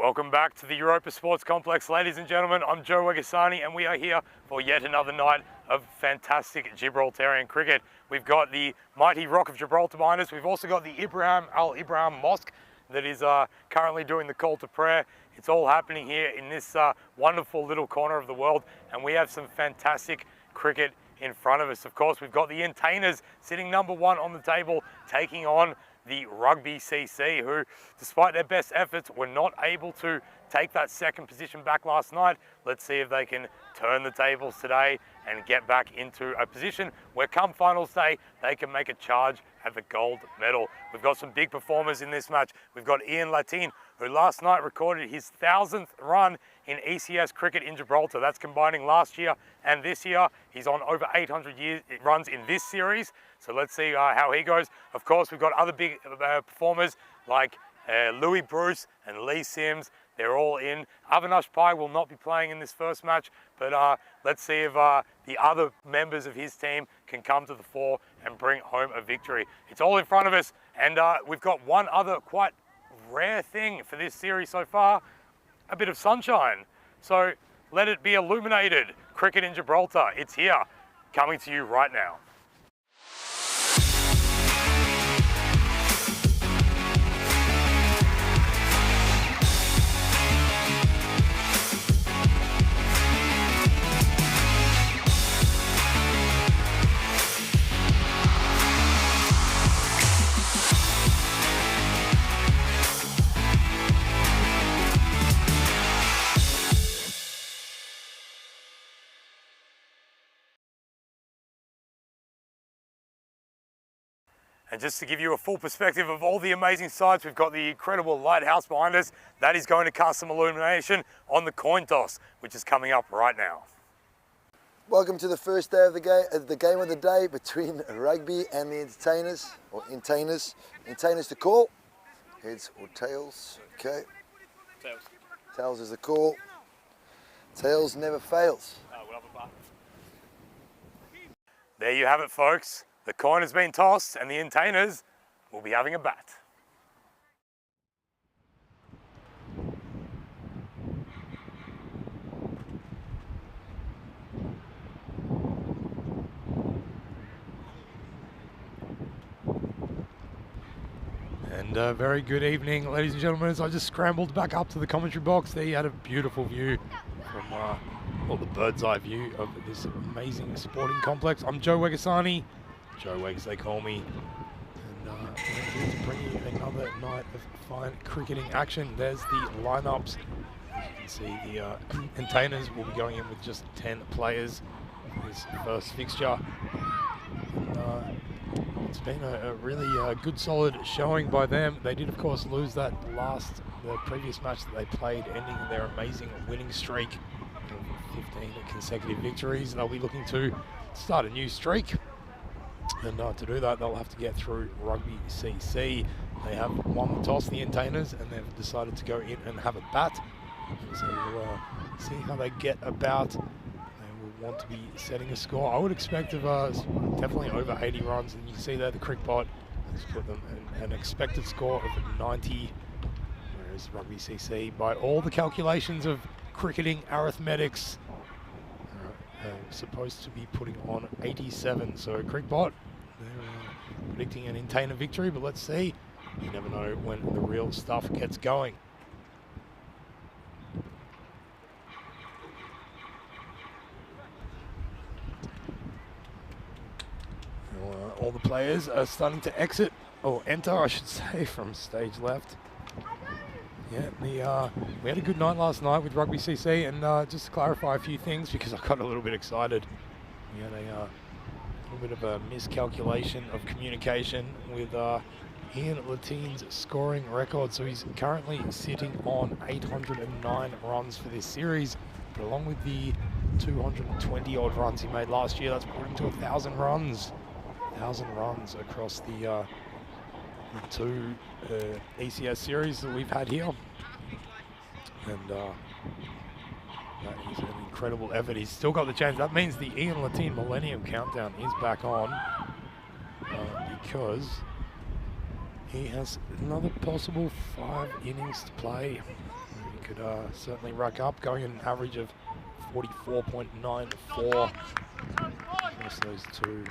Welcome back to the Europa Sports Complex, ladies and gentlemen. I'm Joe Wegasani, and we are here for yet another night of fantastic Gibraltarian cricket. We've got the mighty Rock of Gibraltar behind us. We've also got the Al Ibrahim Mosque that is currently doing the call to prayer. It's all happening here in this wonderful little corner of the world, and we have some fantastic cricket in front of us. Of course, we've got the Entertainers sitting number one on the table, taking on the Rugby CC, who, despite their best efforts, were not able to take that second position back last night. Let's see if they can turn the tables today and get back into a position where come finals day, they can make a charge at the gold medal. We've got some big performers in this match. We've got Ian Latin, who last night recorded his 1,000th run in ECS cricket in Gibraltar. That's combining last year and this year. He's on over 800 runs in this series. So let's see how he goes. Of course, we've got other big performers like Louis Bruce and Lee Sims. They're all in. Avinash Pai will not be playing in this first match, but let's see if the other members of his team can come to the fore and bring home a victory. It's all in front of us, and we've got one other quite rare thing for this series so far, a bit of sunshine. So let it be illuminated. Cricket in Gibraltar, it's here, coming to you right now. And just to give you a full perspective of all the amazing sides, we've got the incredible lighthouse behind us. That is going to cast some illumination on the coin toss, which is coming up right now. Welcome to the first day of the game of the day between Rugby and the Entertainers, or Entertainers. Entertainers to call. Heads or tails? Okay. Tails. Tails is the call. Tails never fails. We'll have a bat. There you have it, folks. The coin has been tossed and the Entertainers will be having a bat. And a very good evening, ladies and gentlemen. As I just scrambled back up to the commentary box, there you had a beautiful view from well, the bird's eye view of this amazing sporting complex. I'm Joe Wegasani. Joe Wegs, they call me, and I'm here to bring you another night of fine cricketing action. There's the lineups. As you can see, the Entertainers will be going in with just 10 players in this first fixture. And, it's been a really good, solid showing by them. They did, of course, lose the previous match that they played, ending their amazing winning streak of 15 consecutive victories. They'll be looking to start a new streak. And to do that, they'll have to get through Rugby CC. They have won the toss, the Entertainers, and they've decided to go in and have a bat. So we'll see how they get about. They will want to be setting a score. I would expect of definitely over 80 runs, and you can see there the Crickbot has put them an expected score of 90, whereas Rugby CC, by all the calculations of cricketing arithmetics, supposed to be putting on 87. So Crickbot, they're predicting an Entertainer victory, but let's see. You never know when the real stuff gets going. All the players are starting to exit, or enter, I should say, from stage left. Yeah, we had a good night last night with Rugby CC, and just to clarify a few things, because I got a little bit excited. We had a little bit of a miscalculation of communication with Ian Latin's scoring record. So he's currently sitting on 809 runs for this series, but along with the 220 odd runs he made last year, that's put him to 1,000 runs. 1,000 runs across the two ECS series that we've had here, and that is an incredible effort. He's still got the chance. That means the Ian Latin Millennium Countdown is back on, because he has another possible 5 innings to play. could certainly rack up, going an average of 44.94 across those two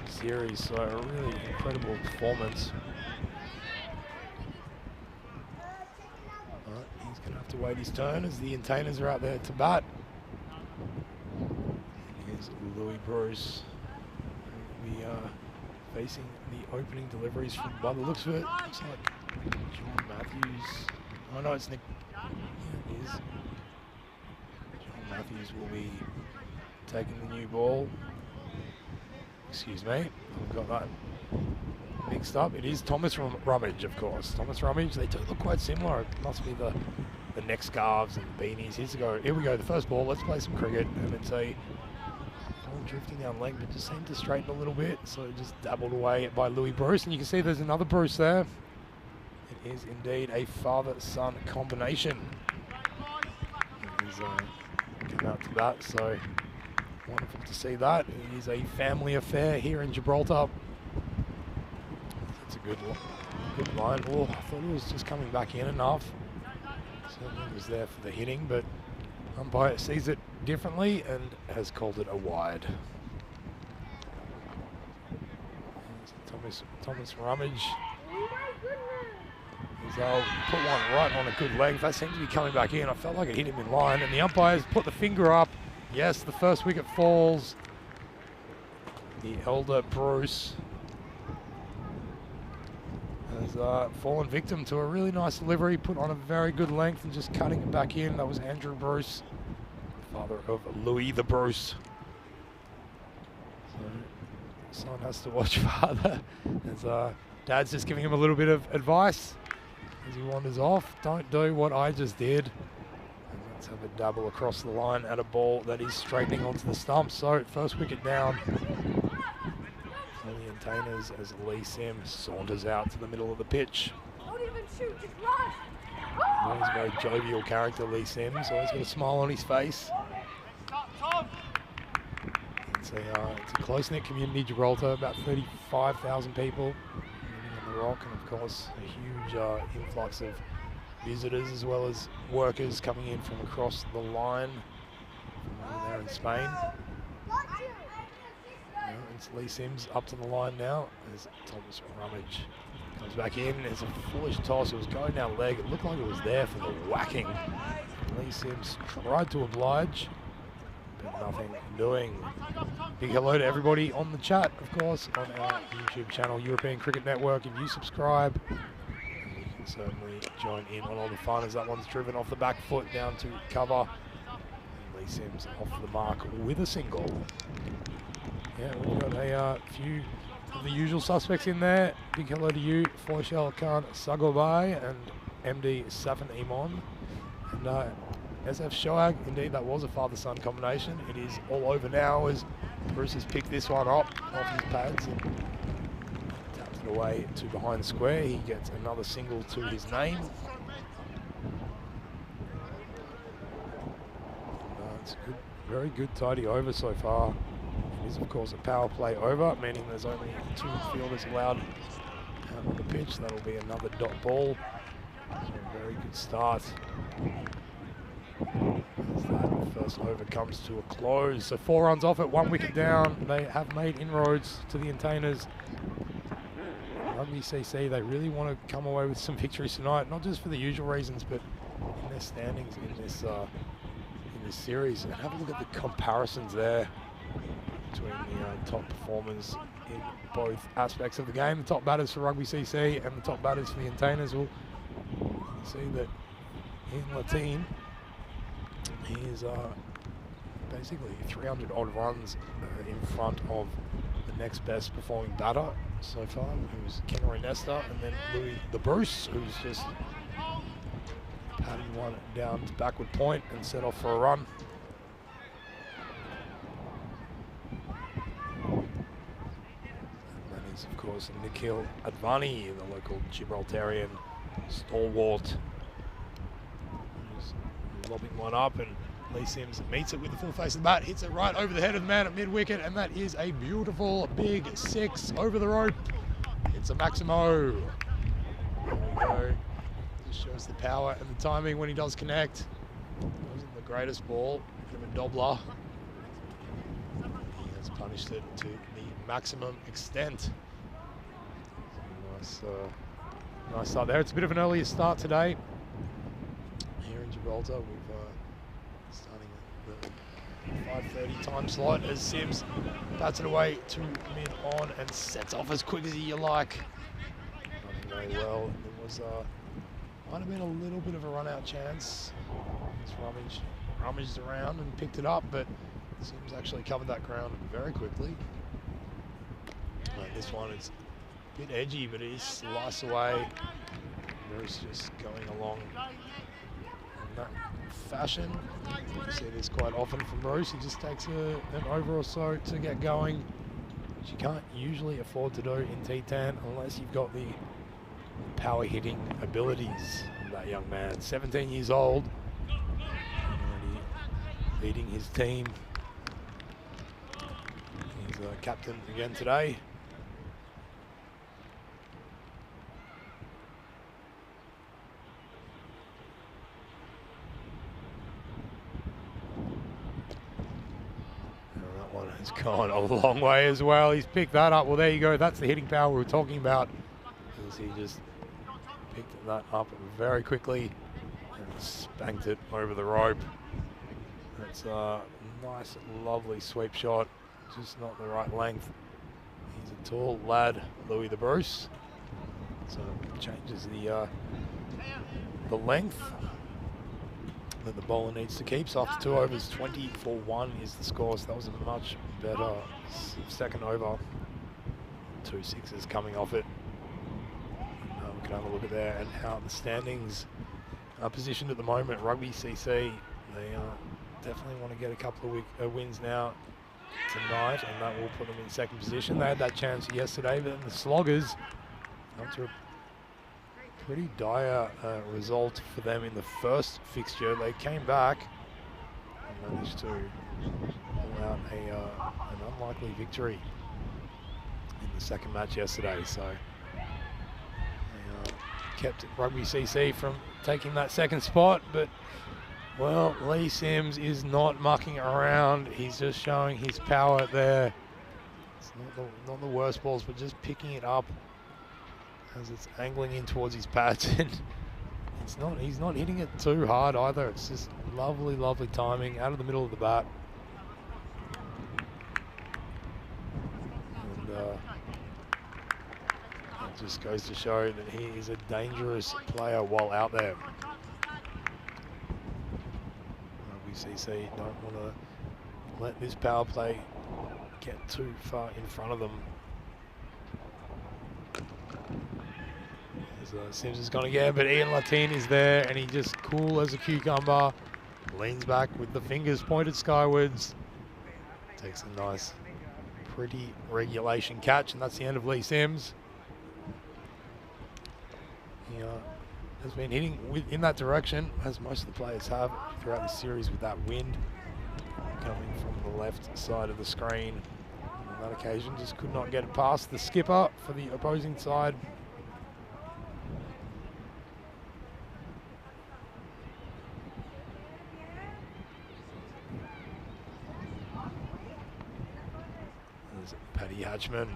series. So a really incredible performance. But he's going to have to wait his turn as the Entertainers are out there to bat. Here's Louis Bruce. We are facing the opening deliveries from, by the looks of it, looks like John Matthews. Oh no, it's Nick. Yeah, it is. John Matthews will be taking the new ball. Excuse me, I've got that mixed up. It is Thomas Rummage, of course. Thomas Rummage, they do look quite similar. It must be the neck scarves and the beanies. Here we go, the first ball. Let's play some cricket. And it's a ball drifting down leg, but just seemed to straighten a little bit. So just dabbled away by Louis Bruce. And you can see there's another Bruce there. It is indeed a father-son combination. He's come out to that, so wonderful to see that. It is a family affair here in Gibraltar. That's a good line. Oh, I thought it was just coming back in enough. Certainly was there for the hitting, but umpire sees it differently and has called it a wide. Thomas Rummage. They'll put one right on a good leg. That seemed to be coming back in. I felt like it hit him in line, and the umpires put the finger up. Yes, the first wicket falls. The elder Bruce has fallen victim to a really nice delivery, put on a very good length and just cutting it back in. That was Andrew Bruce, father of Louis the Bruce. So son has to watch father as dad's just giving him a little bit of advice as he wanders off. Don't do what I just did. And let's have a dabble across the line at a ball that is straightening onto the stump. So first wicket down. The Entertainers as Lee Sims saunters out to the middle of the pitch. Don't even shoot, just run. He's a very jovial character, Lee Sims. Always got a smile on his face. It's a close-knit community, Gibraltar, about 35,000 people living on the rock, and of course a huge influx of visitors as well as workers coming in from across the line from over there in Spain. It's Lee Sims up to the line now as Thomas Rummage comes back in. There's a foolish toss. It was going down leg. It looked like it was there for the whacking. Lee Sims tried to oblige, but nothing doing. Big hello to everybody on the chat, of course, on our YouTube channel, European Cricket Network. If you subscribe, you can certainly join in on all the fun as that one's driven off the back foot down to cover. And Lee Sims off the mark with a single. Yeah, we've got a few of the usual suspects in there. Big hello to you, Foishal Khan Sagobai and MD Safin Imon. And SF Shoag, indeed that was a father-son combination. It is all over now as Bruce has picked this one up off his pads and taps it away to behind the square. He gets another single to his name. And, it's a good, very good tidy over so far. It is, of course, a power play over, meaning there's only 2 fielders allowed out on the pitch. That'll be another dot ball. So a very good start. As that first over comes to a close. So 4 runs off it, 1 wicket down. They have made inroads to the Entertainers. Rugby CC, they really want to come away with some victories tonight, not just for the usual reasons, but in their standings in this series. And have a look at the comparisons there between the top performers in both aspects of the game. The top batters for Rugby CC and the top batters for the Entertainers. Will see that in Latin, he is basically 300 odd runs in front of the next best performing batter so far, who's Kenroy Nesta, and then Louis the Bruce, who's just patted one down to backward point and set off for a run. Of course, Nikhil Advani, the local Gibraltarian stalwart, who's lobbing one up, and Lee Sims meets it with the full face of the bat, hits it right over the head of the man at mid-wicket, and that is a beautiful big 6 over the rope. It's a Maximo. There we go. Just shows the power and the timing when he does connect. Wasn't the greatest ball, bit of a doubler. He has punished it to the maximum extent. Nice start there. It's a bit of an earlier start today here in Gibraltar. We've starting at the 5:30 time slot as Sims bats it away to mid-on and sets off as quick as you like. Running very well. There was might have been a little bit of a run-out chance. He's rummaged around and picked it up, but Sims actually covered that ground very quickly. This one is a bit edgy, but he's sliced away. Bruce just going along in that fashion. You see this quite often from Bruce. He just takes an over or so to get going, which you can't usually afford to do in T10 unless you've got the power hitting abilities of that young man. 17 years old, already leading his team. He's a captain again today. Has gone a long way as well. He's picked that up. Well, there you go. That's the hitting power we were talking about. As he just picked that up very quickly and spanked it over the rope. That's a nice, lovely sweep shot. Just not the right length. He's a tall lad, Louis the Bruce. So changes the length that the bowler needs to keep. So after 2 overs, 20-1 is the score. So that was a much better second over. 2 sixes coming off it. We can have a look at there and how the standings are positioned at the moment. Rugby CC, they definitely want to get a couple of wins now tonight, and that will put them in second position. They had that chance yesterday, but then the Sloggers, after a pretty dire result for them in the first fixture, they came back and managed to pull out an unlikely victory in the second match yesterday. So they kept Rugby CC from taking that second spot, but well, Lee Sims is not mucking around. He's just showing his power there. It's not the worst balls, but just picking it up as it's angling in towards his pads, and he's not hitting it too hard either. It's just lovely, lovely timing out of the middle of the bat. And it just goes to show that he is a dangerous player while out there. WCC don't want to let this power play get too far in front of them. Sims is going to get, but Ian Latin is there, and he just cool as a cucumber, leans back with the fingers pointed skywards, takes a nice, pretty regulation catch, and that's the end of Lee Sims. He has been hitting in that direction, as most of the players have throughout the series, with that wind coming from the left side of the screen. On that occasion, just could not get it past the skipper for the opposing side. Paddy Hatchman,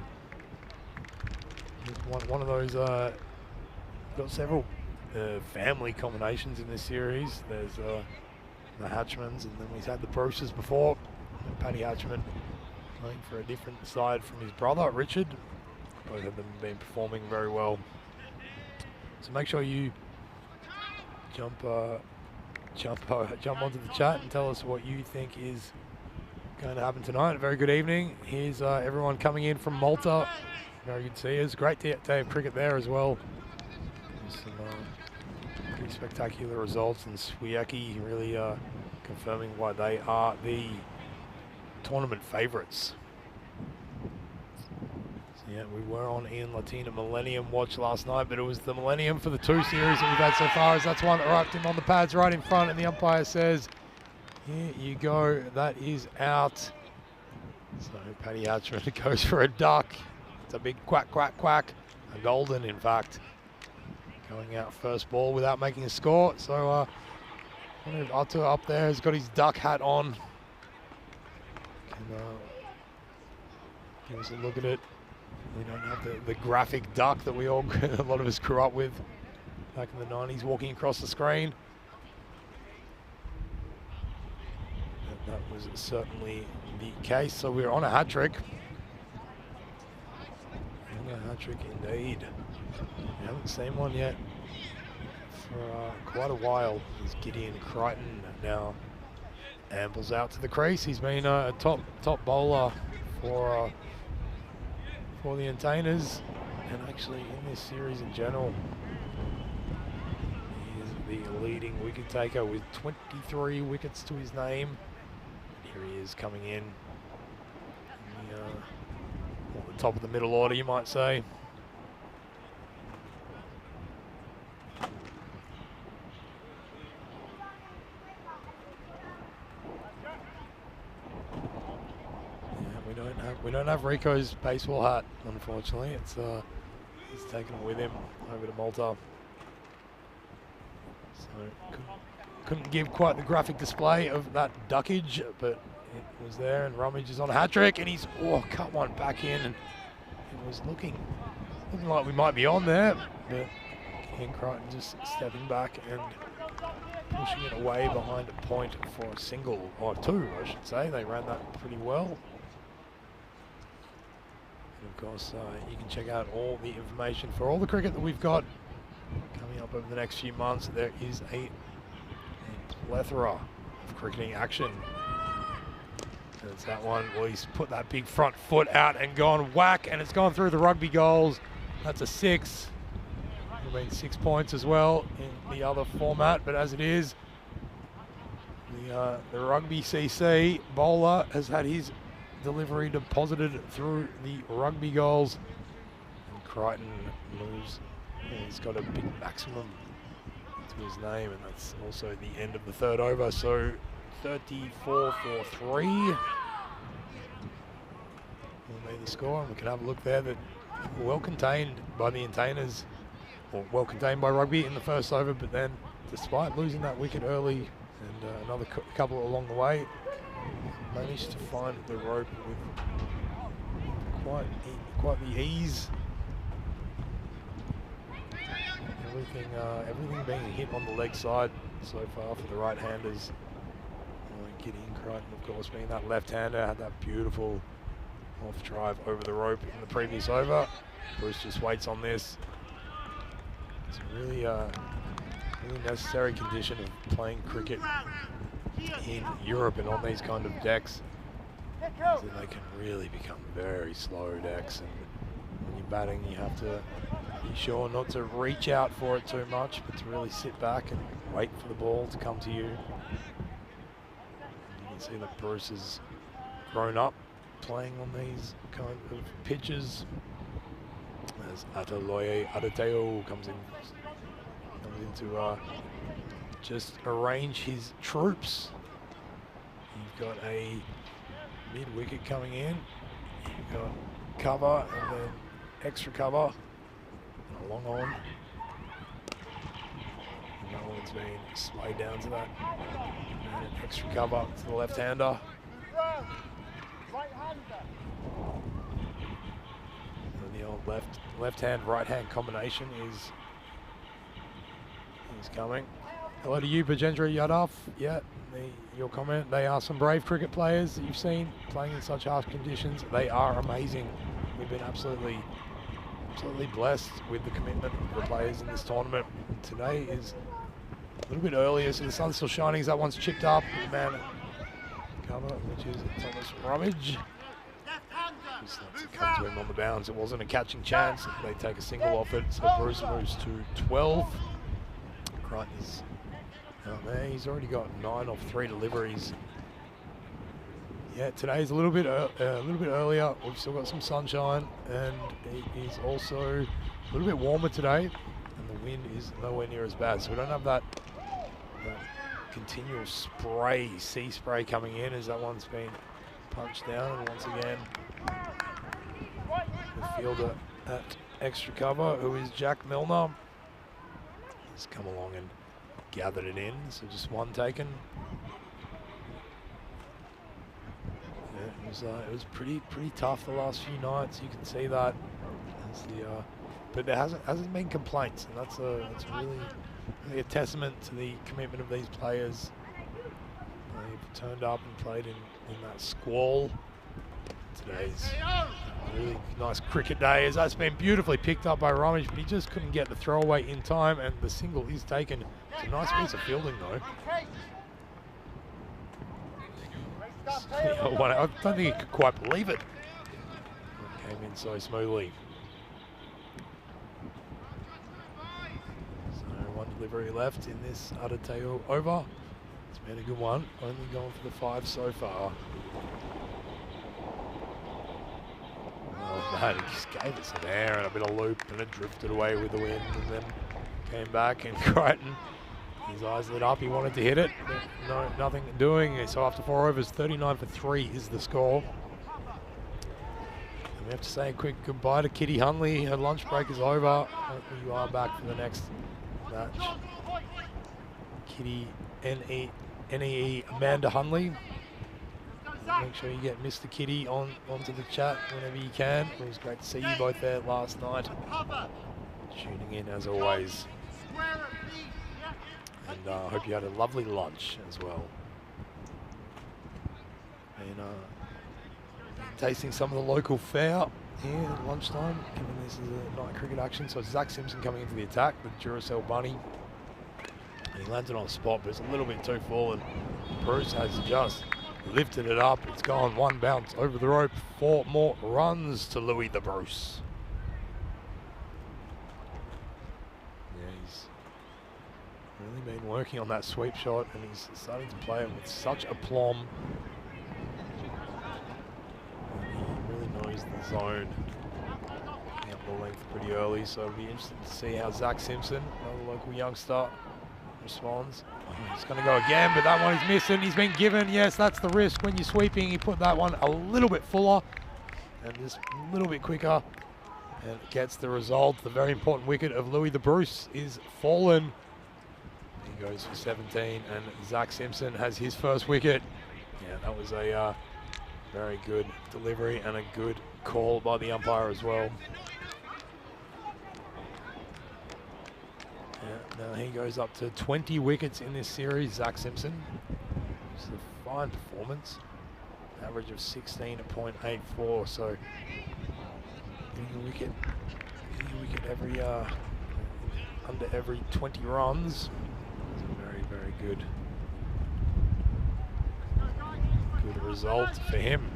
one of those, got several family combinations in this series. There's the Hatchmans, and then we've had the Bruces before. And Paddy Hatchman playing for a different side from his brother, Richard. Both of them have been performing very well. So make sure you jump onto the chat and tell us what you think is going to happen tonight. A very good evening. Here's everyone coming in from Malta. Very good to see us. Great day of cricket there as well. Some pretty spectacular results, and Swiecki really confirming why they are the tournament favourites. So yeah, we were on Ian Latina Millennium Watch last night, but it was the Millennium for the 2 series that we've had so far, as that's one that rocked him on the pads right in front, and the umpire says, here you go, that is out. So Paddy Hatchman goes for a duck. It's a big quack, quack, quack. A golden, in fact. going out first ball without making a score. So Otto up there has got his duck hat on. Can give us a look at it. We don't have the graphic duck that we all, a lot of us grew up with back in the 90s, walking across the screen. And that was certainly the case. So we're on a hat trick. On a hat trick indeed. We haven't seen one yet for quite a while. Is Gideon Crichton now ambles out to the crease. He's been a top bowler for the Entertainers, and actually in this series in general. He is the leading wicket taker with 23 wickets to his name. And here he is coming in the top of the middle order, you might say. We don't have Rico's baseball hat, unfortunately. He's taken it with him over to Malta. So couldn't give quite the graphic display of that duckage, but it was there. And Rummage is on a hat trick, and he's cut one back in, and it was looking like we might be on there, but Ken Crichton just stepping back and pushing it away behind a point for a single, or two, I should say. They ran that pretty well. And of course, you can check out all the information for all the cricket that we've got coming up over the next few months. There is a plethora of cricketing action. And it's that one where he's put that big front foot out and gone whack, and it's gone through the rugby goals. That's a 6. Would have been 6 points as well in the other format, but as it is, the rugby CC bowler has had his delivery deposited through the rugby goals, and Crichton moves. He's got a big maximum to his name, and that's also the end of the third over. So 34 for 3 will be the score, and we can have a look there. That well contained by the Entertainers, or well contained by rugby in the first over, but then despite losing that wicket early and another couple along the way, managed to find the rope with quite the ease. Everything being hit on the leg side so far for the right-handers. Gideon Crichton, of course, being that left-hander, had that beautiful off drive over the rope in the previous over. Bruce just waits on this. It's a really necessary condition of playing cricket in Europe and on these kind of decks, so they can really become very slow decks, and when you're batting you have to be sure not to reach out for it too much, but to really sit back and wait for the ball to come to you. And you can see that Bruce has grown up playing on these kind of pitches, as Ataloye Adateo comes into just arrange his troops. You've got a mid-wicket coming in, you've got cover and then extra cover, and a long on. And that one's been swayed down to that, and an extra cover to the left-hander. And the old left-hand, right-hand combination is coming. Hello to you, Bajendra Yadav. Yeah, your comment. They are some brave cricket players that you've seen playing in such harsh conditions. They are amazing. We've been absolutely blessed with the commitment of the players in this tournament. Today is a little bit earlier, so the sun's still shining. That one's chipped up. Man cover, which is Thomas Rummage. Just lets it come to him on the bounce. It wasn't a catching chance. They take a single off it, so Bruce moves to 12. Crichton's out there. He's already got 9 off 3 deliveries. Yeah, today's a little bit earlier. We've still got some sunshine, and it is also a little bit warmer today, and the wind is nowhere near as bad. So we don't have that continual spray, sea spray coming in, as that one's been punched down. And once again, the fielder at extra cover, who is Jack Milner. Just come along and gathered it in. So just one taken. Yeah, it was pretty tough the last few nights. You can see that. But there hasn't been complaints, and that's really a testament to the commitment of these players. They've turned up and played in that squall. Today's a really nice cricket day, as that's been beautifully picked up by Ramage, but he just couldn't get the throwaway in time, and the single is taken. It's a nice piece of fielding though. I don't think he could quite believe it. It came in so smoothly. So one delivery left in this Adateo over. It's been a good one, only going for the 5 so far. Oh man, he just gave it some air and a bit of loop, and it drifted away with the wind, and then came back, and Crichton, his eyes lit up. He wanted to hit it, but no, nothing doing. So after 4 overs, 39 for 3 is the score. And we have to say a quick goodbye to Kitty Hunley. Her lunch break is over. Hopefully you are back for the next match. Kitty NEE Amanda Hunley. Make sure you get Mr. Kitty onto the chat whenever you can. It was great to see you both there last night. Tuning in as always. And I hope you had a lovely lunch as well. And tasting some of the local fare here at lunchtime, given this is a night cricket action. So Zach Simpson coming into the attack, the Duracell Bunny. And he landed on the spot, but it's a little bit too full, and Bruce has just lifted it up. It's gone one bounce over the rope. 4 more runs to Louis the Bruce. Yeah, he's really been working on that sweep shot, and he's starting to play it with such aplomb. He really knows the zone. Picking up the length pretty early, so it'll be interesting to see how Zach Simpson, another local youngster, responds. He's going to go again, but that one is missing. He's been given. Yes, that's the risk when you're sweeping. He put that one a little bit fuller and just a little bit quicker, and gets the result. The very important wicket of Louis the Bruce is fallen. He goes for 17, and Zach Simpson has his first wicket. Yeah, that was a very good delivery and a good call by the umpire as well. Yeah, now he goes up to 20 wickets in this series, Zach Simpson. It's a fine performance. Average of 16.84, so getting a wicket every under every 20 runs. It's a very, very good result for him.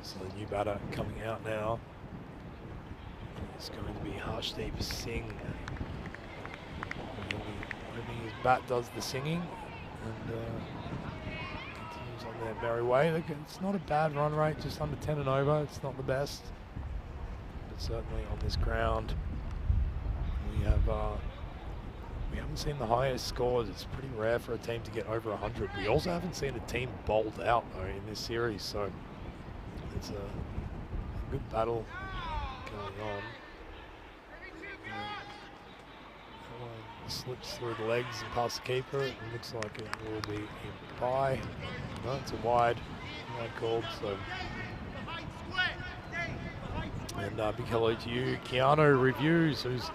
So the new batter coming out now is going to be Harshdeep Singh. Hoping his bat does the singing and continues on their merry way. It's not a bad run rate, just under 10 and over. It's not the best, but certainly on this ground we haven't seen the highest scores. It's pretty rare for a team to get over 100. We also haven't seen a team bowled out though in this series, so it's a good battle going on. Slips through the legs and past the keeper. It looks like it will be a bye. No, it's a wide called. So, and big hello to you, Keanu Reviews, who's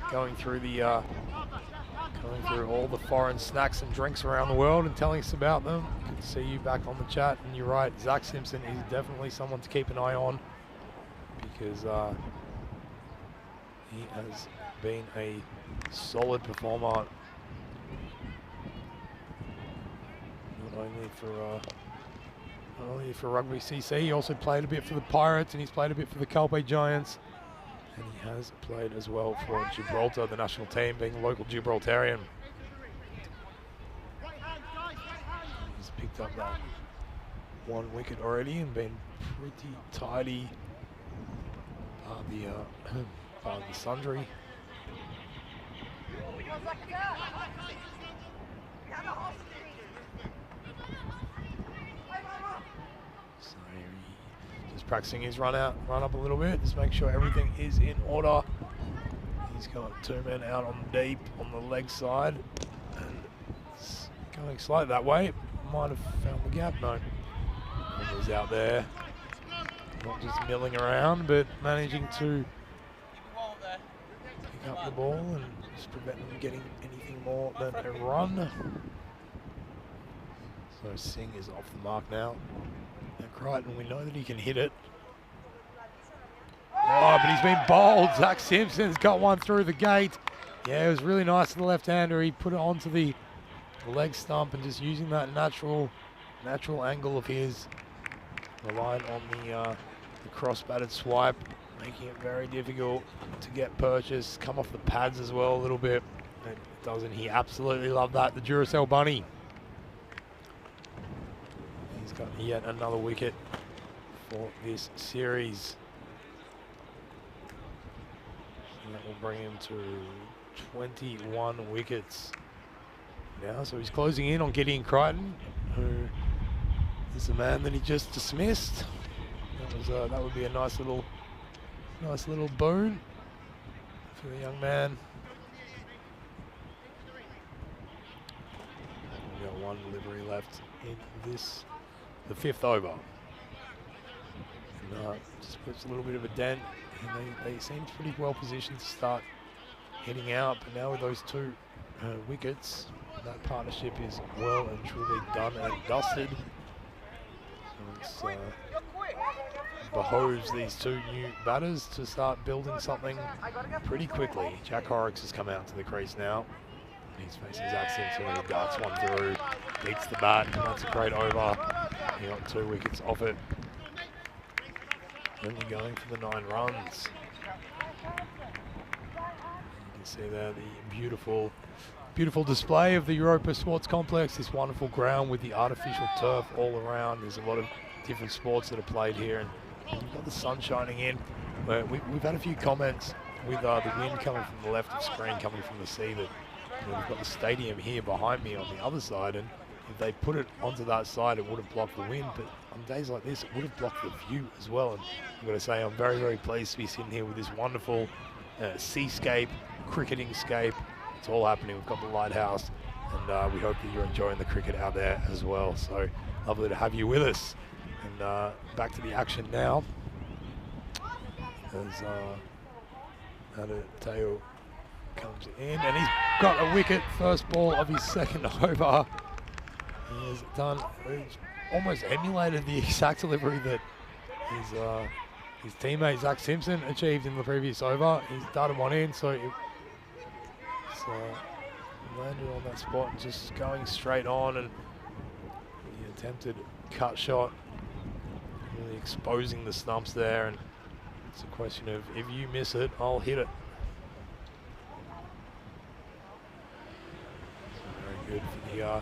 going through all the foreign snacks and drinks around the world and telling us about them. Good to see you back on the chat. And you're right, Zach Simpson is definitely someone to keep an eye on, because he has been a solid performer, not only for Rugby CC. He also played a bit for the Pirates, and he's played a bit for the Calpe Giants, and he has played as well for Gibraltar, the national team, being a local Gibraltarian. He's picked up that 1 wicket already and been pretty tidy by the sundry. So just practicing his run up a little bit, just make sure everything is in order. He's got two men out on deep on the leg side. And it's going slightly that way. Might have found the gap. No. He's out there. Not just milling around, but managing to pick up the ball and just prevent them getting anything more than a run. So Singh is off the mark now. And Crichton, we know that he can hit it. Oh, but he's been bowled. Zach Simpson's got one through the gate. Yeah, it was really nice to the left-hander. He put it onto the leg stump and just using that natural angle of his, relying on the cross-batted swipe, making it very difficult to get purchase. Come off the pads as well a little bit. And doesn't he absolutely love that? The Duracell Bunny. He's got yet another wicket for this series. And that will bring him to 21 wickets now. So he's closing in on Gideon Crichton, who is the man that he just dismissed. That would be a nice little boon for the young man. We've got one delivery left in the fifth over. And just puts a little bit of a dent, and they seem pretty well positioned to start heading out. But now with those two wickets, that partnership is well and truly done and dusted. So it's behoves these two new batters to start building something pretty quickly. Jack Horrocks has come out to the crease now. He's facing Zach Simpson, who darts one through, beats the bat, and that's a great over. He got 2 wickets off it. Only going for the 9 runs. You can see there the beautiful display of the Europa Sports Complex, this wonderful ground with the artificial turf all around. There's a lot of different sports that are played here, and you've got the sun shining in. We've had a few comments with the wind coming from the left of screen, coming from the sea, that we've got the stadium here behind me on the other side, and if they put it onto that side, it would have blocked the wind, but on days like this, it would have blocked the view as well. And I'm going to say I'm very, very pleased to be sitting here with this wonderful seascape, cricketing scape. It's all happening. We've got the lighthouse, and we hope that you're enjoying the cricket out there as well. So lovely to have you with us. And back to the action now, as Teo comes in, and he's got a wicket, first ball of his second over. He has done, he's almost emulated the exact delivery that his teammate Zach Simpson achieved in the previous over. He's darted one in, so it's landed on that spot and just going straight on, and the attempted cut shot really exposing the stumps there, and it's a question of, if you miss it, I'll hit it. Very good for the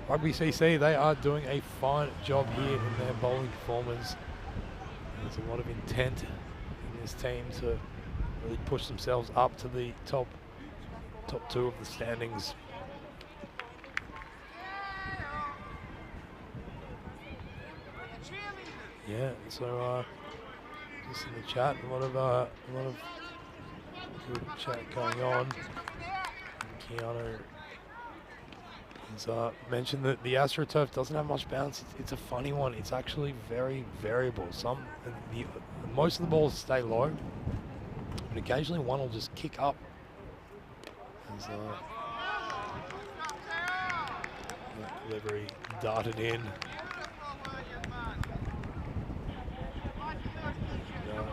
Rugby CC. They are doing a fine job here in their bowling performance. There's a lot of intent in this team to really push themselves up to the top 2 of the standings. Yeah, so just in the chat, a lot of good chat going on. And Keanu has mentioned that the AstroTurf doesn't have much bounce. It's a funny one. It's actually very variable. Most of the balls stay low, but occasionally one will just kick up. As that delivery darted in.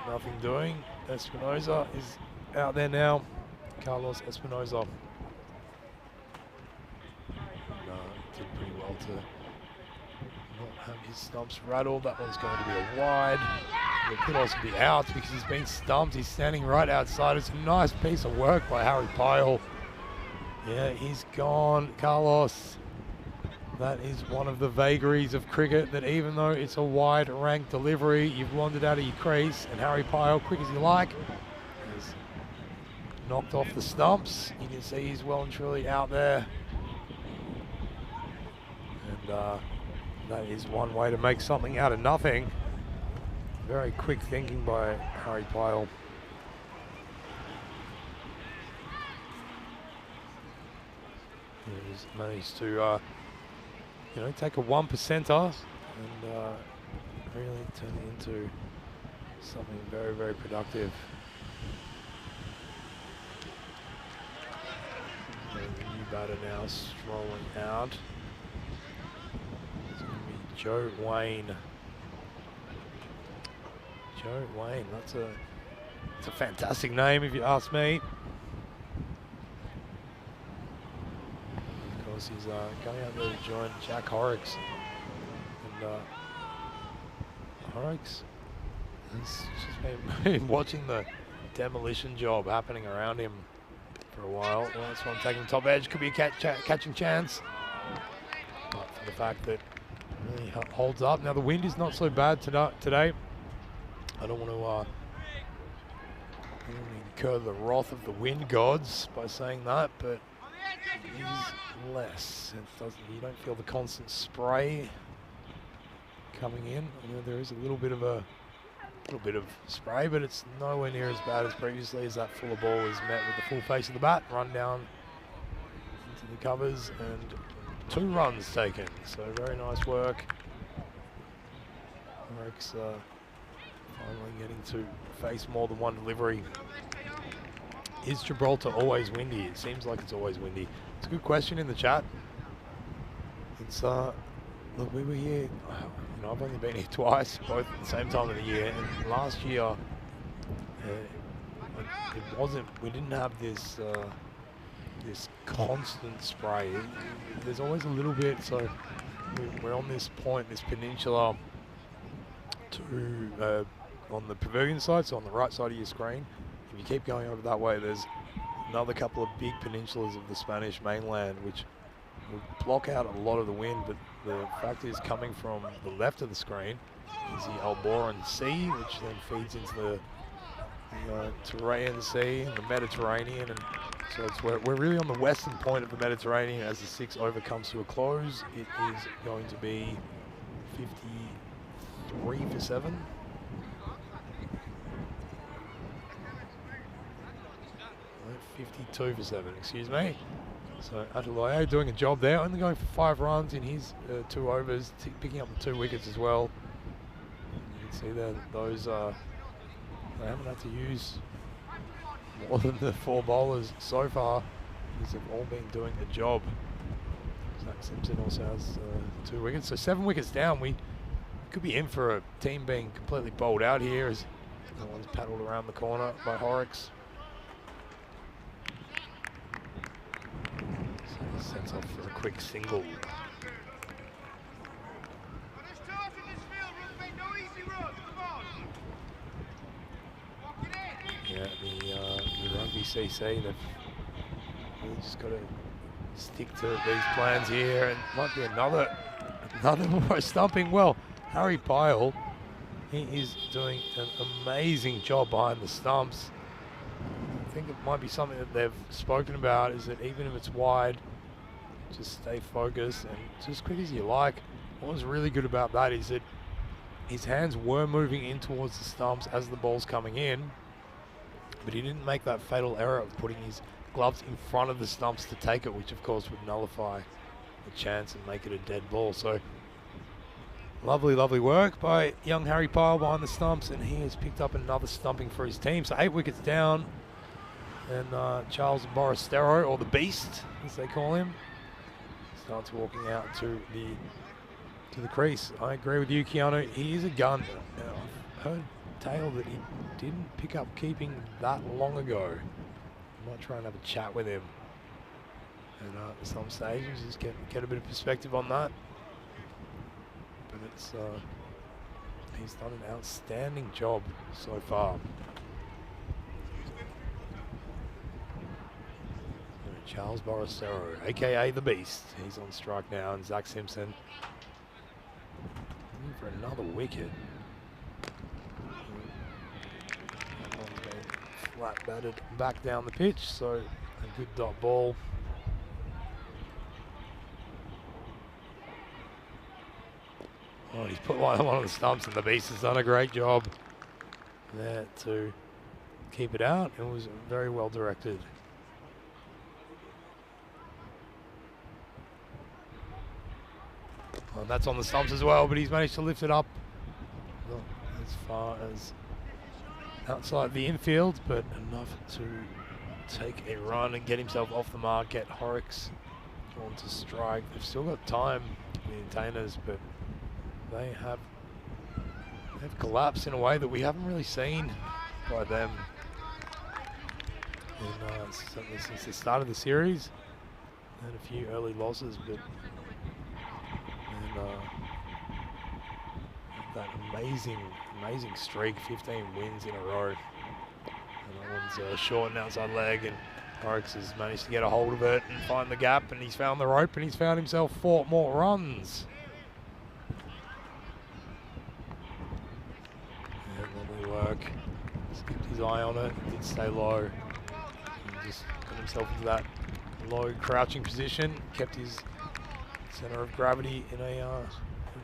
Nothing doing. Espinosa is out there now. Carlos Espinosa. Did pretty well to not have his stumps rattled. That one's going to be a wide. It could also be out because he's been stumped. He's standing right outside. It's a nice piece of work by Harry Pyle. Yeah, he's gone. Carlos. That is one of the vagaries of cricket, that even though it's a wide ranked delivery, you've wandered out of your crease, and Harry Pyle, quick as you like, has knocked off the stumps. You can see he's well and truly out there. And that is one way to make something out of nothing. Very quick thinking by Harry Pyle. He's managed to, you know, take a 1%er and really turn it into something very, very productive. So the new batter now strolling out. It's going to be Joe Wayne. Joe Wayne, that's a fantastic name if you ask me. Of course, he's going out there to join Jack Horrocks. And Horrocks has just been watching the demolition job happening around him for a while. Well, that's why I'm taking the top edge. Could be a catching chance. But for the fact that it really holds up. Now the wind is not so bad today. I don't want to incur the wrath of the wind gods by saying that, but it is less. You don't feel the constant spray coming in. I know there is a little bit of spray, but it's nowhere near as bad as previously, as that fuller ball is met with the full face of the bat, run down into the covers, and 2 runs taken. So very nice work. Horrocks finally getting to face more than one delivery. Is Gibraltar always windy? It seems like it's always windy. It's a good question in the chat. It's look, we were here, you know, I've only been here twice, both at the same time of the year, and last year we didn't have this this constant spray. There's always a little bit, so we're on this point, this peninsula to on the pavilion side, so on the right side of your screen. If you keep going over that way, there's another couple of big peninsulas of the Spanish mainland, which would block out a lot of the wind, but the fact is, coming from the left of the screen is the Alboran Sea, which then feeds into the Terraean Sea and the Mediterranean, and so we're really on the western point of the Mediterranean. As the 6 over comes to a close, it is going to be 53 for 7. 52 for 7, excuse me. So Atalaya doing a job there, only going for 5 runs in his 2 overs, picking up the 2 wickets as well. You can see there that those they haven't had to use more than the 4 bowlers so far, because they've all been doing the job. Zach Simpson also has 2 wickets, so 7 wickets down. We could be in for a team being completely bowled out here as the one's paddled around the corner by Horrocks. Sets off for a quick single. Yeah, the rugby CC, they've really just got to stick to these plans here, and might be another more stumping. Well, Harry Pyle, he is doing an amazing job behind the stumps. I think it might be something that they've spoken about, is that even if it's wide, just stay focused and just quick as you like. What was really good about that is that his hands were moving in towards the stumps as the ball's coming in, but he didn't make that fatal error of putting his gloves in front of the stumps to take it, which of course would nullify the chance and make it a dead ball. So lovely, lovely work by young Harry Pyle behind the stumps, and he has picked up another stumping for his team. So 8 wickets down, and Charles Borrestero, or the Beast as they call him, starts walking out to the crease. I agree with you, Keanu. He is a gun. I've heard tale that he didn't pick up keeping that long ago. I might try and have a chat with him and at some stage just get a bit of perspective on that. But it's he's done an outstanding job so far. Charles Borrestero, aka the Beast, he's on strike now, and Zach Simpson looking for another wicket. That one's been flat batted back down the pitch, so a good dot ball. Oh, he's put one on the stumps, and the Beast has done a great job there to keep it out. It was very well directed. Well, that's on the stumps as well, but he's managed to lift it up. Not as far as outside the infield, but enough to take a run and get himself off the mark, get Horrocks on to strike. They've still got time, the Entertainers, but they've collapsed in a way that we haven't really seen by them certainly since the start of the series. Had a few early losses, but that amazing streak, 15 wins in a row. And that one's short and outside leg, and Horrocks has managed to get a hold of it and find the gap, and he's found the rope, and he's found himself 4 more runs. Yeah, lovely work. Just kept his eye on it, did stay low. And just got himself into that low crouching position, kept his center of gravity in a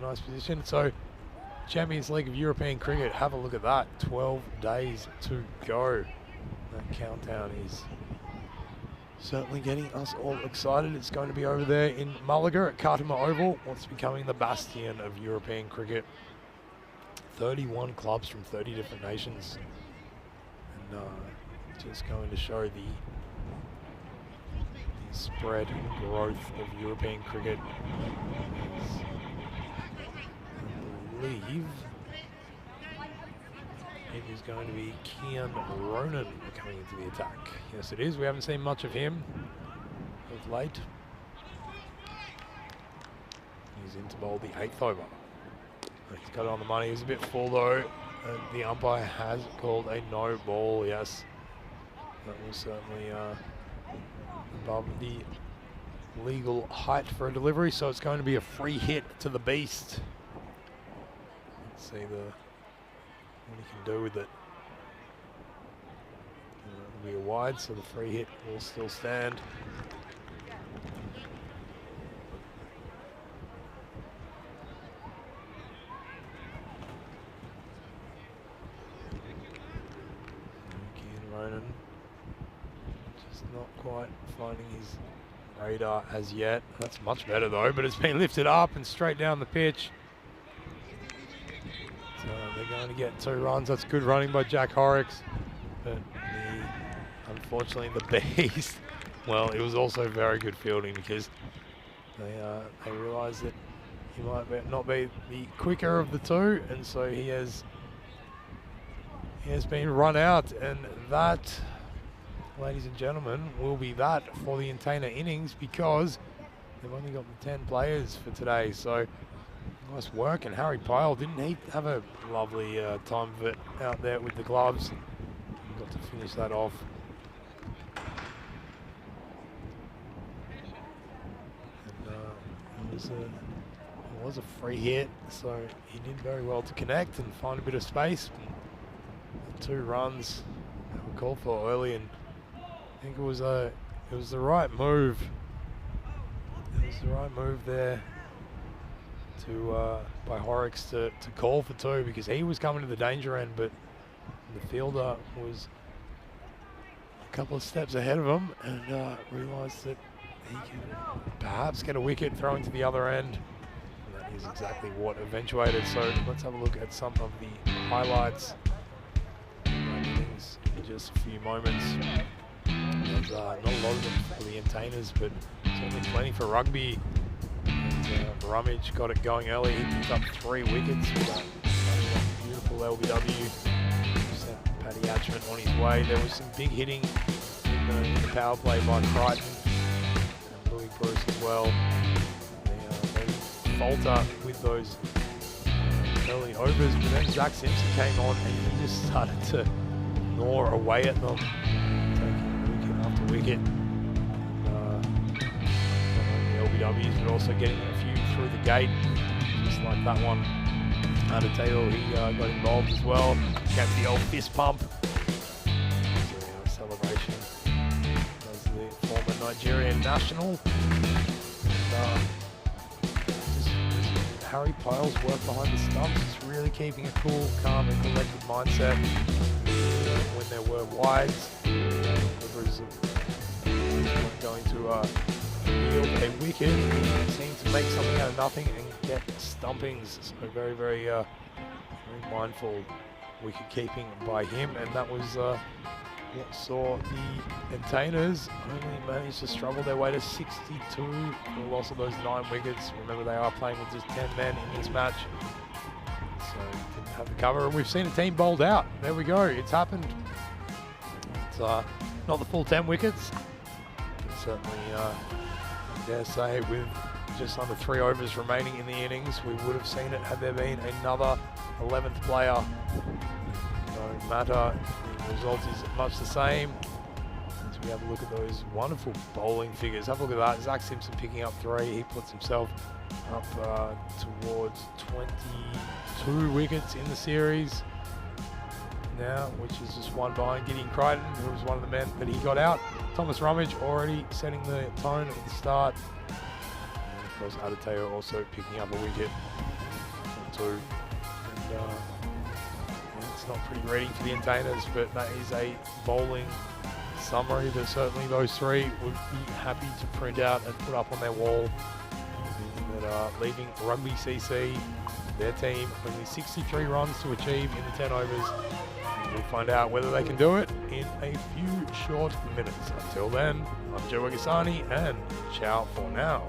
nice position. So Champions League of European Cricket, have a look at that. 12 days to go. That countdown is certainly getting us all excited. It's going to be over there in Malaga at Khartoum Oval, what's becoming the bastion of European cricket. 31 clubs from 30 different nations. And just going to show the spread and growth of European cricket. I believe it is going to be Kian Ronan coming into the attack. Yes, it is. We haven't seen much of him of late. He's in to bowl the 8th over. He's got it on the money. He's a bit full though. And the umpire has called a no ball. Yes, that was certainly above the legal height for a delivery, so it's going to be a free hit to the beast. Let's see what he can do with it. It'll be a wide, so the free hit will still stand. Ronan just not quite finding his radar as yet. That's much better though, but it's been lifted up and straight down the pitch. So they're going to get 2 runs. That's good running by Jack Horrocks. But unfortunately the beast, well, it was also very good fielding because they realised that he might not be the quicker of the two, and so he has been run out, and that, ladies and gentlemen, will be that for the Entertainer innings, because they've only got the 10 players for today. So nice work, and Harry Pyle, didn't he have a lovely time of it out there with the gloves? He got to finish that off. And it was a free hit, so he did very well to connect and find a bit of space. 2 runs that were called for early, and I think it was the right move. It was the right move there by Horrocks to call for 2, because he was coming to the danger end, but the fielder was a couple of steps ahead of him and realised that he could perhaps get a wicket throwing to the other end. And that is exactly what eventuated. So let's have a look at some of the highlights in just a few moments. There's not a lot of them for the Entertainers, but certainly plenty for rugby. And Rummage got it going early. He picked up 3 wickets with that beautiful LBW. Sent Paddy Hatchman on his way. There was some big hitting in the power play by Crichton and Louis Bruce as well. They falter with those early overs, but then Zach Simpson came on and he just started to gnaw away at them, taking wicket after wicket. Not only LBWs, but also getting a few through the gate, just like that one. Taylor, he got involved as well. Came to the old fist pump. Celebration as the former Nigerian national. Harry Pyle's work behind the stumps is really keeping a cool, calm and collected mindset. When there were wides, Clippers weren't going to yield a wicket. He seemed to make something out of nothing and get stumpings. So very, very, very mindful wicket keeping by him, and that was what saw the entertainers only manage to struggle their way to 62 for the loss of those 9 wickets. Remember, they are playing with just 10 men in this match, so didn't have the cover, and we've seen a team bowled out. There we go, it's happened. It's not the full 10 wickets, but certainly, I dare say, with just under 3 overs remaining in the innings, we would have seen it had there been another 11th player. No matter, the result is much the same. As we have a look at those wonderful bowling figures. Have a look at that. Zach Simpson picking up 3. He puts himself up towards 22 wickets in the series now, which is just one behind Gideon Crichton, who was one of the men that he got out. Thomas Rummage already setting the tone at the start. And of course, Aditeo also picking up a wicket or 2. And, it's not pretty reading for the entertainers, but that is a bowling summary that certainly those 3 would be happy to print out and put up on their wall. That are leaving Rugby CC, their team, only 63 runs to achieve in the 10 overs. And we'll find out whether they can do it in a few short minutes. Until then, I'm Joe Wegasani, and ciao for now.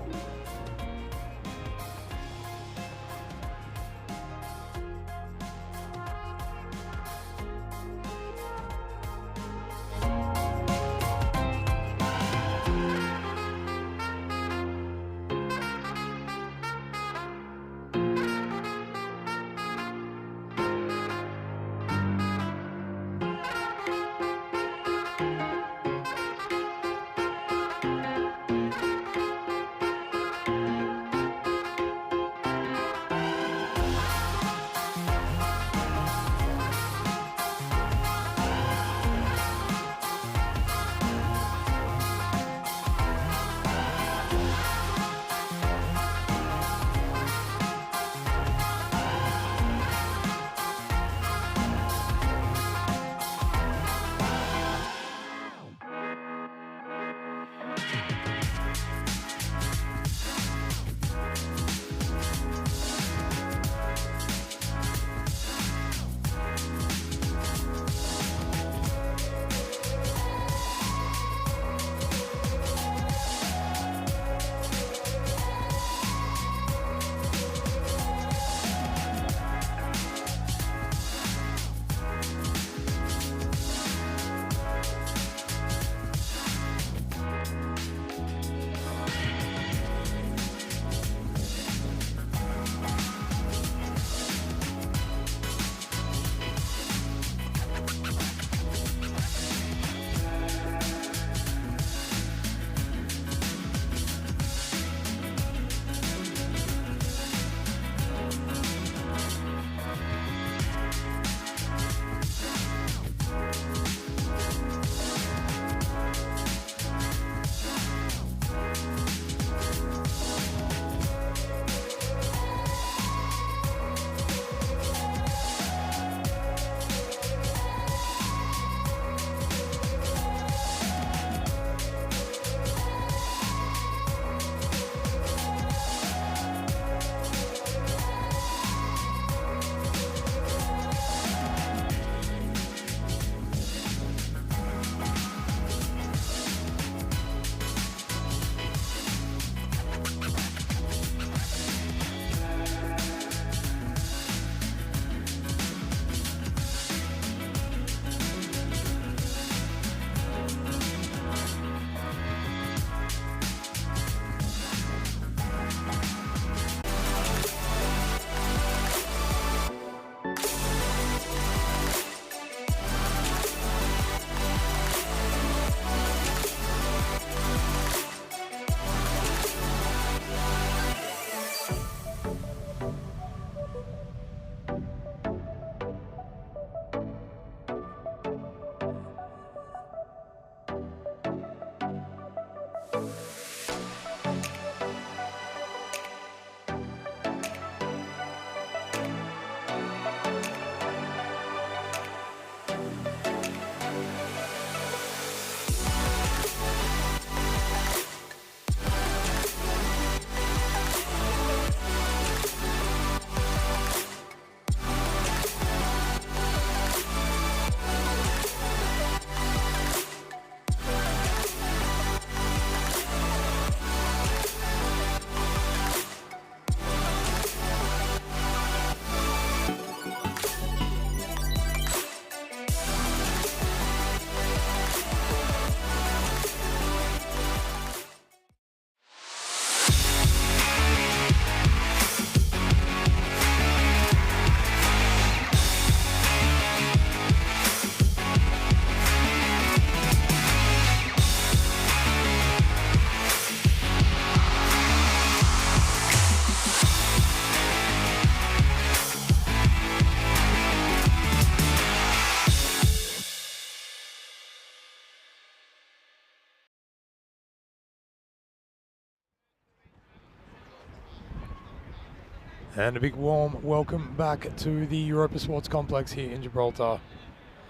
And a big warm welcome back to the Europa Sports Complex here in Gibraltar.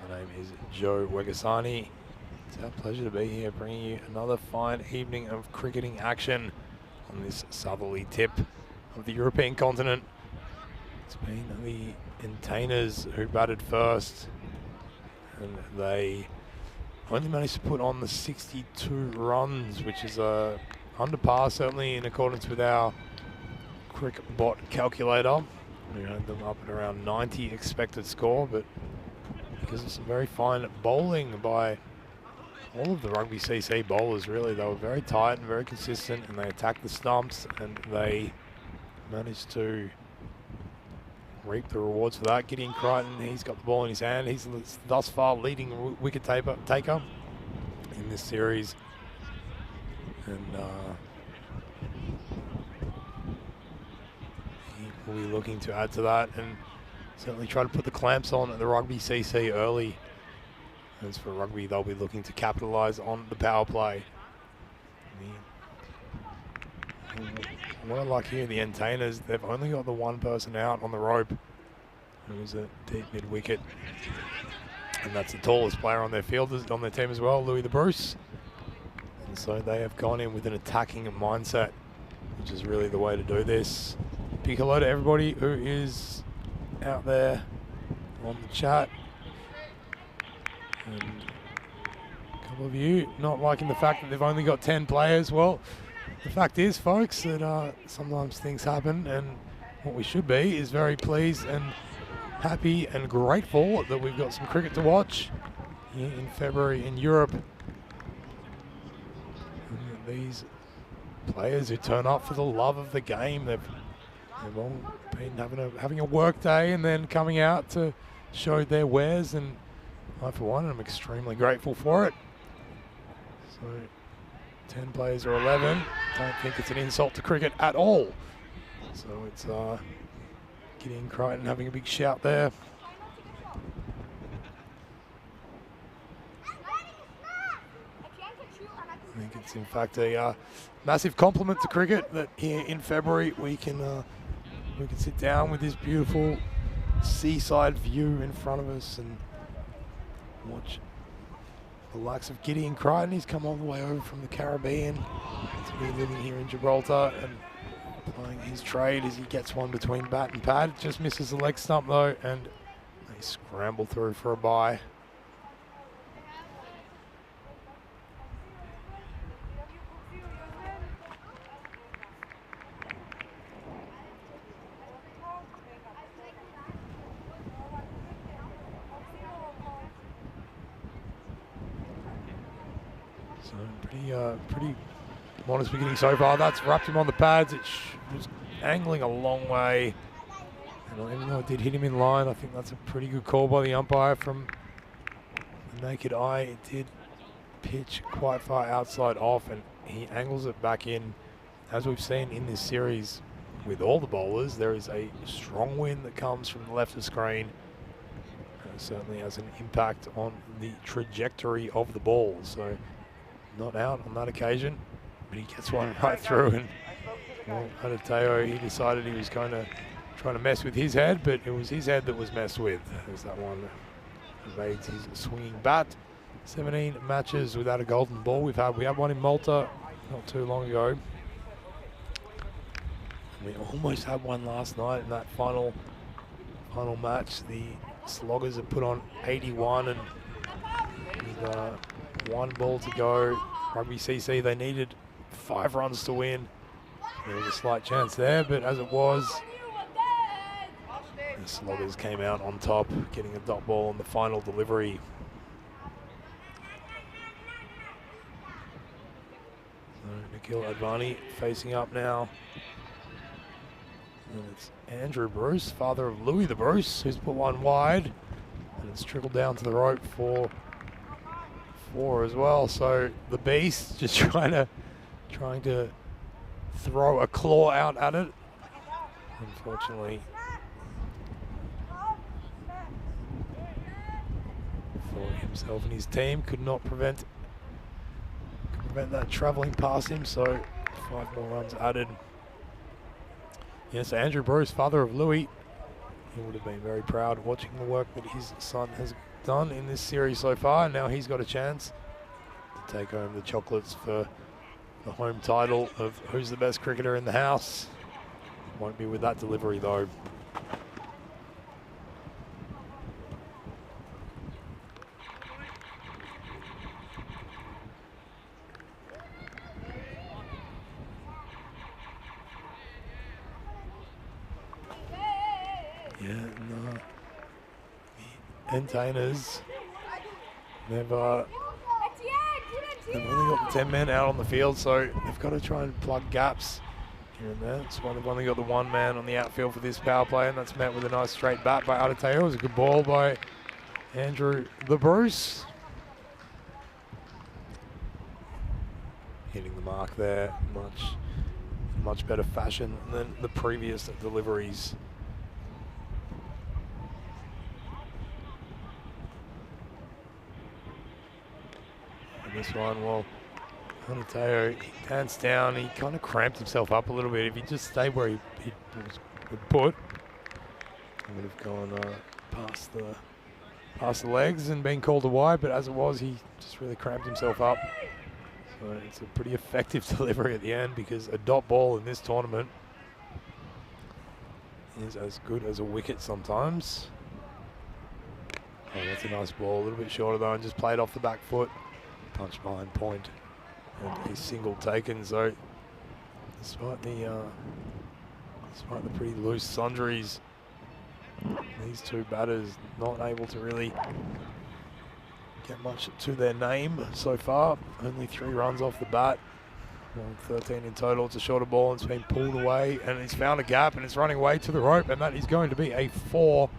My name is Joe Wegasani. It's our pleasure to be here bringing you another fine evening of cricketing action on this southerly tip of the European continent. It's been the Entertainers who batted first, and they only managed to put on the 62 runs, which is under par, certainly in accordance with our CricBot calculator. We had them up at around 90 expected score, but because of some very fine bowling by all of the Rugby CC bowlers, really, they were very tight and very consistent, and they attacked the stumps, and they managed to reap the rewards for that. Gideon Crichton, he's got the ball in his hand. He's thus far leading wicket taker in this series, and he will be looking to add to that and certainly try to put the clamps on at the Rugby CC early. As for Rugby, they'll be looking to capitalise on the power play. What I like here in the Entertainers, they've only got the one person out on the rope, who's a deep mid-wicket, and that's the tallest player on their field, on their team as well, Louis the Bruce. And so they have gone in with an attacking mindset, which is really the way to do this. Big hello to everybody who is out there on the chat. And a couple of you not liking the fact that they've only got 10 players. Well, the fact is, folks, that sometimes things happen, and what we should be is very pleased and happy and grateful that we've got some cricket to watch here in February in Europe. And these players who turn up for the love of the game, they've all been having a work day and then coming out to show their wares, and I, for one, am extremely grateful for it. So 10 players or 11, don't think it's an insult to cricket at all. So it's Gideon Crichton having a big shout there. I think it's in fact a massive compliment to cricket that here in February we can sit down with this beautiful seaside view in front of us and watch the likes of Gideon Crichton. He's come all the way over from the Caribbean to be living here in Gibraltar and playing his trade as he gets one between bat and pad. Just misses the leg stump though, and they scramble through for a bye. So pretty modest beginning so far. That's wrapped him on the pads. It was angling a long way, and even though it did hit him in line, I think that's a pretty good call by the umpire. From the naked eye, it did pitch quite far outside off, and he angles it back in. As we've seen in this series with all the bowlers, there is a strong wind that comes from the left of screen. Certainly has an impact on the trajectory of the ball. So not out on that occasion, but he gets one right through, and well, Adeteo, he decided he was going to try to mess with his head, but it was his head that was messed with. There's that one evades his swinging bat. 17 matches without a golden ball. We had one in Malta not too long ago. We almost had one last night in that final match. The Sloggers have put on 81, and with one ball to go, Rugby CC, they needed 5 runs to win. There was a slight chance there, but as it was, the Sloggers came out on top, getting a dot ball on the final delivery. So Nikhil Advani facing up now. And it's Andrew Bruce, father of Louis the Bruce, who's put one wide, and it's trickled down to the rope for 4 as well. So the Beast just trying to throw a claw out at it. Unfortunately, for himself and his team, could prevent that travelling past him. So 5 more runs added. Yes, Andrew Bruce, father of Louis, he would have been very proud watching the work that his son has done in this series so far. Now he's got a chance to take home the chocolates for the home title of who's the best cricketer in the house. Won't be with that delivery though. Yeah, no. The entertainers, they've only got the 10 men out on the field, so they've got to try and plug gaps here and there. That's why they've only got the 1 man on the outfield for this power play, and that's met with a nice straight bat by Adateo. It was a good ball by Andrew the Bruce. Hitting the mark there, much better fashion than the previous deliveries. And this one, well, Adateo, he danced down, he kind of cramped himself up a little bit. If he just stayed where he would put, he would have gone past the legs and been called a wide, but as it was, he just really cramped himself up. So it's a pretty effective delivery at the end, because a dot ball in this tournament is as good as a wicket sometimes. Oh, that's a nice ball, a little bit shorter though, and just played off the back foot. Punch behind point, and a single taken. So despite the pretty loose sundries, these two batters not able to really get much to their name so far. Only 3 runs off the bat. 13 in total. It's a shorter ball, and it's been pulled away, and it's found a gap, and it's running way to the rope, and that is going to be a 4.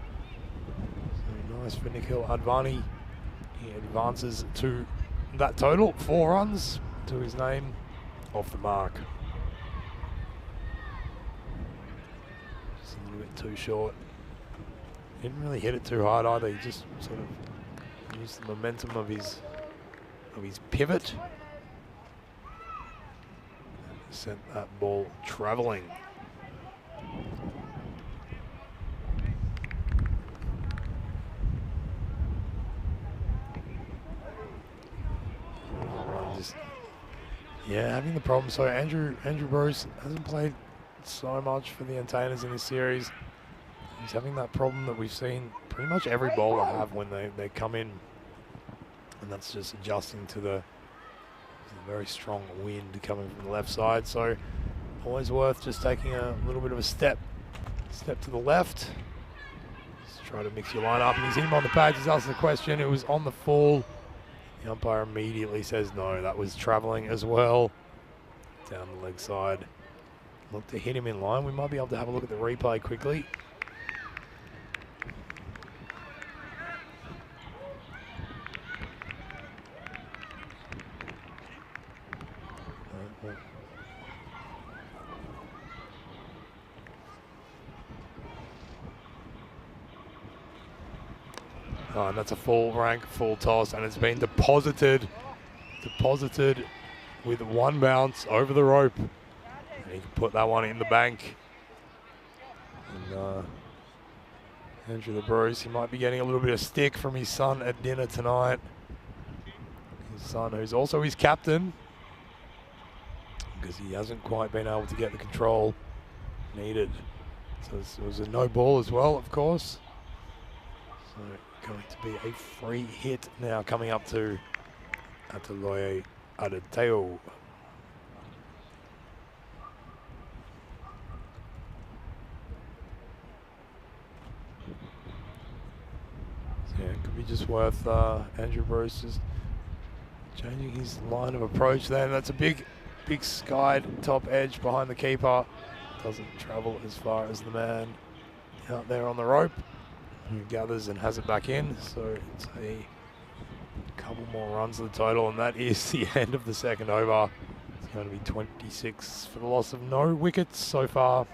So nice for Nikhil Advani. He advances to that total, 4 runs to his name, off the mark. Just a little bit too short. Didn't really hit it too hard either. He just sort of used the momentum of his pivot. Sent that ball traveling. Yeah, having the problem. So Andrew Bruce hasn't played so much for the Entertainers in this series. He's having that problem that we've seen pretty much every bowler have when they come in, and that's just adjusting to the very strong wind coming from the left side. So always worth just taking a little bit of a step to the left. Just try to mix your line up, and he's in on the pad. He's asked the question. It was on the full. The umpire immediately says no, that was travelling as well. Down the leg side. Look to hit him in line. We might be able to have a look at the replay quickly. Oh, and that's a full rank, full toss, and it's been deposited with 1 bounce over the rope. And he can put that one in the bank. And Andrew the Bruce, he might be getting a little bit of stick from his son at dinner tonight. His son, who's also his captain, because he hasn't quite been able to get the control needed. So it was a no ball as well, of course. So going to be a free hit now coming up to Ataloye Adateo. So yeah, it could be just worth Andrew Bruce just changing his line of approach there. And that's a big skied top edge behind the keeper. Doesn't travel as far as the man out there on the rope, who gathers and has it back in. So it's a couple more runs of the total, and that is the end of the second over. It's going to be 26 for the loss of no wickets so far.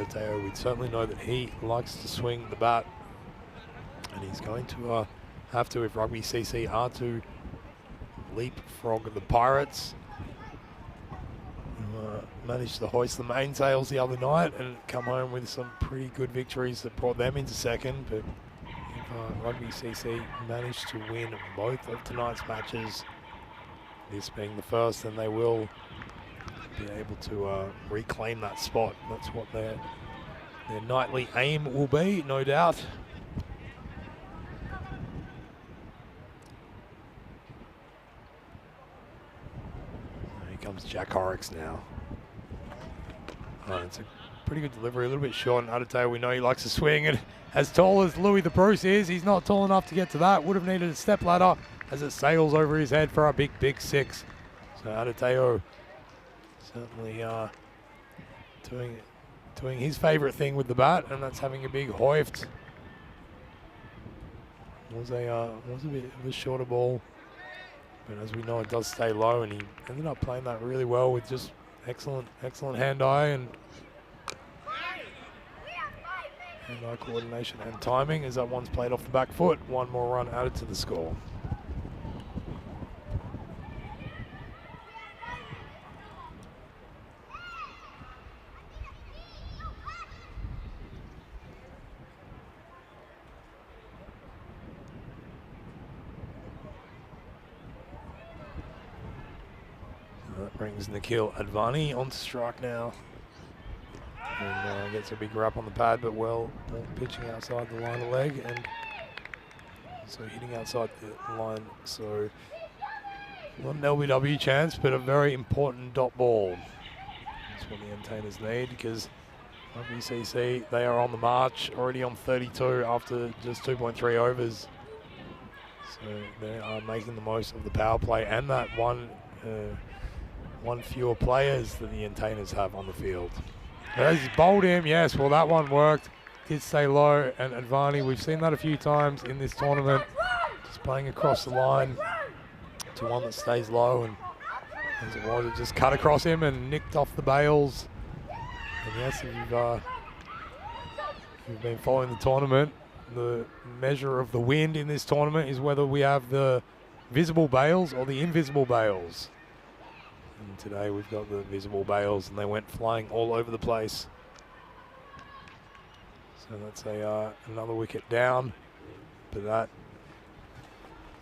Adeteo, we'd certainly know that he likes to swing the bat. And he's going to have to, if Rugby CC are to leapfrog the Pirates. Managed to hoist the mainsails the other night and come home with some pretty good victories that brought them into second. But if Rugby CC managed to win both of tonight's matches, this being the first, then they will be able to reclaim that spot. That's what their nightly aim will be, no doubt. Here comes Jack Horrocks now. Oh, it's a pretty good delivery, a little bit short. And Adeteo, we know he likes to swing it. As tall as Louis the Bruce is, he's not tall enough to get to that. Would have needed a step ladder as it sails over his head for a big, big six. So Adeteo certainly doing his favourite thing with the bat, and that's having a big hoift. Was a bit of a shorter ball, but as we know, it does stay low, and he ended up playing that really well with just excellent hand-eye and hand-eye coordination and timing, as that one's played off the back foot. One more run added to the score. That brings Nikhil Advani onto strike now. And gets a big wrap on the pad, but well pitching outside the line of leg and so hitting outside the line. So not an LBW chance, but a very important dot ball. That's what the entertainers need, because WCC, they are on the march, already on 32 after just 2.3 overs. So they are making the most of the power play and that one fewer players that the entertainers have on the field. He's bowled him, yes, well that one worked. Did stay low, and Advani, we've seen that a few times in this tournament, just playing across the line to one that stays low, and as it was, it just cut across him and nicked off the bails. And yes, if you've been following the tournament, the measure of the wind in this tournament is whether we have the visible bails or the invisible bails. And today we've got the visible bails, and they went flying all over the place. So that's another wicket down. But that,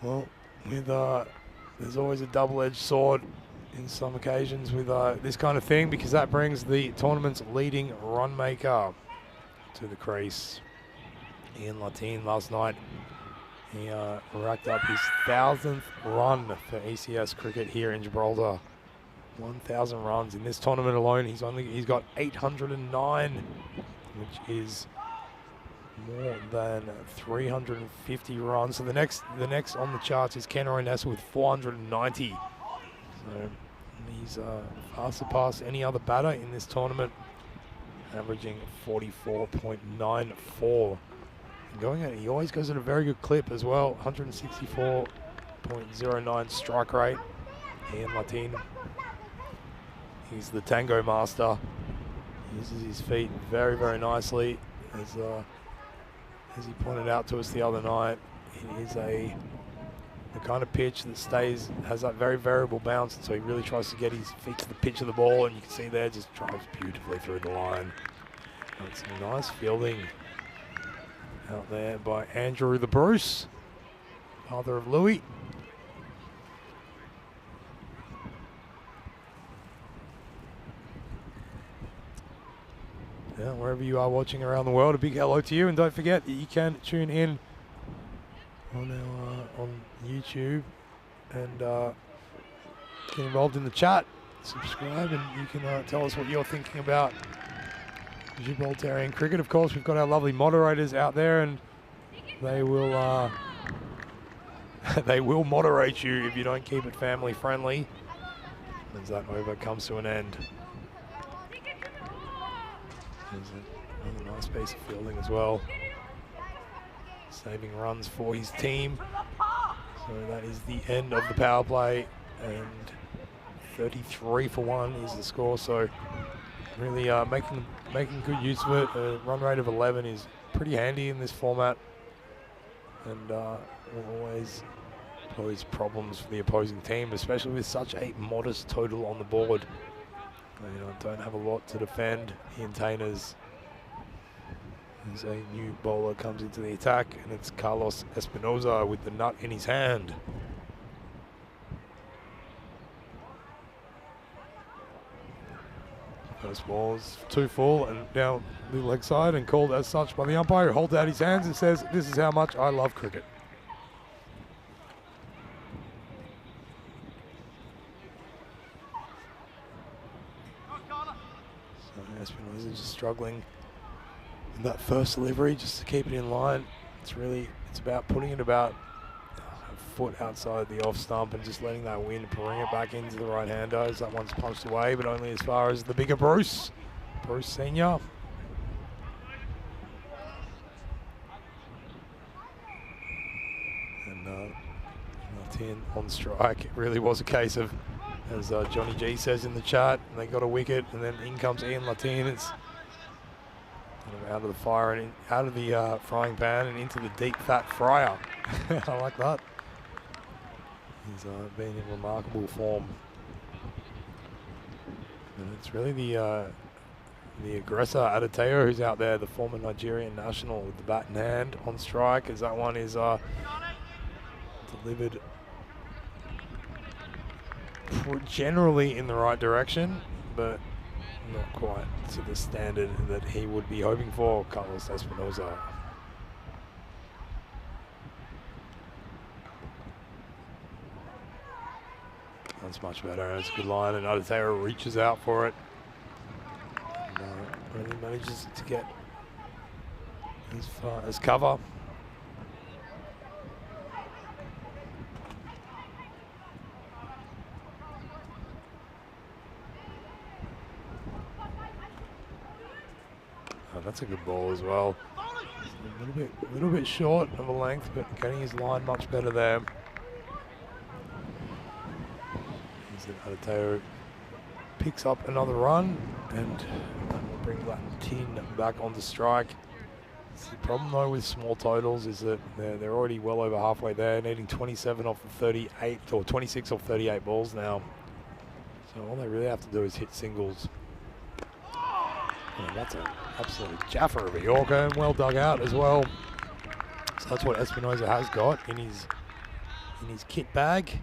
well, with there's always a double-edged sword in some occasions with this kind of thing, because that brings the tournament's leading run maker to the crease. Ian Latin last night, he racked up his 1,000th run for ECS cricket here in Gibraltar. 1,000 runs in this tournament alone. He's got 809, which is more than 350 runs. So the next on the charts is Ken Oronessa with 490. So he's far surpassed any other batter in this tournament, averaging 44.94. He always goes at a very good clip as well. 164.09 strike rate. Ian Latin. He's the tango master. He uses his feet very, very nicely. As he pointed out to us the other night, it is the kind of pitch that has that very variable bounce, and so he really tries to get his feet to the pitch of the ball, and you can see there, just drives beautifully through the line. That's some nice fielding out there by Andrew the Bruce, father of Louis. Yeah, wherever you are watching around the world, a big hello to you, and don't forget that you can tune in on YouTube and get involved in the chat, subscribe, and you can tell us what you're thinking about Gibraltarian cricket. Of course, we've got our lovely moderators out there, and they will they will moderate you if you don't keep it family friendly, as that over comes to an end. There's another nice piece of fielding as well, saving runs for his team. So that is the end of the power play, and 33 for 1 is the score. So really making good use of it. A run rate of 11 is pretty handy in this format, and will always pose problems for the opposing team, especially with such a modest total on the board. They don't have a lot to defend. The Entertainers, as a new bowler comes into the attack, and it's Carlos Espinosa with the nut in his hand. First ball is too full and down the leg side and called as such by the umpire, who holds out his hands and says, "This is how much I love cricket." So Espinosa just struggling in that first delivery just to keep it in line. It's about putting it about a foot outside the off stump and just letting that wind bring it back into the right-hander as that one's punched away, but only as far as the bigger Bruce Senior. And Martin on strike. It really was a case of, as Johnny G says in the chat, they got a wicket and then in comes Ian Latin. It's out of the fire and out of the frying pan and into the deep fat fryer. I like that. He's been in remarkable form. And it's really the aggressor Adebayo who's out there, the former Nigerian national, with the bat in hand on strike, as that one is delivered generally in the right direction, but not quite to the standard that he would be hoping for, Carlos Espinosa. That's much better. It's a good line, and Adebayo reaches out for it. And, really manages to get as far as cover. Oh, that's a good ball as well. A little bit short of a length, but getting his line much better there. Adebayo picks up another run, and will bring Latin back on the strike. The problem though with small totals is that they're already well over halfway there, needing 27 off the 38 or 26 off 38 balls now. So all they really have to do is hit singles. And that's an absolute jaffer of a Yorker, and well dug out as well. So that's what Espinosa has got in his kit bag.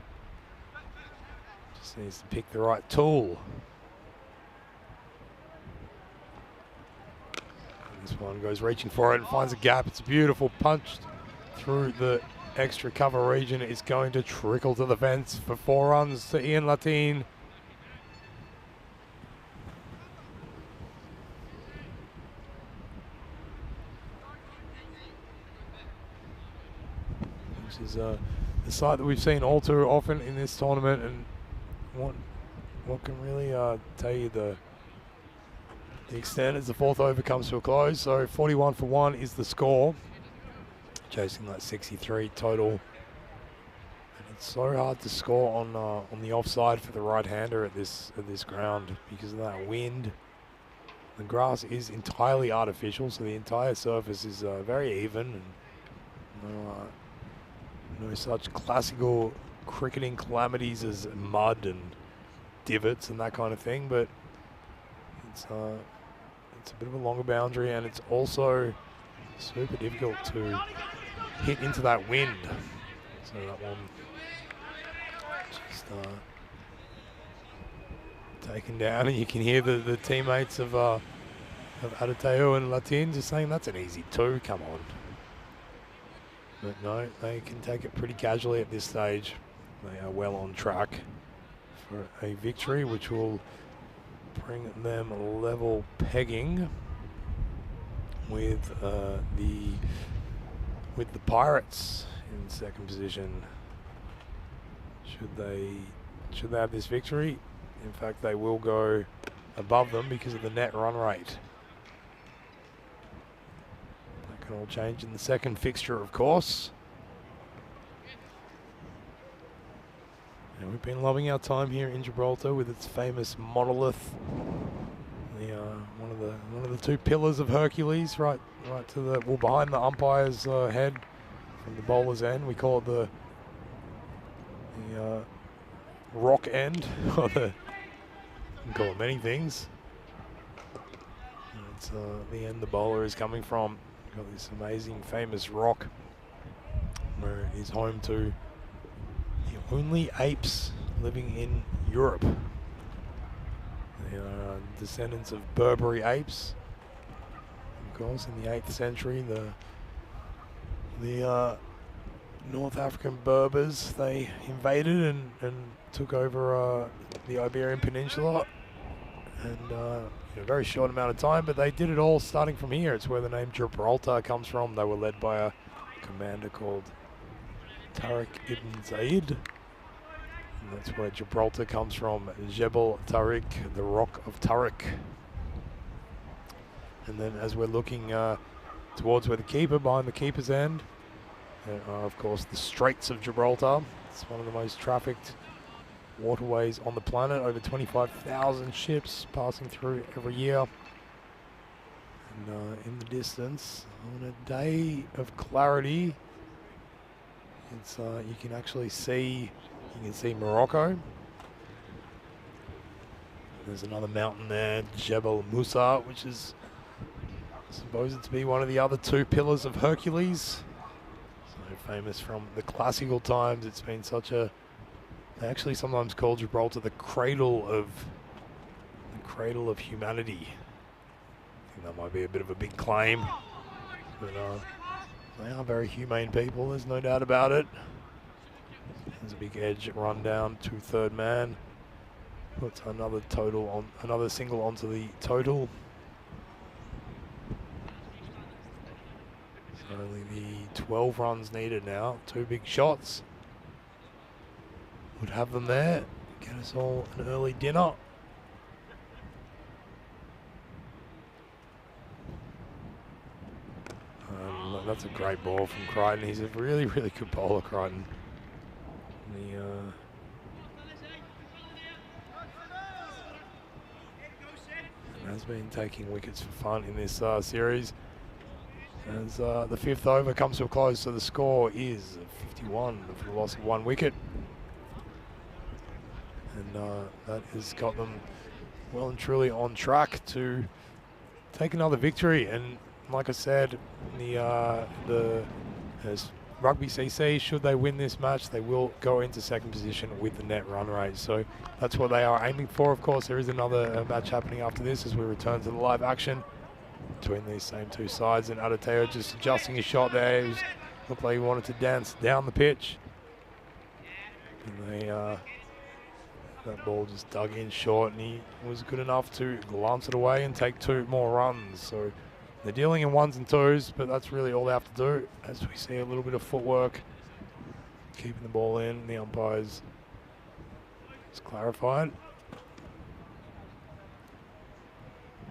Just needs to pick the right tool. And this one goes reaching for it and finds a gap. It's a beautiful punch through the extra cover region. It's going to trickle to the fence for 4 runs to Ian Latin. Which is the sight that we've seen all too often in this tournament, and what can really tell you the extent as the 4th over comes to a close. So 41 for 1 is the score, chasing that 63 total. And it's so hard to score on the offside for the right-hander at this ground because of that wind. The grass is entirely artificial, so the entire surface is very even, and no such classical cricketing calamities as mud and divots and that kind of thing, but it's a bit of a longer boundary, and it's also super difficult to hit into that wind. So that one just taken down, and you can hear the teammates of Adebayo and Latin just saying that's an easy 2, come on. But no, they can take it pretty casually at this stage. They are well on track for a victory, which will bring them level pegging with the Pirates in 2nd position. Should they have this victory, in fact, they will go above them because of the net run rate. That can all change in the 2nd fixture, of course. And we've been loving our time here in Gibraltar with its famous monolith. The one of the two pillars of Hercules, right to the behind the umpire's head from the bowler's end. We call it the rock end, or you can call it many things. It's the end the bowler is coming from. Got this amazing, famous rock where it is home to the only apes living in Europe. They are descendants of Berberi apes. Of course, in the 8th century, the North African Berbers, they invaded and took over the Iberian Peninsula, and in a very short amount of time, but they did it all starting from here. It's where the name Gibraltar comes from. They were led by a commander called Tariq ibn Zayd, and that's where Gibraltar comes from. Jebel Tariq, the Rock of Tariq. And then as we're looking towards where the keeper, behind the keeper's end, there are of course the Straits of Gibraltar. It's one of the most trafficked waterways on the planet. Over 25,000 ships passing through every year. And in the distance, on a day of clarity, it's you can actually see Morocco. There's another mountain there, Jebel Musa, which is supposed to be one of the other two pillars of Hercules. So famous from the classical times. It's been such a, they actually sometimes call Gibraltar the cradle of humanity. I think that might be a bit of a big claim, but they are very humane people, there's no doubt about it. There's a big edge run down to third man. Puts another single onto the total. So only the 12 runs needed now. 2 big shots would have them there. Get us all an early dinner. That's a great ball from Crichton. He's a really, really good bowler, Crichton. Has been taking wickets for fun in this series. As the 5th over comes to a close, so the score is 51 for the loss of 1 wicket. And that has got them well and truly on track to take another victory. And like I said, as Rugby CC, should they win this match, they will go into second position with the net run rate. So that's what they are aiming for. Of course, there is another match happening after this as we return to the live action between these same two sides. And Adateo just adjusting his shot there. He looked like he wanted to dance down the pitch. And that ball just dug in short, and he was good enough to glance it away and take 2 more runs. So they're dealing in 1s and 2s, but that's really all they have to do. As we see a little bit of footwork, keeping the ball in, the umpires just clarified.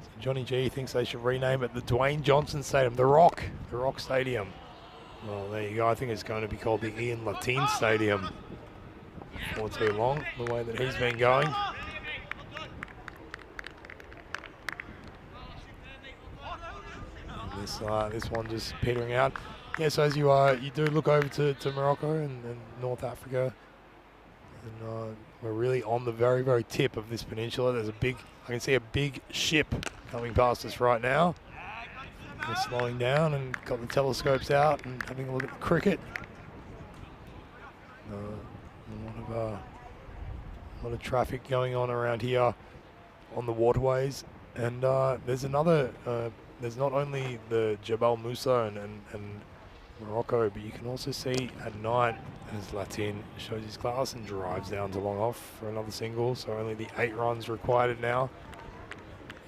So Johnny G thinks they should rename it the Dwayne Johnson Stadium, the Rock Stadium. Well, there you go. I think it's going to be called the Ian Latin Stadium before too long, the way that he's been going. This one just petering out. Yeah, so as you do look over to Morocco and North Africa, and we're really on the very, very tip of this peninsula. There's I can see a big ship coming past us right now. We're slowing down and got the telescopes out and having a look at the cricket. A lot of traffic going on around here on the waterways, and there's another. There's not only the Jebel Musa and Morocco, but you can also see at night as Latin shows his class and drives down to long off for another single. So only the 8 runs required now.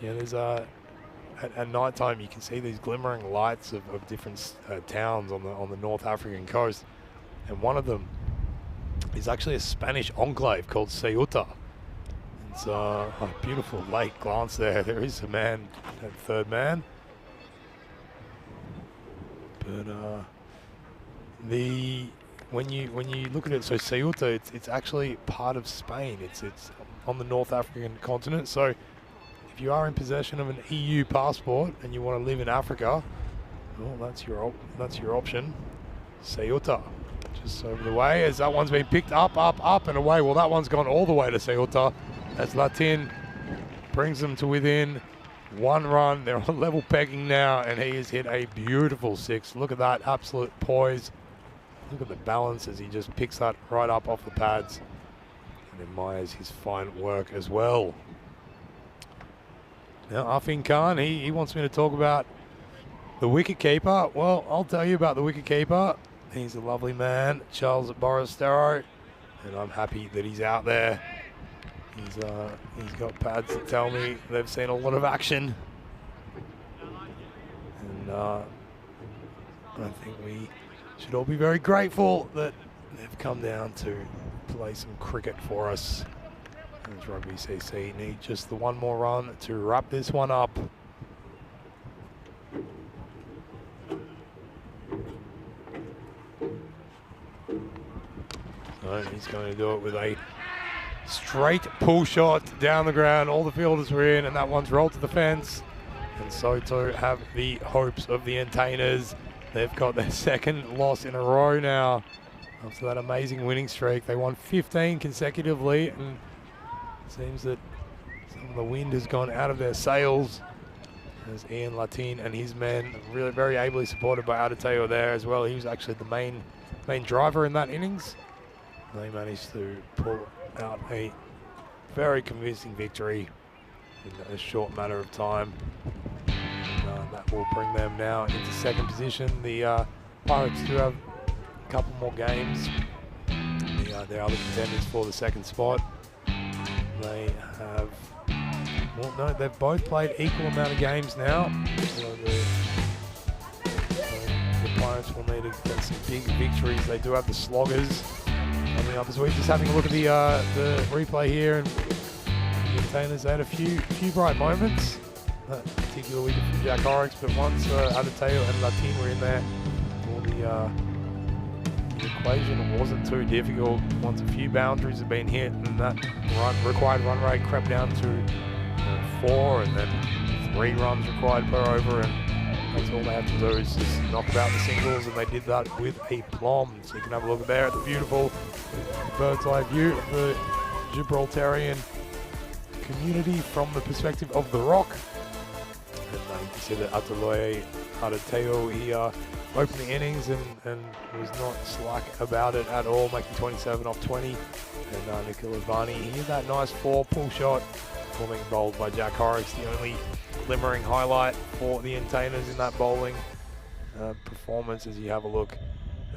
Yeah, there's at night time you can see these glimmering lights of different towns on the North African coast, and one of them is actually a Spanish enclave called Ceuta. It's a beautiful lake glance there. There is a man at third man. But when you look at it, so Ceuta, it's actually part of Spain. It's on the North African continent. So if you are in possession of an EU passport and you want to live in Africa, well, that's your option. Ceuta, just over the way as that one's been picked up and away. Well, that one's gone all the way to Ceuta as Latin brings them to within 1 run. They're on level pegging now, and he has hit a beautiful 6. Look at that absolute poise. Look at the balance as he just picks that right up off the pads and admires his fine work as well. Now, Afin Khan, he wants me to talk about the wicketkeeper. Well, I'll tell you about the wicketkeeper. He's a lovely man, Charles Borastero, and I'm happy that he's out there. He's got pads that tell me they've seen a lot of action. And I think we should all be very grateful that they've come down to play some cricket for us. As Rugby CC need just the 1 more run to wrap this one up. So he's going to do it with a straight pull shot down the ground. All the fielders were in, and that one's rolled to the fence. And so too have the hopes of the Entertainers. They've got their 2nd loss in a row now after that amazing winning streak. They won 15 consecutively, and it seems that some of the wind has gone out of their sails as Ian Latin and his men, really very ably supported by Adateo there as well. He was actually the main driver in that innings. They managed to pull out a very convincing victory in a short matter of time. And, that will bring them now into 2nd position. The Pirates do have a couple more games. Their other contenders for the 2nd spot. They have, well, no, they've both played equal amount of games now. So the Pirates will need to get some big victories. They do have the Sloggers coming up this week. Just having a look at the replay here, and the Entertainers had a few bright moments, particularly from Jack Horrocks, but once Adateo and Latin were in there, the equation wasn't too difficult. Once a few boundaries have been hit, and that required run rate crept down to 4, and then 3 runs required per over, and that's all they have to do is just knock about the singles, and they did that with a plum. So you can have a look there at the beautiful bird's eye view of the Gibraltarian community from the perspective of the rock. And you can see that Adateo, he opened the innings and was not slack about it at all, making 27 off 20. And Nikhil Advani, he had that nice 4 pull shot, forming bowled by Jack Horrocks, the only glimmering highlight for the Entertainers in that bowling performance. As you have a look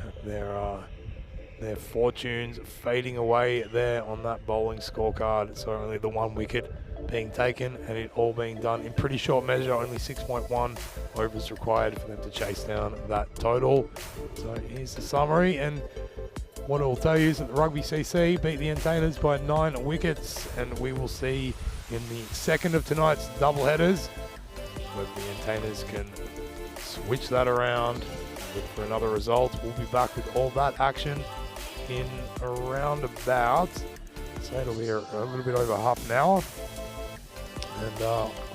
at their fortunes fading away there on that bowling scorecard. So only the 1 wicket being taken, and it all being done in pretty short measure. Only 6.1 overs required for them to chase down that total. So here's the summary, and what it will tell you is that the Rugby CC beat the Entertainers by 9 wickets, and we will see in the 2nd of tonight's double headers whether the Entertainers can switch that around, look for another result. We'll be back with all that action in around about, so it'll be a little bit over half an hour. And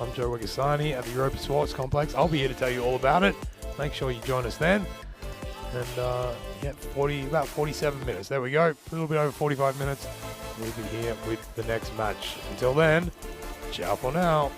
I'm Joe Wegasani at the Europa Sports Complex. I'll be here to tell you all about it. Make sure you join us then. And yeah, about 47 minutes. There we go. A little bit over 45 minutes. We'll be here with the next match. Until then, ciao for now.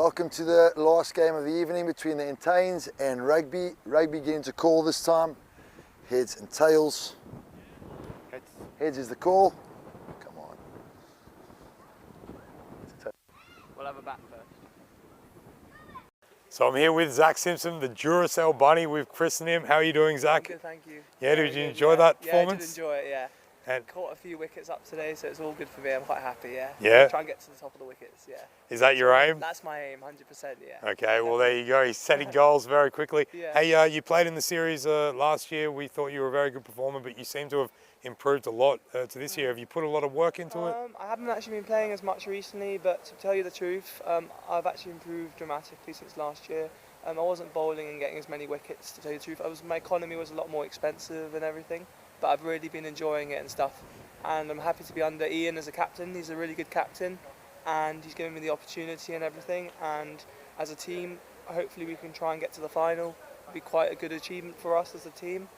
Welcome to the last game of the evening between the Entains and Rugby. Rugby getting to call this time. Heads and tails. Heads. Heads is the call. Come on. We'll have a bat first. So I'm here with Zach Simpson, the Duracell Bunny. We've christened him. How are you doing, Zach? Good, thank you. Yeah, did you Very good, enjoy that performance? Yeah, I did enjoy it, yeah. And Caught a few wickets up today, so it's all good for me. I'm quite happy, yeah. Yeah? Try and get to the top of the wickets, yeah. is that your aim? That's my aim, 100%, yeah. Okay, well there you go. He's setting goals very quickly. Yeah. Hey, you played in the series last year. We thought you were a very good performer, but you seem to have improved a lot to this year. Have you put a lot of work into it? I haven't actually been playing as much recently, but to tell you the truth, I've actually improved dramatically since last year. I wasn't bowling and getting as many wickets, to tell you the truth. My economy was a lot more expensive and everything, but I've really been enjoying it and stuff. And I'm happy to be under Ian as a captain. He's a really good captain, and he's given me the opportunity and everything. And as a team, hopefully we can try and get to the final. It'll be quite a good achievement for us as a team.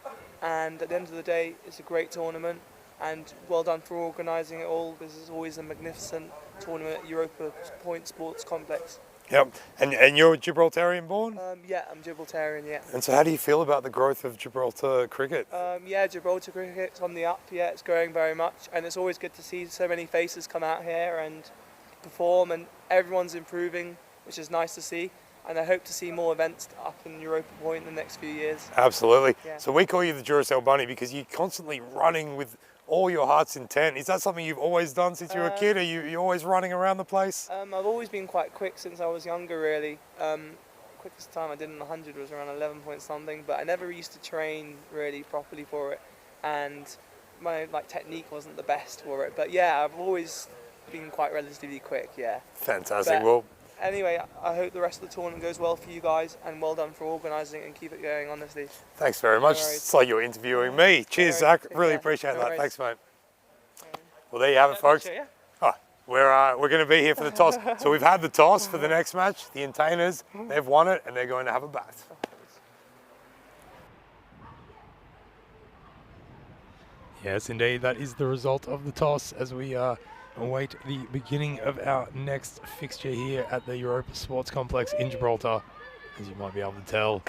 And at the end of the day, it's a great tournament, and well done for organising it all. This is always a magnificent tournament at Europa Point Sports Complex. Yep. And you're Gibraltarian born? Yeah, I'm Gibraltarian, yeah. And so how do you feel about the growth of Gibraltar cricket? Yeah, Gibraltar cricket's on the up, yeah, it's growing very much, and it's always good to see so many faces come out here and perform, and everyone's improving, which is nice to see, and I hope to see more events up in Europa Point in the next few years. Absolutely. Yeah. So we call you the Duracell Bunny because you're constantly running with all your heart's intent. Is that something you've always done since you were a kid? Are you always running around the place? I've always been quite quick since I was younger, really. Quickest time I did in 100 was around 11 point something, but I never used to train really properly for it, and my technique wasn't the best for it. But yeah, I've always been quite relatively quick, yeah. Fantastic. But well, anyway, I hope the rest of the tournament goes well for you guys, and well done for organising it and keep it going, honestly. thanks very much. worries. It's like you're interviewing me. Cheers, worries. Zach. Take Really care. appreciate No that. worries. Thanks, mate. Well, there you have it, folks. Yeah. Oh, we're going to be here for the toss. So we've had the toss for the next match. The Entainers, they've won it, and they're going to have a bat. Yes, indeed, that is the result of the toss as we await the beginning of our next fixture here at the Europa Sports Complex in Gibraltar. As you might be able to tell,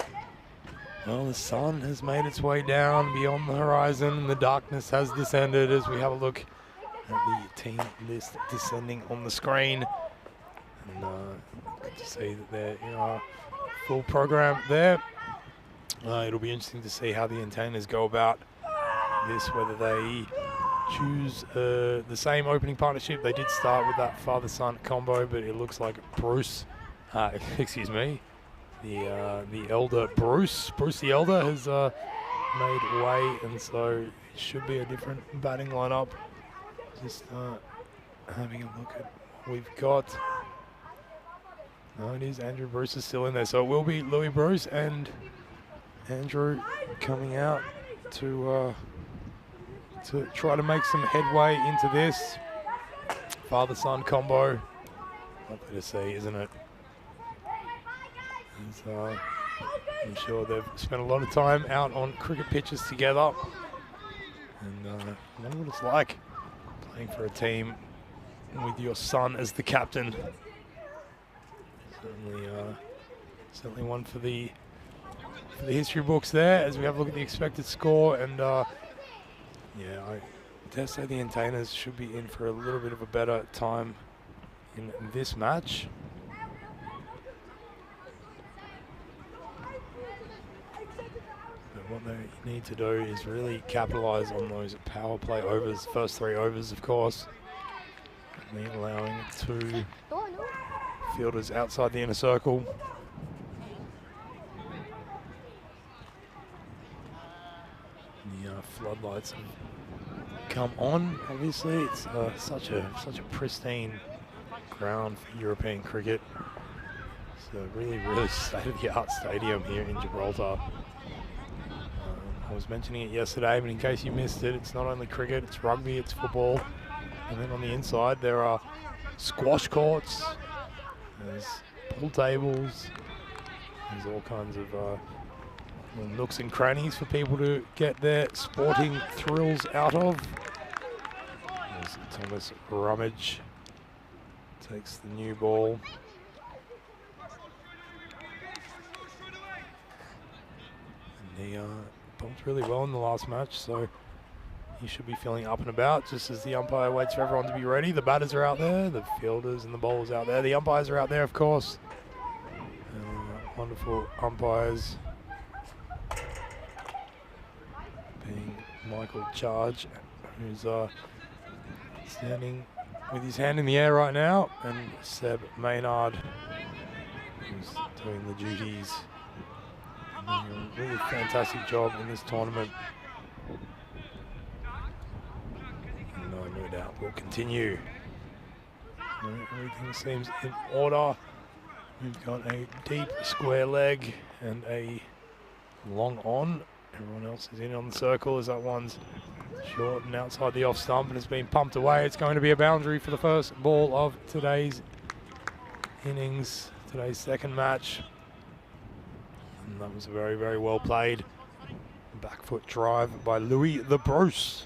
well, the sun has made its way down beyond the horizon, and the darkness has descended as we have a look at the team list descending on the screen. And good to see that there are full program there. It'll be interesting to see how the Entainers go about this, whether they choose the same opening partnership. They did start with that father-son combo, but it looks like Bruce, excuse me, the elder Bruce the elder has made way, and so it should be a different batting lineup. Just having a look at what we've got. No, it is Andrew Bruce is still in there, so it will be Louis Bruce and Andrew coming out to try to make some headway into this father-son combo. Lovely to see, isn't it? I'm sure they've spent a lot of time out on cricket pitches together, and I wonder what it's like playing for a team with your son as the captain. Certainly one for the history books there, as we have a look at the expected score. And yeah, I dare say the Entainers should be in for a little bit of a better time in this match. But what they need to do is really capitalise on those power play overs, first 3 overs, of course, and allowing 2 fielders outside the inner circle. The floodlights have come on. Obviously, it's such a pristine ground for European cricket. It's a really state-of-the-art stadium here in Gibraltar. I was mentioning it yesterday, but in case you missed it, it's not only cricket, it's rugby, it's football, and then on the inside there are squash courts. There's pool tables. There's all kinds of little nooks and crannies for people to get their sporting thrills out of. There's Thomas Rummage takes the new ball. He bumped really well in the last match, so he should be feeling up and about just as the umpire waits for everyone to be ready. The batters are out there, the fielders and the bowlers out there. The umpires are out there, of course. Wonderful umpires. Being Michael Charge, who's standing with his hand in the air right now, and Seb Maynard, who's doing the duties. Doing a really fantastic job in this tournament. No doubt will continue. Everything seems in order. We've got a deep square leg and a long on. Everyone else is in on the circle as that one's short and outside the off stump and it's been pumped away. It's going to be a boundary for the first ball of today's innings, today's second match. And that was a very, very well played back foot drive by Louis the Bruce.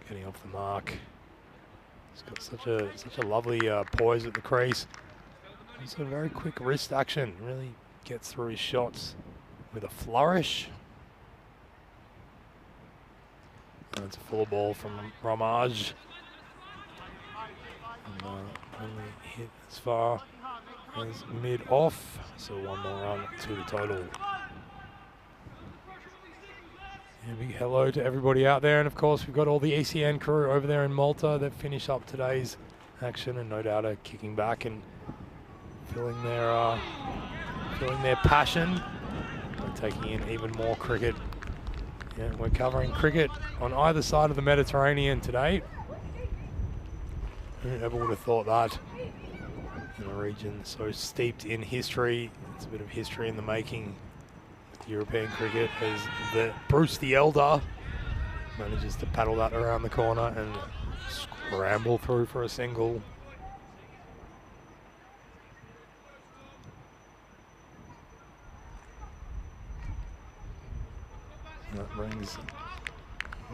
Getting off the mark. He's got such a lovely poise at the crease. It's a very quick wrist action. Really gets through his shots with a flourish. That's a full ball from Ramaj. And, only hit as far as mid off. So one more run to the total. A big hello to everybody out there, and of course we've got all the ECN crew over there in Malta that finish up today's action, and no doubt are kicking back and feeling their passion by taking in even more cricket. Yeah, we're covering cricket on either side of the Mediterranean today. Who ever would have thought that in a region so steeped in history? It's a bit of history in the making. European cricket as Bruce the Elder manages to paddle that around the corner and scramble through for a single. That brings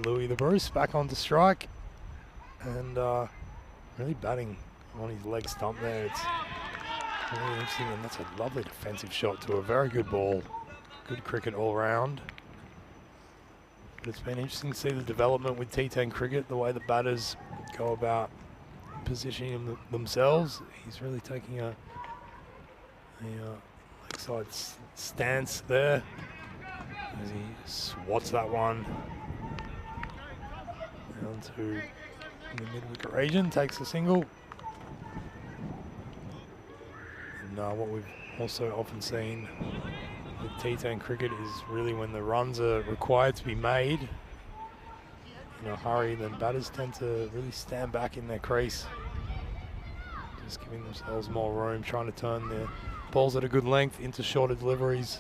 Louis the Bruce back onto strike and really batting on his leg stump there. It's really interesting, and that's a lovely defensive shot to a very good ball. Good cricket all round. But it's been interesting to see the development with T10 cricket, the way the batters go about positioning themselves. He's really taking a leg side stance there as he swats that one down to the mid-wicket region, takes a single. And what we've also often seen with T10 cricket is really when the runs are required to be made in a hurry, then batters tend to really stand back in their crease, just giving themselves more room, trying to turn their balls at a good length into shorter deliveries.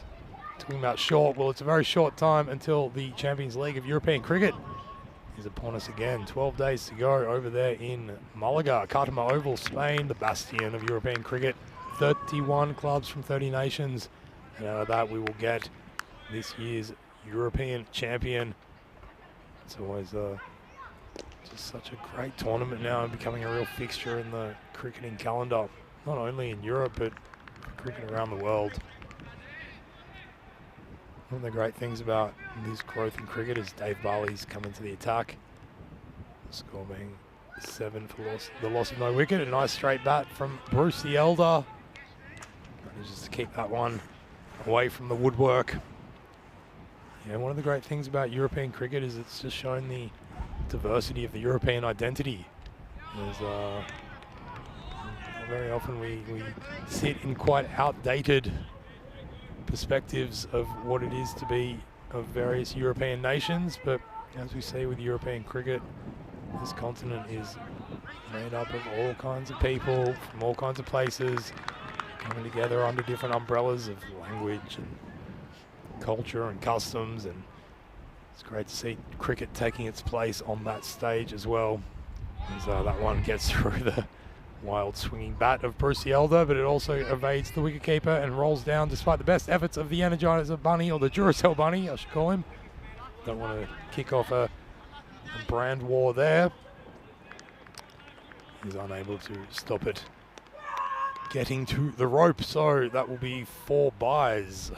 Talking about short, well, it's a very short time until the Champions League of European Cricket is upon us again. 12 days to go over there in Malaga, Cartama Oval, Spain, the bastion of European cricket. 31 clubs from 30 nations. And out of that, we will get this year's European champion. It's always just such a great tournament now and becoming a real fixture in the cricketing calendar, not only in Europe, but cricket around the world. One of the great things about this growth in cricket is Dave Barley's come into the attack. The score being 7 for the loss of no wicket. A nice straight bat from Bruce the Elder. Manages to keep that one away from the woodwork. Yeah, one of the great things about European cricket is it's just shown the diversity of the European identity. There's very often we sit in quite outdated perspectives of what it is to be of various European nations, but as we see with European cricket, this continent is made up of all kinds of people from all kinds of places coming together under different umbrellas of language and culture and customs, and it's great to see cricket taking its place on that stage as well. As that one gets through the wild swinging bat of Bruce the Elder, but it also evades the wicketkeeper and rolls down despite the best efforts of the Energizer Bunny, or the Duracell Bunny, I should call him. Don't want to kick off a brand war there. He's unable to stop it getting to the rope, so that will be 4 byes.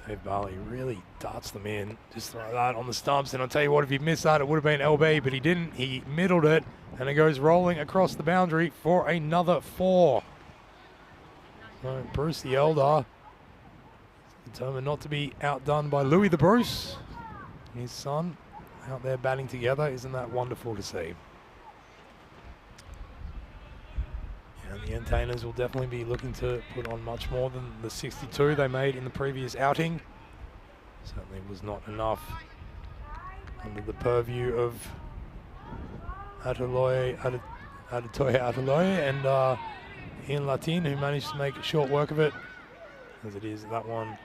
Dave Barley really darts them in, just like that on the stumps. And I'll tell you what, if he missed that, it would have been LB, but he didn't. He middled it, and it goes rolling across the boundary for another 4. So Bruce the Elder, determined not to be outdone by Louis the Bruce, his son, out there batting together. Isn't that wonderful to see? And the Entertainers will definitely be looking to put on much more than the 62 they made in the previous outing. Certainly was not enough under the purview of Adetoye and Ian Latin, who managed to make short work of it. As it is, that one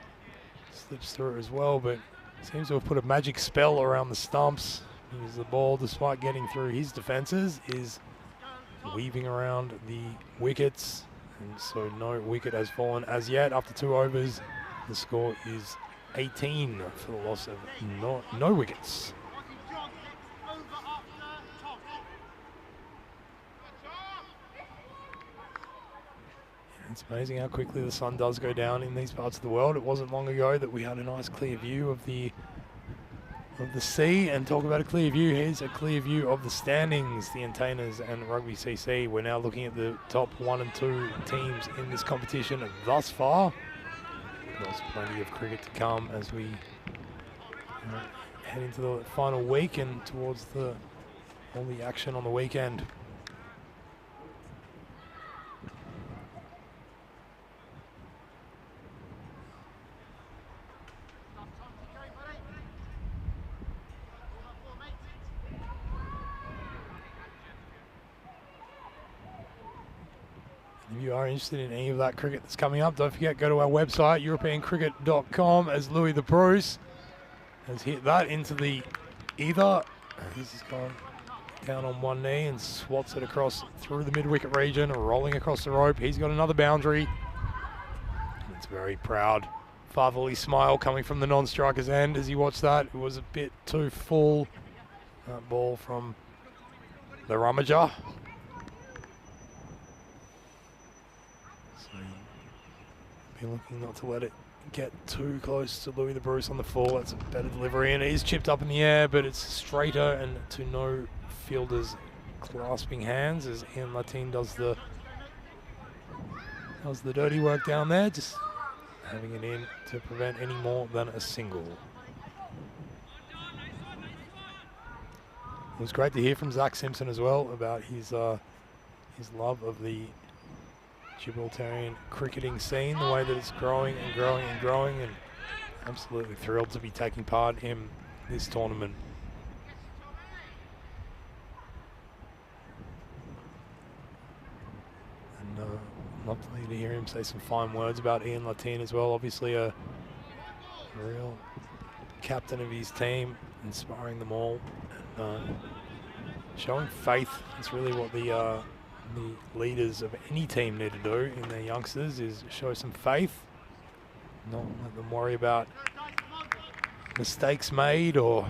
slips through as well, but seems to have put a magic spell around the stumps, because the ball, despite getting through his defences, is weaving around the wickets, and so no wicket has fallen as yet. After 2 overs, the score is 18 for the loss of no wickets. It's amazing how quickly the sun does go down in these parts of the world. It wasn't long ago that we had a nice clear view of the sea, and talk about a clear view. Here's a clear view of the standings. The Entertainers and Rugby CC. We're now looking at the top 1 and 2 teams in this competition thus far. There's plenty of cricket to come as we head into the final week and towards all the action on the weekend. If you are interested in any of that cricket that's coming up, don't forget, go to our website, europeancricket.com, as Louis the Bruce has hit that into the ether. He's just gone down on one knee and swats it across through the mid-wicket region, rolling across the rope. He's got another boundary. And it's a very proud fatherly smile coming from the non-striker's end as he watched that. It was a bit too full, that ball from the rummager. Looking not to let it get too close to Louis the Bruce on the full. That's a better delivery, and it is chipped up in the air, but it's straighter and to no fielder's clasping hands as Ian Latin does the dirty work down there, just having it in to prevent any more than a single. It was great to hear from Zach Simpson as well about his love of the Gibraltarian cricketing scene, the way that it's growing and growing and growing, and absolutely thrilled to be taking part in this tournament. And lovely to hear him say some fine words about Ian Latin as well. Obviously a real captain of his team, inspiring them all and showing faith. It's really what the leaders of any team need to do in their youngsters, is show some faith, not let them worry about mistakes made or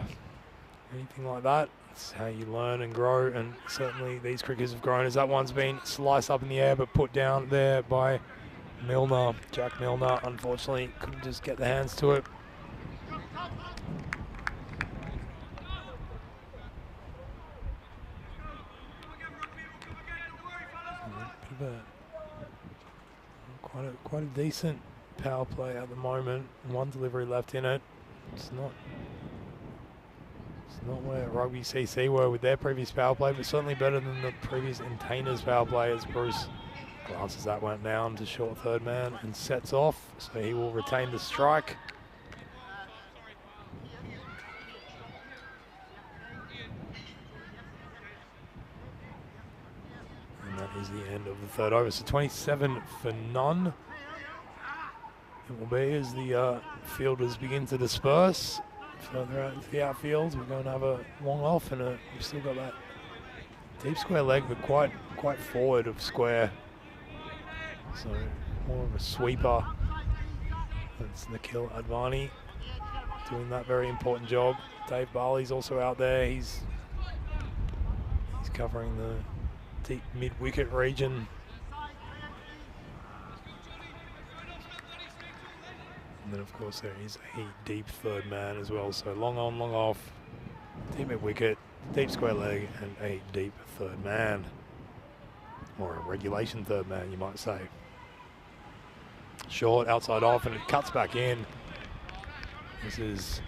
anything like that. It's how you learn and grow, and certainly these cricketers have grown as that one's been sliced up in the air but put down there by Milner. Jack Milner unfortunately couldn't just get the hands to it. Quite a decent power play at the moment. One delivery left in it. It's not where Rugby CC were with their previous power play, but certainly better than the previous Entertainers power play, as Bruce glances that one down to short third man and sets off, so he will retain the strike. And that is the end of the third over. So 27 for none. It will be as the fielders begin to disperse further out into the outfield. We're going to have a long off, and we've still got that deep square leg, but quite forward of square. So more of a sweeper. That's Nikhil Advani doing that very important job. Dave Barley's also out there. He's covering the deep mid-wicket region. And then, of course, there is a deep third man as well. So long on, long off, deep mid wicket, deep square leg, and a deep third man. Or a regulation third man, you might say. Short, outside off, and it cuts back in. This is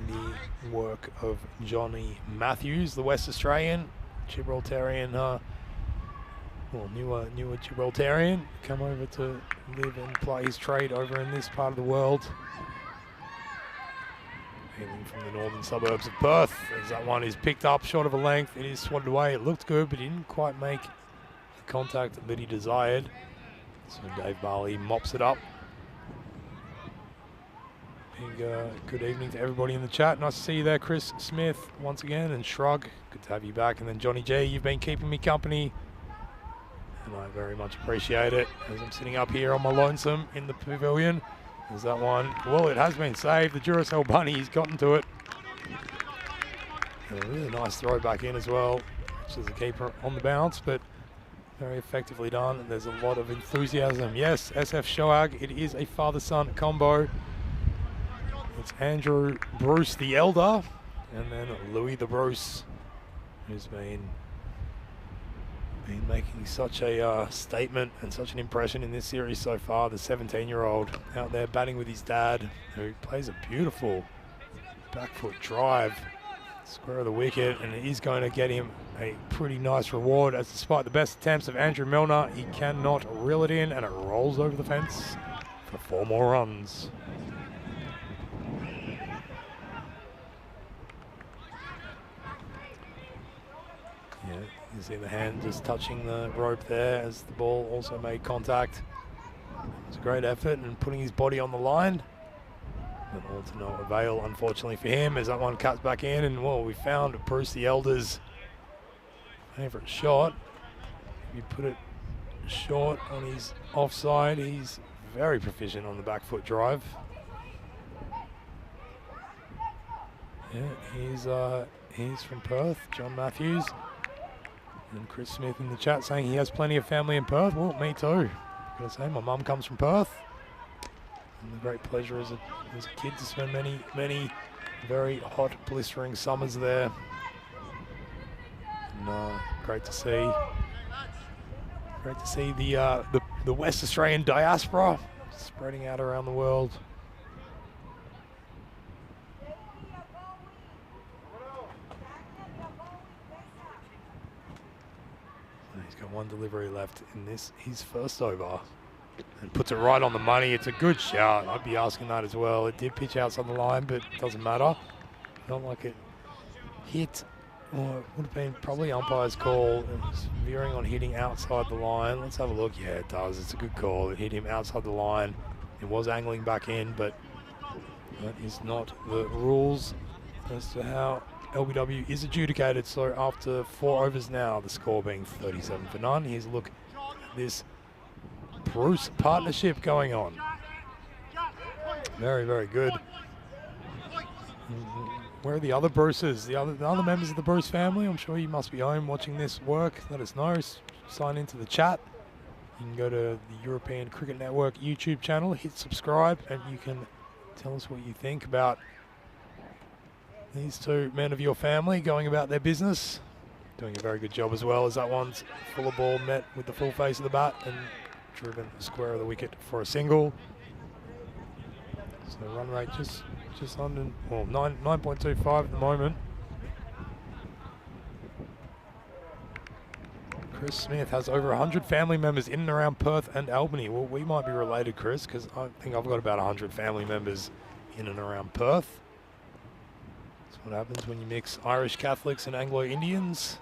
the work of Johnny Matthews, the West Australian, Gibraltarian, newer Gibraltarian, come over to live and play his trade over in this part of the world. Hailing from the northern suburbs of Perth, as that one is picked up short of a length. It is swatted away. It looked good, but he didn't quite make the contact that he desired. So Dave Barley mops it up. Big, good evening to everybody in the chat. Nice to see you there, Chris Smith, once again, and Shrug. Good to have you back. And then Johnny G, you've been keeping me company, and I very much appreciate it. As I'm sitting up here on my lonesome in the pavilion, there's that one. Well, it has been saved. The Duracell Bunny's gotten to it. And a really nice throw back in as well, which is a keeper on the bounce, but very effectively done. And there's a lot of enthusiasm. Yes, SF Shoag, it is a father-son combo. It's Andrew Bruce the Elder, and then Louis the Bruce, who's been making such a statement and such an impression in this series so far. The 17-year-old out there batting with his dad, who plays a beautiful back foot drive, square of the wicket, and it is going to get him a pretty nice reward, as despite the best attempts of Andrew Milner, he cannot reel it in, and it rolls over the fence for 4 more runs. Yeah, you see the hand just touching the rope there as the ball also made contact. It's a great effort and putting his body on the line. But all to no avail, unfortunately for him, as that one cuts back in. And well, we found Bruce the Elder's favourite shot. If you put it short on his offside, he's very proficient on the back foot drive. Yeah, he's from Perth, John Matthews. And Chris Smith in the chat saying he has plenty of family in Perth. Well, me too. Gotta say, my mum comes from Perth. And the great pleasure as a kid to spend many very hot, blistering summers there. And great to see. Great to see the West Australian diaspora spreading out around the world. He's got one delivery left in this, his first over, and puts it right on the money. It's a good shout. I'd be asking that as well. It did pitch outside the line, but it doesn't matter. Not like it hit, or it would have been probably umpire's call. It was veering on hitting outside the line. Let's have a look. Yeah, it does. It's a good call. It hit him outside the line. It was angling back in, but that is not the rules as to how LBW is adjudicated. So after 4 overs now, the score being 37 for none. Here's a look at this Bruce partnership going on. Very, very good. Where are the other Bruces? The other members of the Bruce family? I'm sure you must be home watching this work. Let us know. Sign into the chat. You can go to the European Cricket Network YouTube channel, hit subscribe, and you can tell us what you think about these 2 men of your family going about their business. Doing a very good job as well, as that one's full of ball met with the full face of the bat and driven square of the wicket for a single. So run rate just under, well, 9.25 at the moment. Chris Smith has over 100 family members in and around Perth and Albany. Well, we might be related, Chris, because I think I've got about 100 family members in and around Perth. That's what happens when you mix Irish Catholics and Anglo-Indians.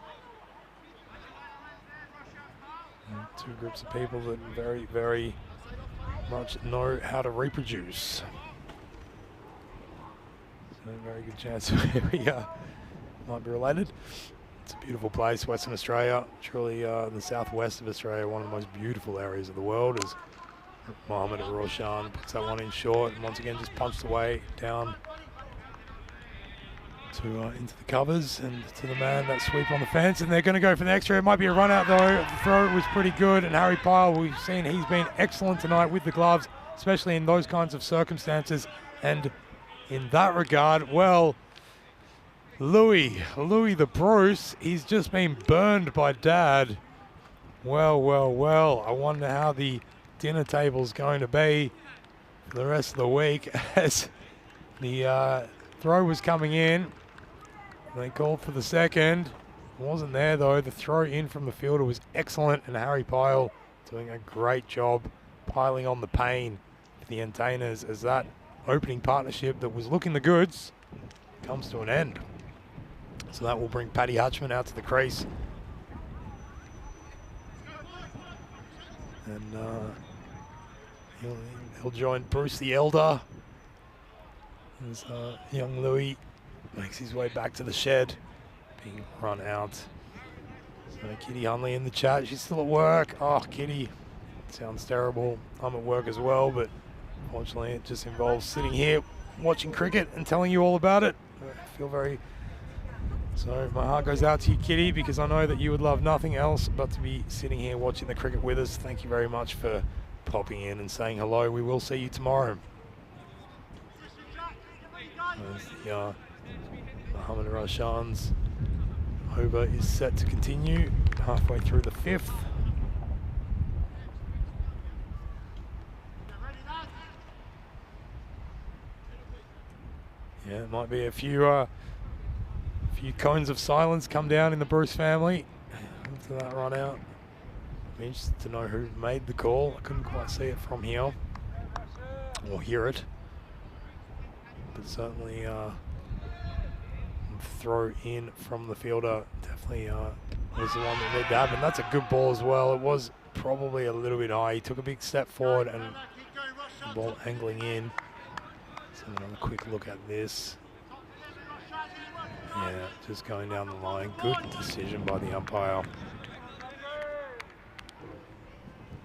2 groups of people that very, very much know how to reproduce. So a very good chance we might be related. It's a beautiful place, Western Australia. Truly the southwest of Australia, one of the most beautiful areas of the world, as Mohammed Roshan puts that one in short and once again just punched away down to into the covers and to the man that sweep on the fence, and they're going to go for the extra. It might be a run out though. The throw was pretty good, and Harry Pyle, we've seen he's been excellent tonight with the gloves. especially in those kinds of circumstances. And in that regard, well, Louis the Bruce, he's just been burned by Dad. Well, I wonder how the dinner table's going to be for the rest of the week. As the throw was coming in, they called for the second. It wasn't there though. The throw in from the fielder was excellent, and Harry Pyle doing a great job piling on the pain for the entertainers as that opening partnership that was looking the goods comes to an end. So that will bring Paddy Hutchman out to the crease. And he'll join Bruce the Elder as young Louis makes his way back to the shed, being run out. So Kitty Hunley in the chat, she's still at work. Oh, Kitty, sounds terrible. I'm at work as well, but fortunately it just involves sitting here watching cricket and telling you all about it. I feel very... So my heart goes out to you, Kitty, because I know that you would love nothing else but to be sitting here watching the cricket with us. Thank you very much for popping in and saying hello. We will see you tomorrow. As the Mohammad Rashan's over is set to continue halfway through the 5th. Yeah, it might be a few cones of silence come down in the Bruce family after that run out. I'm interested to know who made the call. I couldn't quite see it from here or hear it, but certainly throw in from the fielder definitely was the one that needed to happen. That's a good ball as well. It was probably a little bit high. He took a big step forward and the ball angling in. So another quick look at this. Yeah, just going down the line. Good decision by the umpire.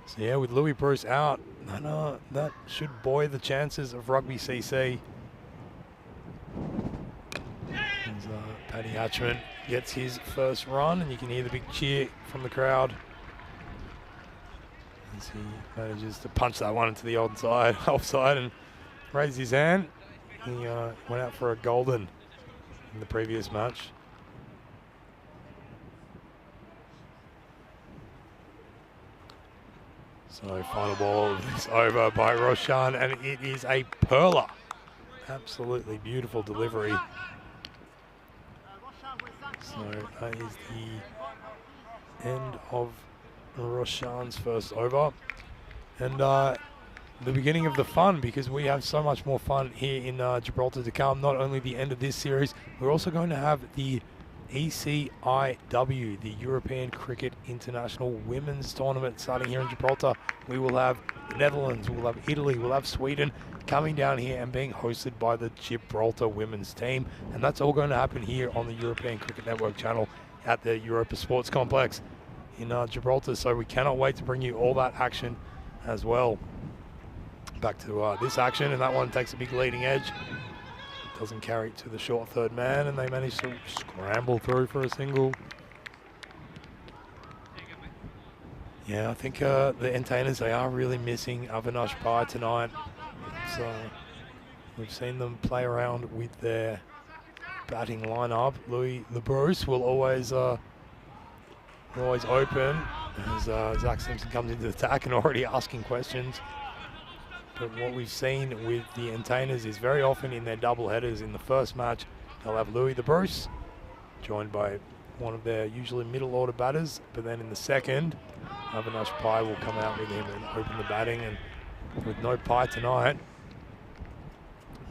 So yeah, with Louis Bruce out, that should buoy the chances of Rugby CC. As Paddy Hutchman gets his first run, and you can hear the big cheer from the crowd as he manages to punch that one into the offside and raise his hand. He went out for a golden in the previous match. So final ball is over by Roshan, and it is a perler. Absolutely beautiful delivery. So that is the end of Roshan's first over. And the beginning of the fun, because we have so much more fun here in Gibraltar to come. Not only the end of this series, we're also going to have the ECIW, the European Cricket International Women's Tournament, starting here in Gibraltar. We will have the Netherlands, we'll have Italy, we'll have Sweden coming down here and being hosted by the Gibraltar women's team. And that's all going to happen here on the European Cricket Network channel at the Europa Sports Complex in Gibraltar. So we cannot wait to bring you all that action as well. Back to this action, and that one takes a big leading edge. Doesn't carry it to the short third man, and they manage to scramble through for a single. Yeah, I think the entertainers, they are really missing Avinash Pai tonight. We've seen them play around with their batting lineup. Louis the Bruce will always open as Zach Simpson comes into the attack and already asking questions. But what we've seen with the entertainers is very often in their double headers in the first match, they'll have Louis the Bruce, joined by one of their usually middle order batters. But then in the second, Avinash Pai will come out with him and open the batting. And with no Pai tonight,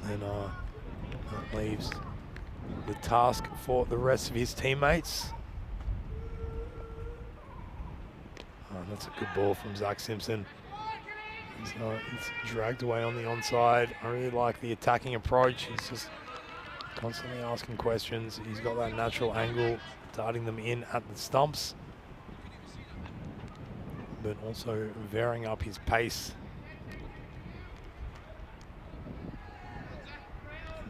then that leaves the task for the rest of his teammates. That's a good ball from Zach Simpson. So it's dragged away on the onside. I really like the attacking approach. He's just constantly asking questions. He's got that natural angle, darting them in at the stumps, but also varying up his pace.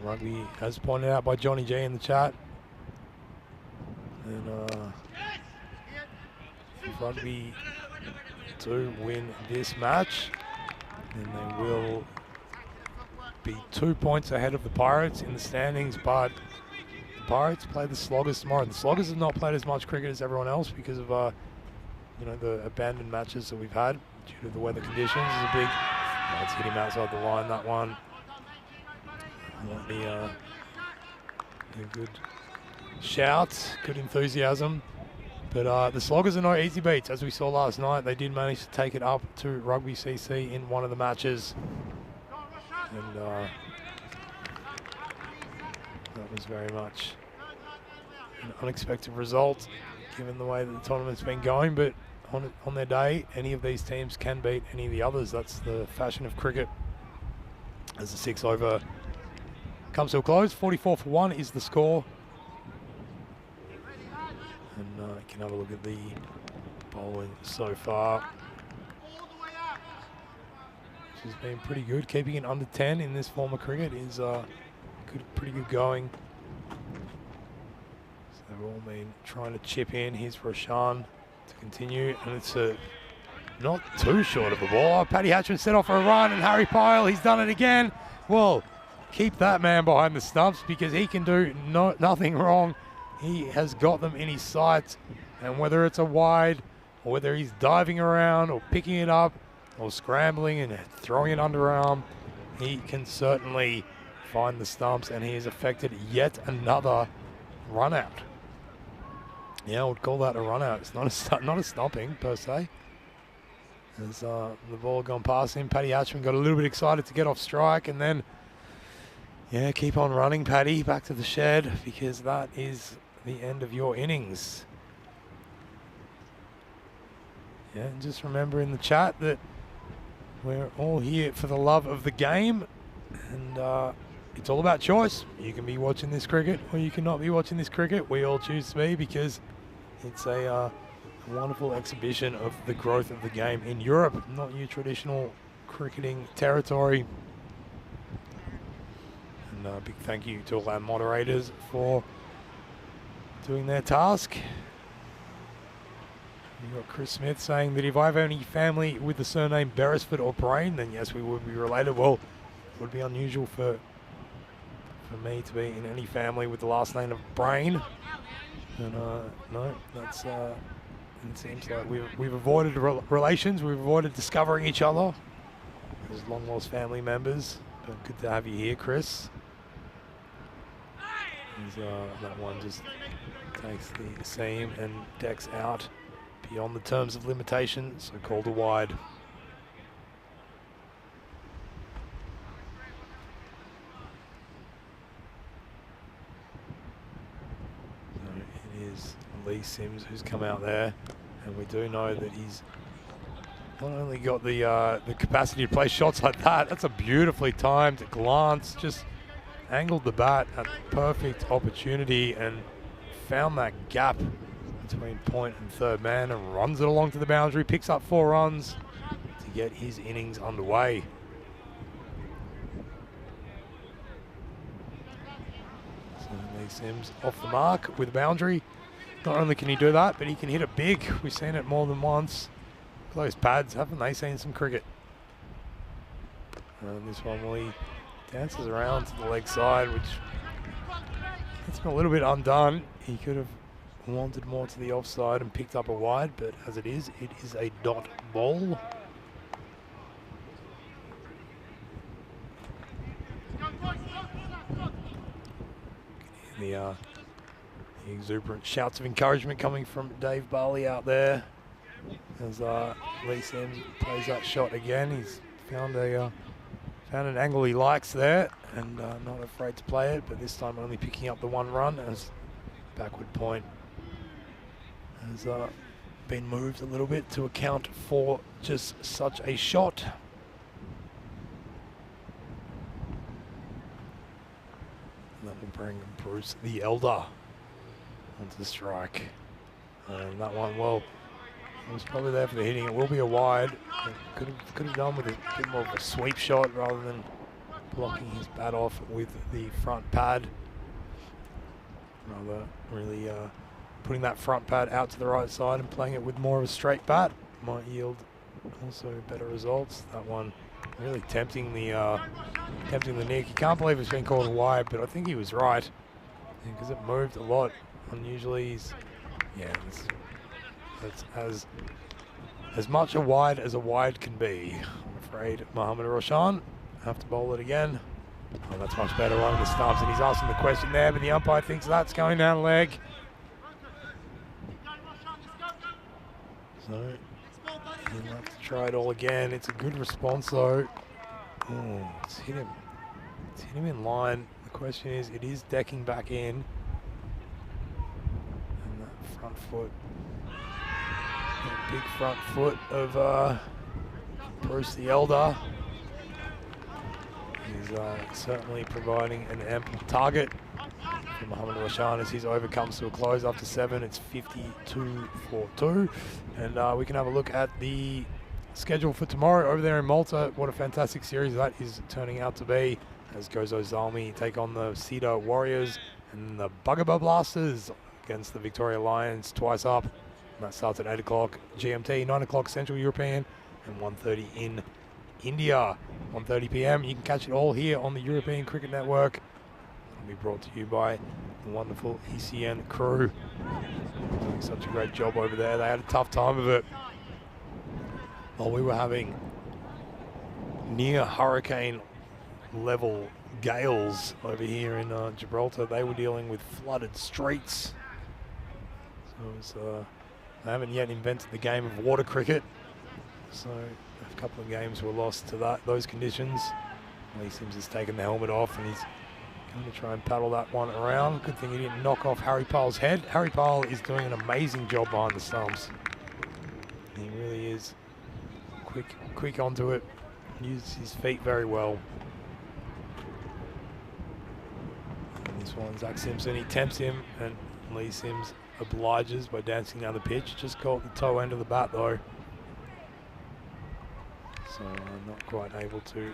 Rugby, as pointed out by Johnny G in the chat, and if Rugby do win this match, And they will be 2 points ahead of the Pirates in the standings, but the Pirates play the Sloggers tomorrow. The Sloggers have not played as much cricket as everyone else because of you know, the abandoned matches that we've had due to the weather conditions. It's a big, it's hitting outside the line, that one. A good shout, good enthusiasm. But the Sloggers are no easy beats. As we saw last night, they did manage to take it up to Rugby CC in one of the matches. And that was very much an unexpected result, given the way that the tournament's been going. But on their day, any of these teams can beat any of the others. That's the fashion of cricket. As the 6 over comes to a close, 44 for 1 is the score. And you can have a look at the bowling so far, which has been pretty good. Keeping it under 10 in this form of cricket is pretty good going. So they've all been trying to chip in. Here's Roshan to continue, and it's not too short of a ball. Oh, Paddy Hatchman set off for a run, and Harry Pyle, he's done it again. Well, keep that man behind the stumps because he can do nothing wrong. He has got them in his sights, and whether it's a wide or whether he's diving around or picking it up or scrambling and throwing it underarm, he can certainly find the stumps, and he has affected yet another run out. Yeah, I would call that a run out. It's not a stumping per se. As the ball gone past him, Paddy Hatchman got a little bit excited to get off strike, and then yeah, keep on running, Paddy, back to the shed, because that is the end of your innings. Yeah, and just remember in the chat that we're all here for the love of the game, and it's all about choice. You can be watching this cricket or you cannot be watching this cricket. We all choose to be because it's a wonderful exhibition of the growth of the game in Europe, not your traditional cricketing territory. And a big thank you to all our moderators for doing their task. You've got Chris Smith saying that if I have any family with the surname Beresford or Brain, then yes, we would be related. Well, it would be unusual for me to be in any family with the last name of Brain. And no, that's it seems like we've avoided relations, we've avoided discovering each other as long lost family members. But good to have you here, Chris. That one just takes the seam and decks out beyond the terms of limitation, so called a wide. So it is Lee Sims who's come out there, and we do know that he's not only got the capacity to play shots like that, that's a beautifully timed glance, just angled the bat at the perfect opportunity and found that gap between point and third man and runs it along to the boundary, picks up 4 runs to get his innings underway. So Lee Sims off the mark with a boundary. Not only can he do that, but he can hit it big. We've seen it more than once. Those pads, haven't they seen some cricket? And this one, well, he dances around to the leg side, which it's a little bit undone. He could have wanted more to the offside and picked up a wide, but as it is a dot ball. The exuberant shouts of encouragement coming from Dave Barley out there as Lee Sims plays that shot again. He's found an angle he likes there, and not afraid to play it, but this time only picking up the 1 run as backward point has been moved a little bit to account for just such a shot. And that will bring Bruce the Elder onto strike. And that one, well, it was probably there for the hitting. It will be a wide. Could have done with a bit more of a sweep shot rather than blocking his bat off with the front pad. Rather really putting that front pad out to the right side and playing it with more of a straight bat might yield also better results. That one really tempting the nick. You can't believe it's been called wide, but I think he was right because it moved a lot. Unusually, that's as much a wide as a wide can be. I'm afraid Mohamed Roshan have to bowl it again. Oh, that's much better on the stumps, and he's asking the question there, but the umpire thinks that's going down leg. So he'll have to try it all again. It's a good response though. Oh, it's hit him. It's hit him in line. The question is, it is decking back in. And that front foot, that big front foot of Bruce the Elder is certainly providing an ample target for Mohamed Roshan as his over comes to a close after 7. It's 52-4-2, and we can have a look at the schedule for tomorrow over there in Malta. What a fantastic series that is turning out to be, as Gozo Zalmi take on the Cedar Warriors and the Bugaboo Blasters against the Victoria Lions twice up. And that starts at 8 o'clock GMT, 9 o'clock Central European, and 1:30 in India, 1:30 p.m. You can catch it all here on the European Cricket Network. It'll be brought to you by the wonderful ECN crew. Doing such a great job over there. They had a tough time of it. While we were having near hurricane level gales over here in Gibraltar, they were dealing with flooded streets. So they haven't yet invented the game of water cricket. So a couple of games were lost to those conditions. Lee Sims has taken the helmet off and he's going to try and paddle that one around. Good thing he didn't knock off Harry Pal's head. Harry Pal is doing an amazing job behind the stumps. He really is quick onto it. Uses his feet very well. And this one, Zach Simpson, he tempts him and Lee Sims obliges by dancing down the pitch. Just caught the toe end of the bat though. So I'm not quite able to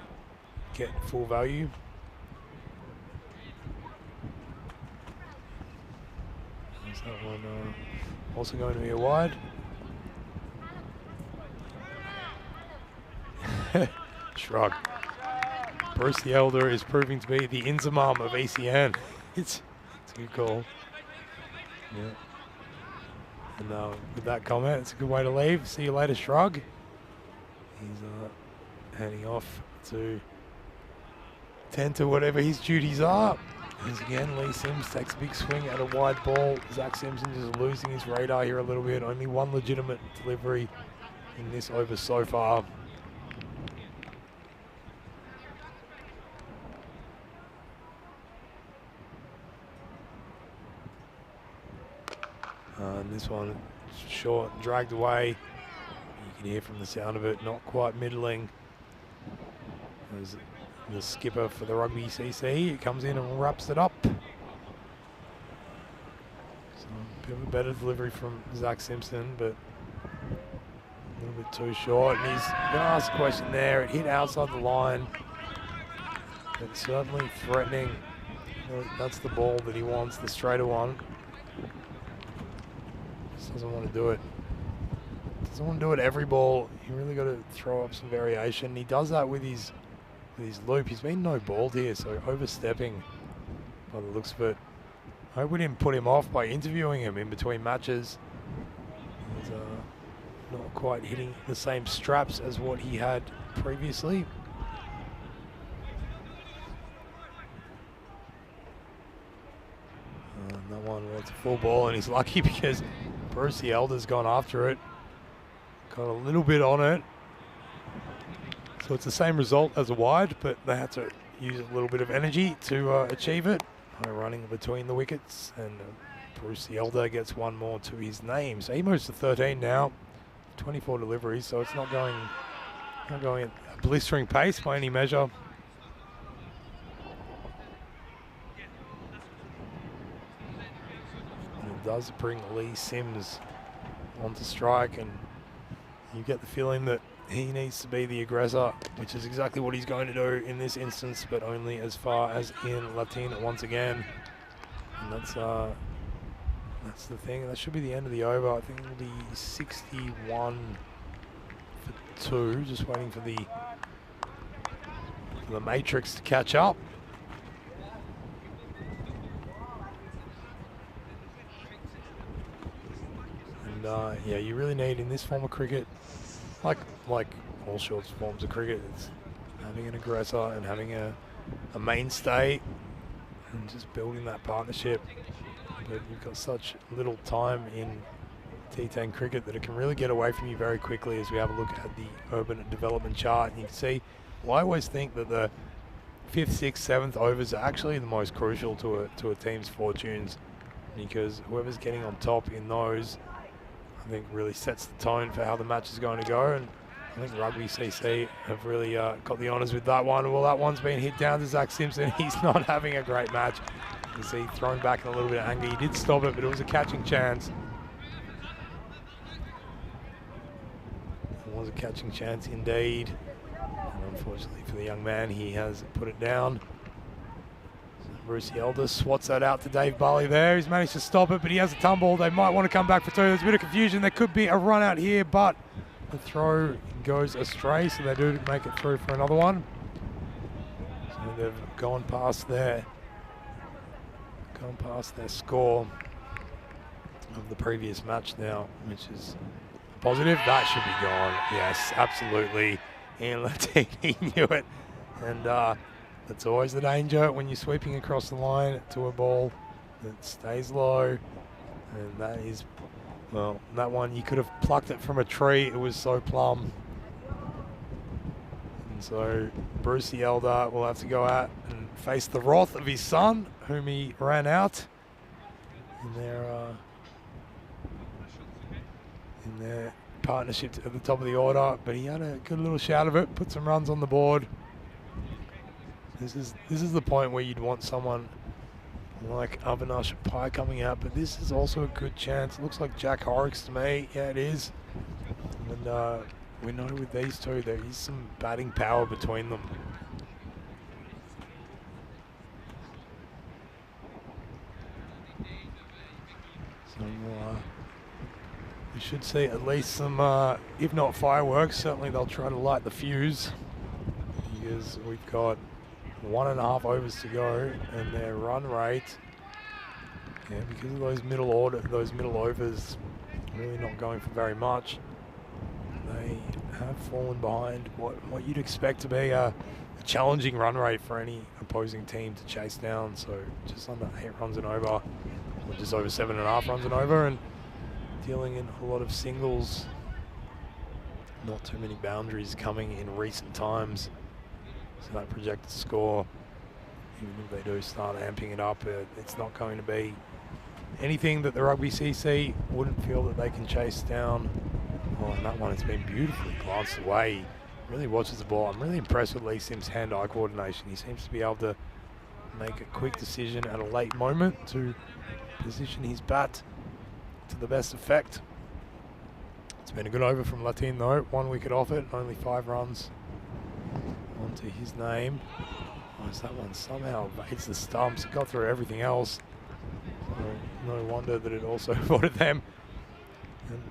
get full value. Is that one also going to be a wide? Shrug. Bruce the Elder is proving to be the Inzamam of ECN. It's a good call. Yeah. And with that comment, it's a good way to leave. See you later, Shrug. He's heading off to tend to whatever his duties are. As again, Lee Sims takes a big swing at a wide ball. Zach Simpson just losing his radar here a little bit. Only one legitimate delivery in this over so far. And this one short, dragged away. You can hear from the sound of it, not quite middling. There's the skipper for the Rugby CC. He comes in and wraps it up. So a bit of a better delivery from Zach Simpson, but a little bit too short. And he's going to ask a question there. It hit outside the line. It's certainly threatening. That's the ball that he wants, the straighter one. Doesn't want to do it. Doesn't want to do it every ball. You really got to throw up some variation. He does that with his loop. He's been no balled here, so overstepping by the looks of it. I hope we didn't put him off by interviewing him in between matches. He's not quite hitting the same straps as what he had previously. And that one wants a full ball, and he's lucky because Bruce the Elder's gone after it. Got a little bit on it. So it's the same result as a wide, but they had to use a little bit of energy to achieve it. High running between the wickets, and Bruce the Elder gets one more to his name. So he moves to 13 now, 24 deliveries, so it's not going at a blistering pace by any measure. Does bring Lee Sims onto strike, and you get the feeling that he needs to be the aggressor, which is exactly what he's going to do in this instance, but only as far as in Latin once again. And that's the thing. That should be the end of the over. I think it'll be 61 for 2, just waiting for the matrix to catch up. And yeah, you really need in this form of cricket, like all sorts of forms of cricket, it's having an aggressor and having a mainstay and just building that partnership. But you've got such little time in T10 cricket that it can really get away from you very quickly. As we have a look at the urban development chart, and you can see, well, I always think that the 5th, 6th, 7th overs are actually the most crucial to a team's fortunes, because whoever's getting on top in those, I think, really sets the tone for how the match is going to go. And I think Rugby CC have really got the honours with that one. Well, that one's been hit down to Zach Simpson. He's not having a great match. You see, thrown back in a little bit of anger. He did stop it, but it was a catching chance. It was a catching chance indeed. And unfortunately for the young man, he has put it down. So Brucey Elder swats that out to Dave Barley there. He's managed to stop it, but he has a tumble. They might want to come back for 2. There's a bit of confusion. There could be a run out here, but the throw goes astray, so they do make it through for another one. So they've gone past their score of the previous match now, which is positive. That should be gone. Yes, absolutely. Ian Latini knew it. And that's always the danger when you're sweeping across the line to a ball that stays low. And that is, well, that one, you could have plucked it from a tree. It was so plumb. And so Brucey Elder will have to go out and face the wrath of his son, whom he ran out in their partnership at the top of the order. But he had a good little shout of it, put some runs on the board. This is the point where you'd want someone like Avinash Pai coming out, but this is also a good chance. It looks like Jack Horrocks to me. Yeah, it is. And we know with these two, there is some batting power between them. So we should see at least some, if not fireworks, certainly they'll try to light the fuse, because we've got 1.5 overs to go, and their run rate, yeah, because of those middle overs really not going for very much, they have fallen behind what you'd expect to be a challenging run rate for any opposing team to chase down. So just under 8 runs and over, or just over 7.5 runs and over, and dealing in a lot of singles. Not too many boundaries coming in recent times. So that projected score, even if they do start amping it up, it's not going to be anything that the Rugby CC wouldn't feel that they can chase down. Oh, and that one has been beautifully glanced away. He really watches the ball. I'm really impressed with Lee Sims' hand-eye coordination. He seems to be able to make a quick decision at a late moment to position his bat to the best effect. It's been a good over from Latin though. 1 wicket off it, only 5 runs onto his name. Oh, that one somehow evades the stumps. It got through everything else. No wonder that it also avoided them. And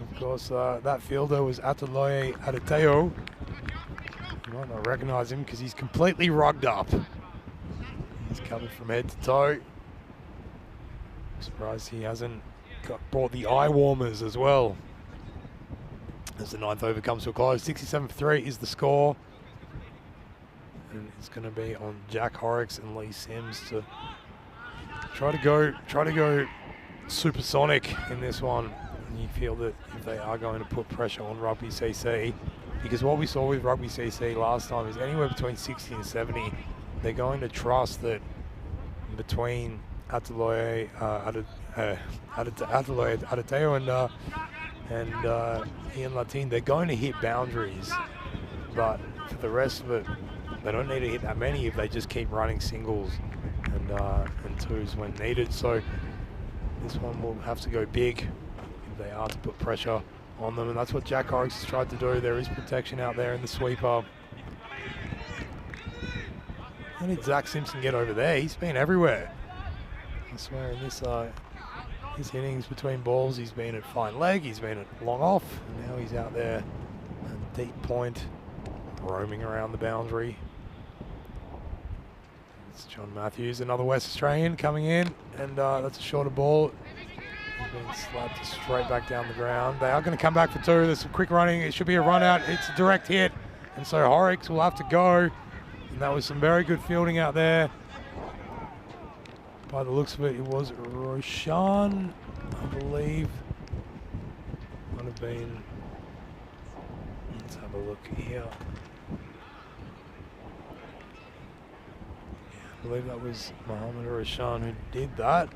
of course, that fielder was Ataloye Adateo. You might not recognise him because he's completely rugged up. He's covered from head to toe. I'm surprised he hasn't brought the eye warmers as well. As the 9th over comes to a close, 67 for 3 is the score. And it's going to be on Jack Horrocks and Lee Sims to try to go supersonic in this one. And you feel that if they are going to put pressure on Rugby CC, because what we saw with Rugby CC last time is anywhere between 60 and 70, they're going to trust that between Ataloye Adateo and Ian Latin, they're going to hit boundaries. But for the rest of it, they don't need to hit that many if they just keep running singles and twos when needed. So this one will have to go big if they are to put pressure on them, and that's what Jack Horrocks has tried to do. There is protection out there in the sweeper. How did Zach Simpson get over there? He's been everywhere. I swear in his innings between balls, he's been at fine leg, he's been at long off, and now he's out there deep point, roaming around the boundary. It's John Matthews, another West Australian coming in, and that's a shorter ball. He's been slapped straight back down the ground. They are going to come back for two. There's some quick running. It should be a run out. It's a direct hit, and so Horrocks will have to go. And that was some very good fielding out there. By the looks of it, it was Roshan, I believe. Might have been. Let's have a look here. I believe that was Mohammed Roshan who did that.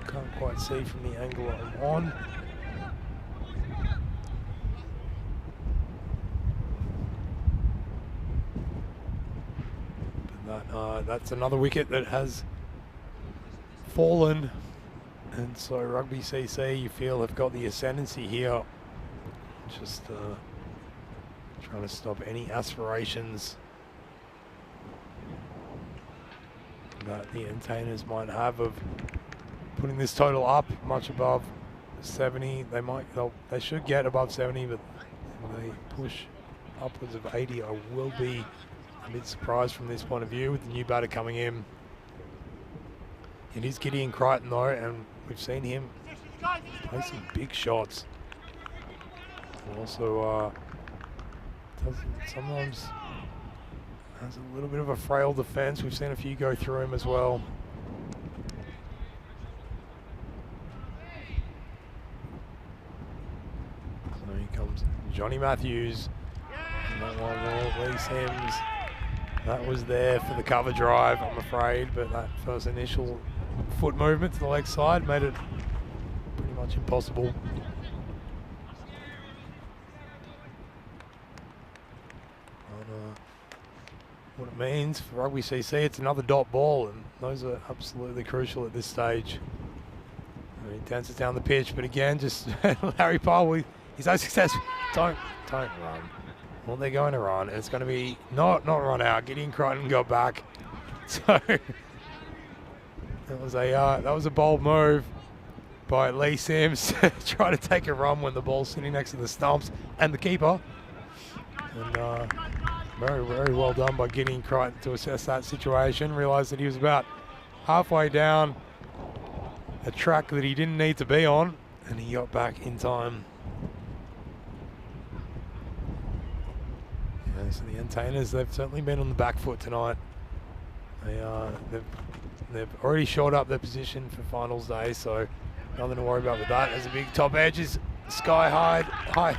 Can't quite see from the angle I'm on. But that's another wicket that has fallen. And so Rugby CC, you feel, have got the ascendancy here. Just trying to stop any aspirations that the entertainers might have of putting this total up much above 70. They should get above 70, but if they push upwards of 80, I will be a bit surprised from this point of view with the new batter coming in. It is Gideon Crichton though, and we've seen him play some big shots. And also sometimes has a little bit of a frail defense. We've seen a few go through him as well. So here comes Johnny Matthews. And that one more, Lee Sims. That was there for the cover drive, I'm afraid, but that first initial foot movement to the leg side made it pretty much impossible. What it means for Rugby CC, it's another dot ball, and those are absolutely crucial at this stage. And he dances down the pitch, but again, just Larry Pyle, he's no success. Don't run. Well, they're going to run, and it's going to be not run out. Gideon Crichton got back, so that was a bold move by Lee Sims to try to take a run when the ball's sitting next to the stumps and the keeper. And very, very well done by Gideon Crichton to assess that situation. Realised that he was about halfway down a track that he didn't need to be on, and he got back in time. Yeah, so the entertainers, they've certainly been on the back foot tonight. They've already shored up their position for finals day, so nothing to worry about with that. As a big top edge is sky high,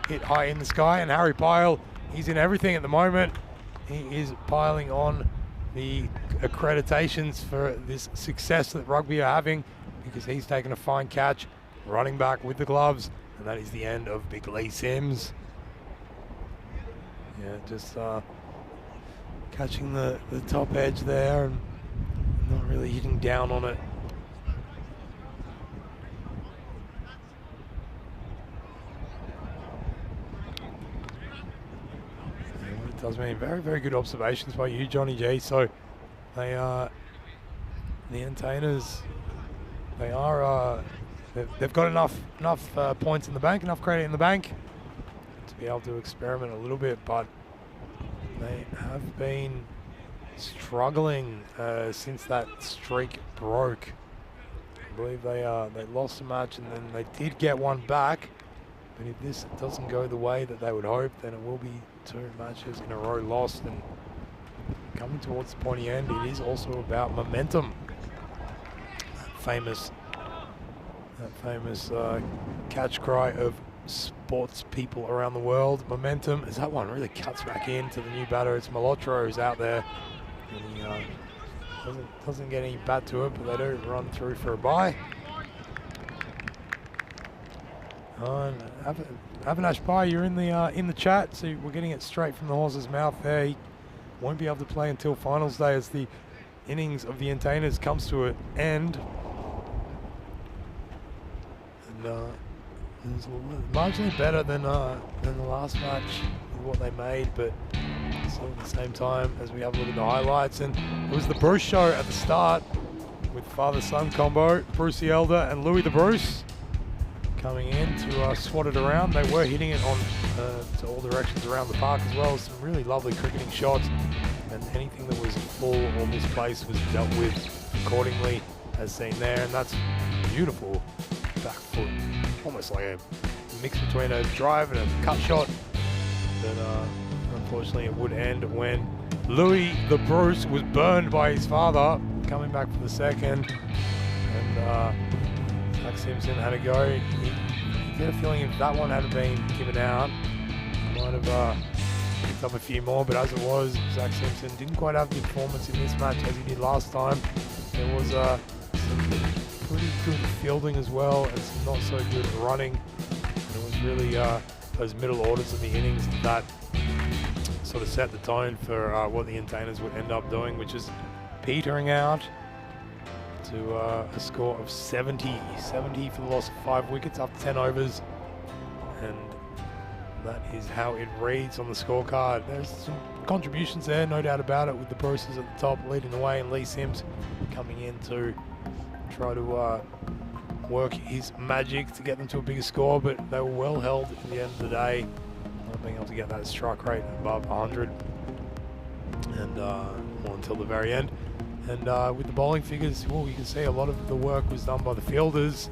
hit high in the sky, and Harry Pyle, he's in everything at the moment. He is piling on the accreditations for this success that Rugby are having, because he's taken a fine catch, running back with the gloves, and that is the end of Big Lee Sims. Yeah, just catching the top edge there and not really hitting down on it. Does mean very, very good observations by you, Johnny G. So they are the entertainers. They are they've got enough points in the bank, enough credit in the bank to be able to experiment a little bit, but they have been struggling since that streak broke. I believe they lost a match and then they did get one back. But if this doesn't go the way that they would hope, then it will be 2 matches in a row lost. And coming towards the pointy end, it is also about momentum. That famous catch cry of sports people around the world. Momentum, as that one really cuts back into the new batter. It's Malhotra who's out there. And he doesn't get any bat to it, but they do run through for a bye. Avinash Pai, you're in the chat, so we're getting it straight from the horse's mouth there. He won't be able to play until finals day as the innings of the entertainers comes to an end. And it's marginally better than the last match with what they made, but still at the same time as we have a look at the highlights. And it was the Bruce show at the start with father-son combo, Bruce the Elder and Louis the Bruce. coming in to swat it around. They were hitting it on to all directions around the park as well. Some really lovely cricketing shots, and anything that was full or misplaced was dealt with accordingly, as seen there. And that's beautiful back foot, almost like a mix between a drive and a cut shot. But unfortunately, it would end when Louis the Bruce was burned by his father, coming back for the second. And Zach Simpson had a go. You get a feeling if that one had been given out, he might have picked up a few more, but as it was, Zach Simpson didn't quite have the performance in this match as he did last time. There was some pretty good fielding as well, and some not so good running. And it was really those middle orders of the innings that sort of set the tone for what the Entertainers would end up doing, which is petering out to a score of 70 for the loss of 5 wickets after 10 overs. And that is how it reads on the scorecard. There's some contributions there, no doubt about it, with the Bruces at the top leading the way, and Lee Sims coming in to try to work his magic to get them to a bigger score, but they were well held at the end of the day, not being able to get that strike rate above 100, and well, until the very end. And with the bowling figures, well, you can see a lot of the work was done by the fielders,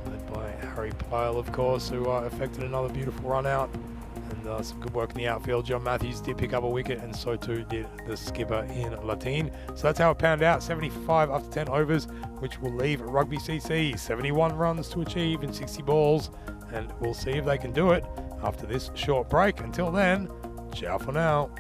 led by Harry Pyle, of course, who effected another beautiful run out, and some good work in the outfield. John Matthews did pick up a wicket, and so too did the skipper in Latin. So that's how it panned out, 75 after 10 overs, which will leave Rugby CC 71 runs to achieve in 60 balls, and we'll see if they can do it after this short break. Until then, ciao for now.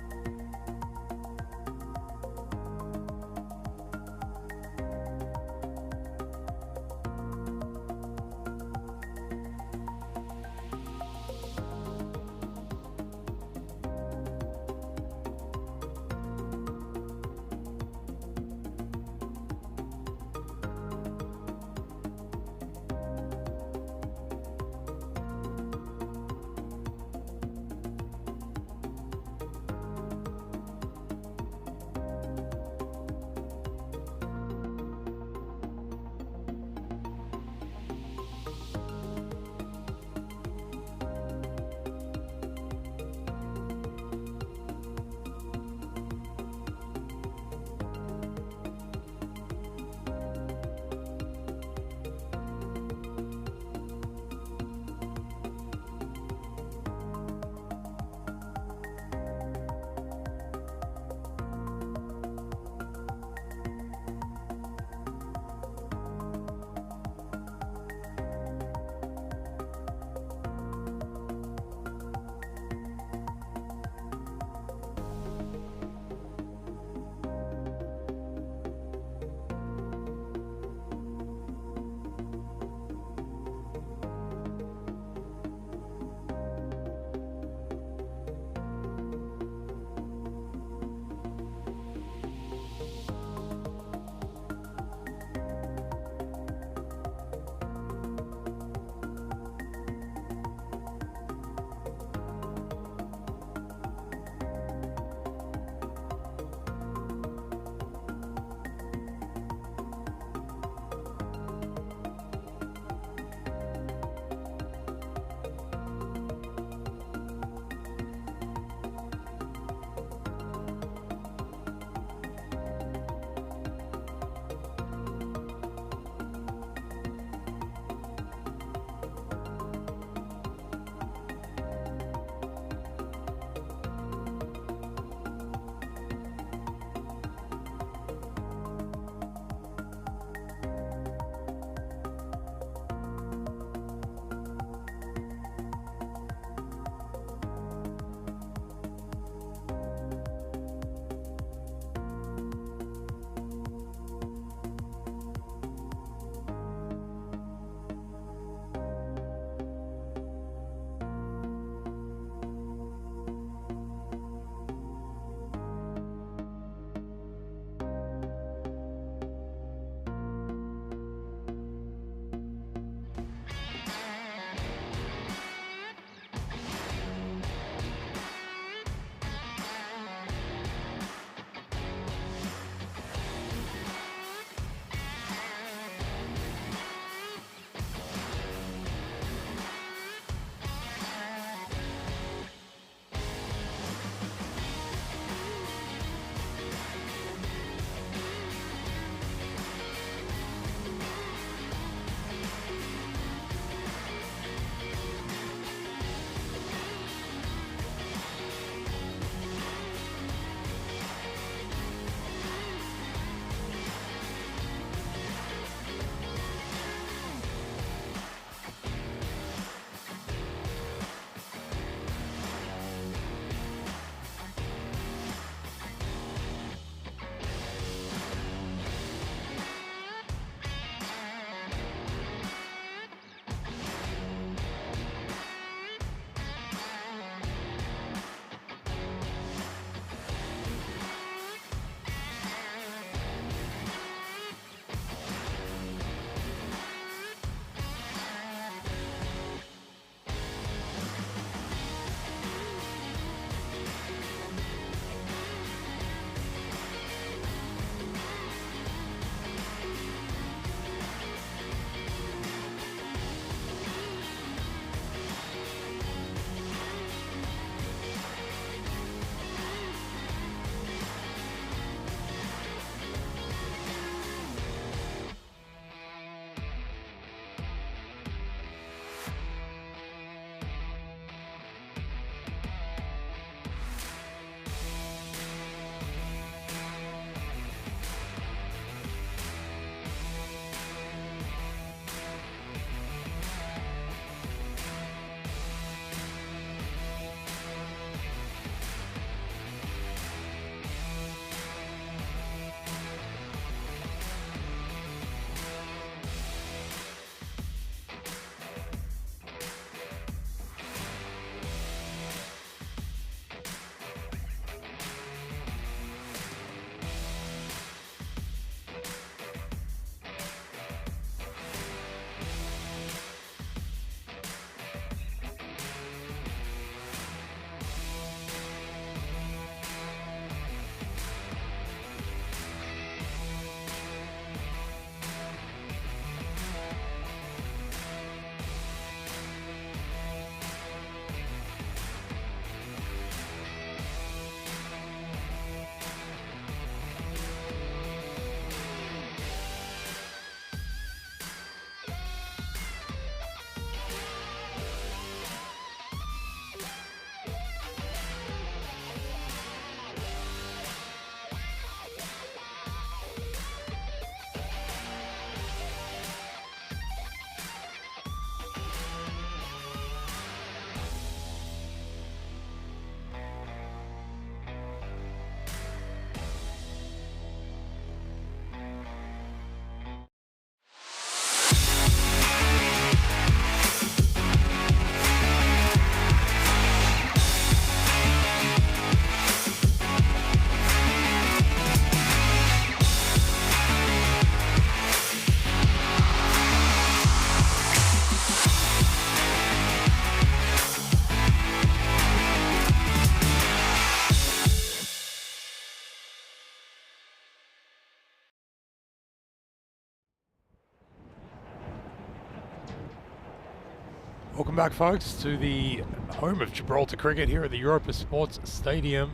Welcome back, folks, to the home of Gibraltar cricket here at the Europa Sports Stadium,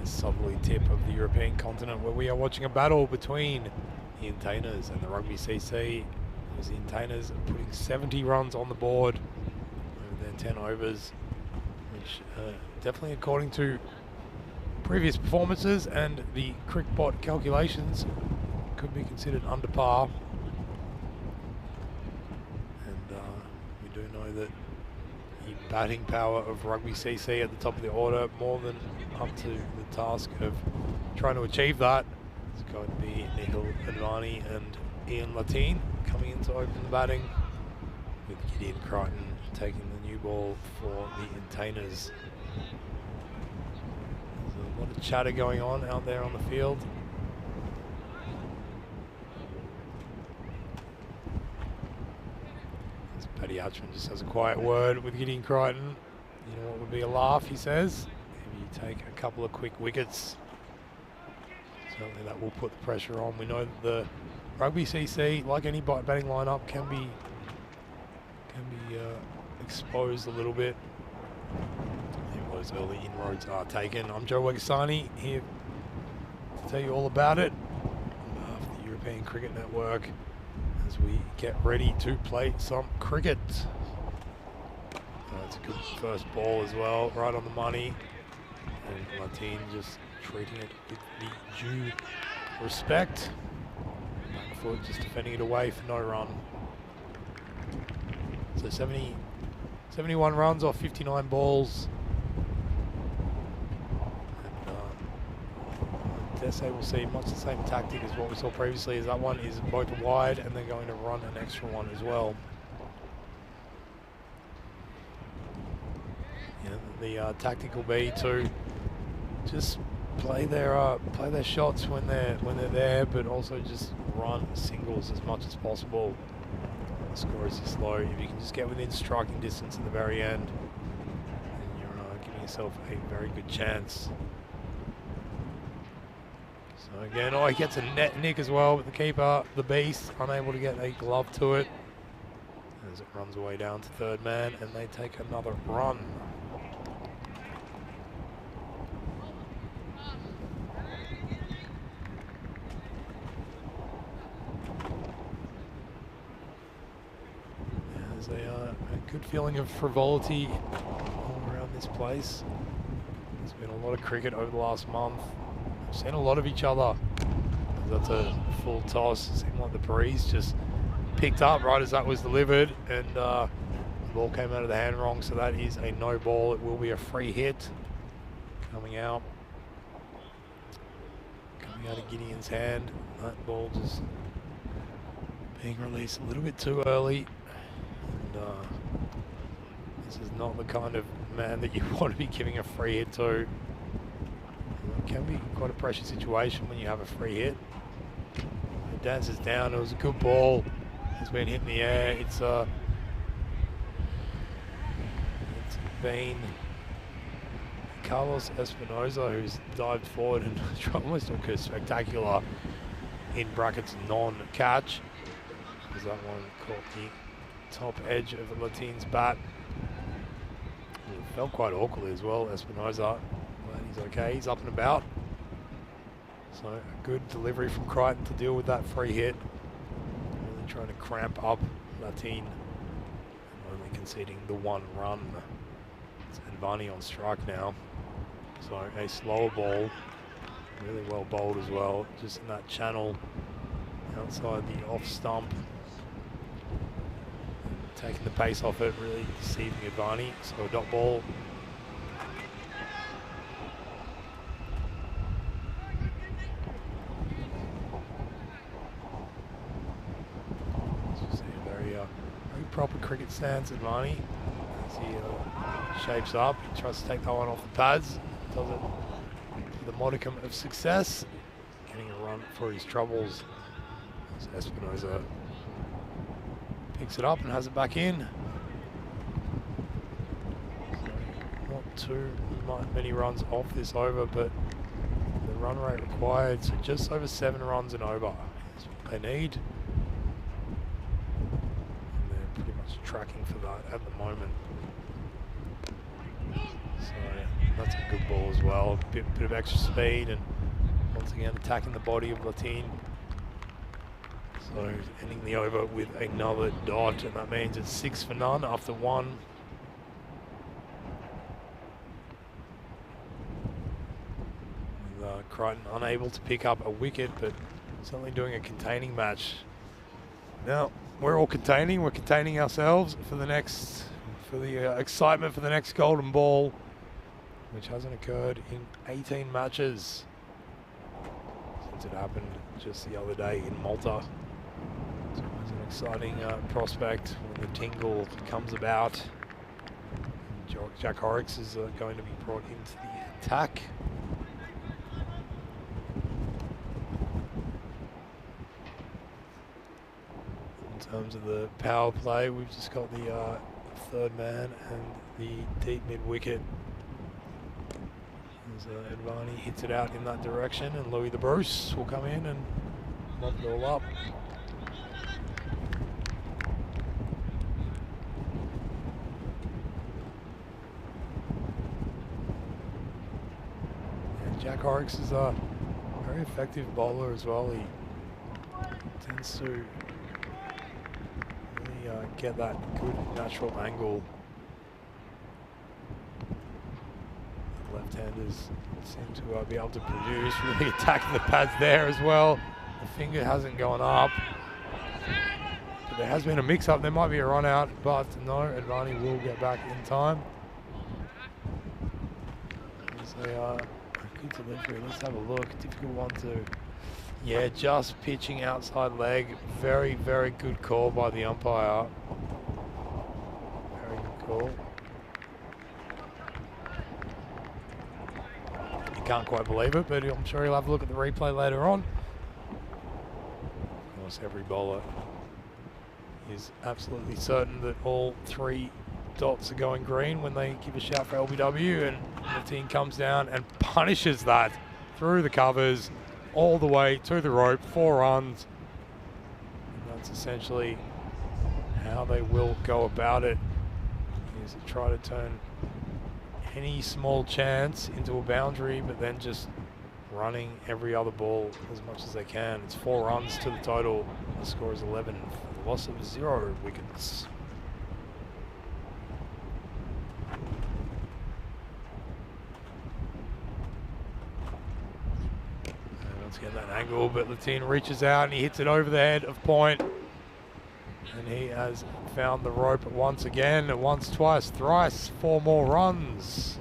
the southerly tip of the European continent, where we are watching a battle between the Entertainers and the Rugby CC. As the Entertainers putting 70 runs on the board over their 10 overs, which definitely, according to previous performances and the CricBot calculations, could be considered under par. We do know that the batting power of Rugby CC at the top of the order more than up to the task of trying to achieve that. It's going to be Nikhil Advani and Ian Latine coming in to open the batting, with Gideon Crichton taking the new ball for the Entertainers. There's a lot of chatter going on out there on the field. Paddy Hatchman just has a quiet word with Gideon Crichton. You know what would be a laugh, he says, if you take a couple of quick wickets. Certainly that will put the pressure on. We know that the Rugby CC, like any batting lineup, can be exposed a little bit. And those early inroads are taken. I'm Joe Wegasani, here to tell you all about it on behalf of the European Cricket Network, as we get ready to play some cricket. That's a good first ball as well, right on the money. And Latine just treating it with the due respect. Back foot, just defending it away for no run. So 71 runs off 59 balls. I dare say we'll see much the same tactic as what we saw previously, as that one is both wide and they're going to run an extra one as well. Yeah, the tactic will be to just play their shots when they're there, but also just run singles as much as possible. The score is this low. If you can just get within striking distance at the very end, then you're giving yourself a very good chance. So again, he gets a net nick as well, but the keeper, the beast, unable to get a glove to it as it runs away down to third man, and they take another run. There's a good feeling of frivolity all around this place. There's been a lot of cricket over the last month. We've seen a lot of each other. That's a full toss. It seemed like the breeze just picked up right as that was delivered, and the ball came out of the hand wrong, so that is a no ball. It will be a free hit coming out of Gideon's hand. That ball just being released a little bit too early, and this is not the kind of man that you want to be giving a free hit to. It can be quite a pressure situation when you have a free hit. It dances down. It was a good ball. It's been hit in the air. It's been Carlos Espinosa who's dived forward and almost took a spectacular, in brackets, non-catch. Because that one caught the top edge of the Latine's bat. It felt quite awkwardly as well, Espinosa. But he's okay, he's up and about. So a good delivery from Crichton to deal with that free hit. Really trying to cramp up Latine, only conceding the one run. It's Advani on strike now. So a slower ball, really well bowled as well, just in that channel outside the off stump. Taking the pace off it, really deceiving Advani. So a dot ball. Very proper cricket stance, Advani, as he shapes up. He tries to take that one off the pads. Does it with a modicum of success, getting a run for his troubles. As Espinosa picks it up and has it back in. Not too many runs off this over, but the run rate required, so just over 7 runs and over is what they need. And they're pretty much Just tracking for that at the moment. So that's a good ball as well. Bit of extra speed, and once again attacking the body of Latine. So ending the over with another dot, and that means it's 6 for none after 1. With Crichton unable to pick up a wicket, but certainly doing a containing match. Now we're all containing. We're containing ourselves for the next, for the excitement for the next golden ball, which hasn't occurred in 18 matches since it happened just the other day in Malta. So it's an exciting prospect when the tingle comes about. Jack Horrocks is going to be brought into the attack. In terms of the power play, we've just got the third man and the deep mid wicket. As Advani hits it out in that direction, and Louis the Bruce will come in and mop it all up. And Jack Horrocks is a very effective bowler as well. He tends to really get that good natural angle. Left-handers seem to be able to produce, really attacking the pads there as well. The finger hasn't gone up, but there has been a mix-up. There might be a run-out, but no, Advani will get back in time. It's a good delivery. Let's have a look. Difficult one to, yeah, just pitching outside leg. Very, very good call by the umpire. Very good call. Can't quite believe it, but I'm sure he'll have a look at the replay later on. Of course, every bowler is absolutely certain that all 3 dots are going green when they give a shout for LBW, and the team comes down and punishes that through the covers all the way to the rope. 4 runs, and that's essentially how they will go about it, is to try to turn any small chance into a boundary, but then just running every other ball as much as they can. It's 4 runs to the total. The score is 11 for the loss of 0 wickets. And once again that angle, but Latine reaches out and he hits it over the head of point. And he has found the rope once again, once, twice, thrice, 4 more runs.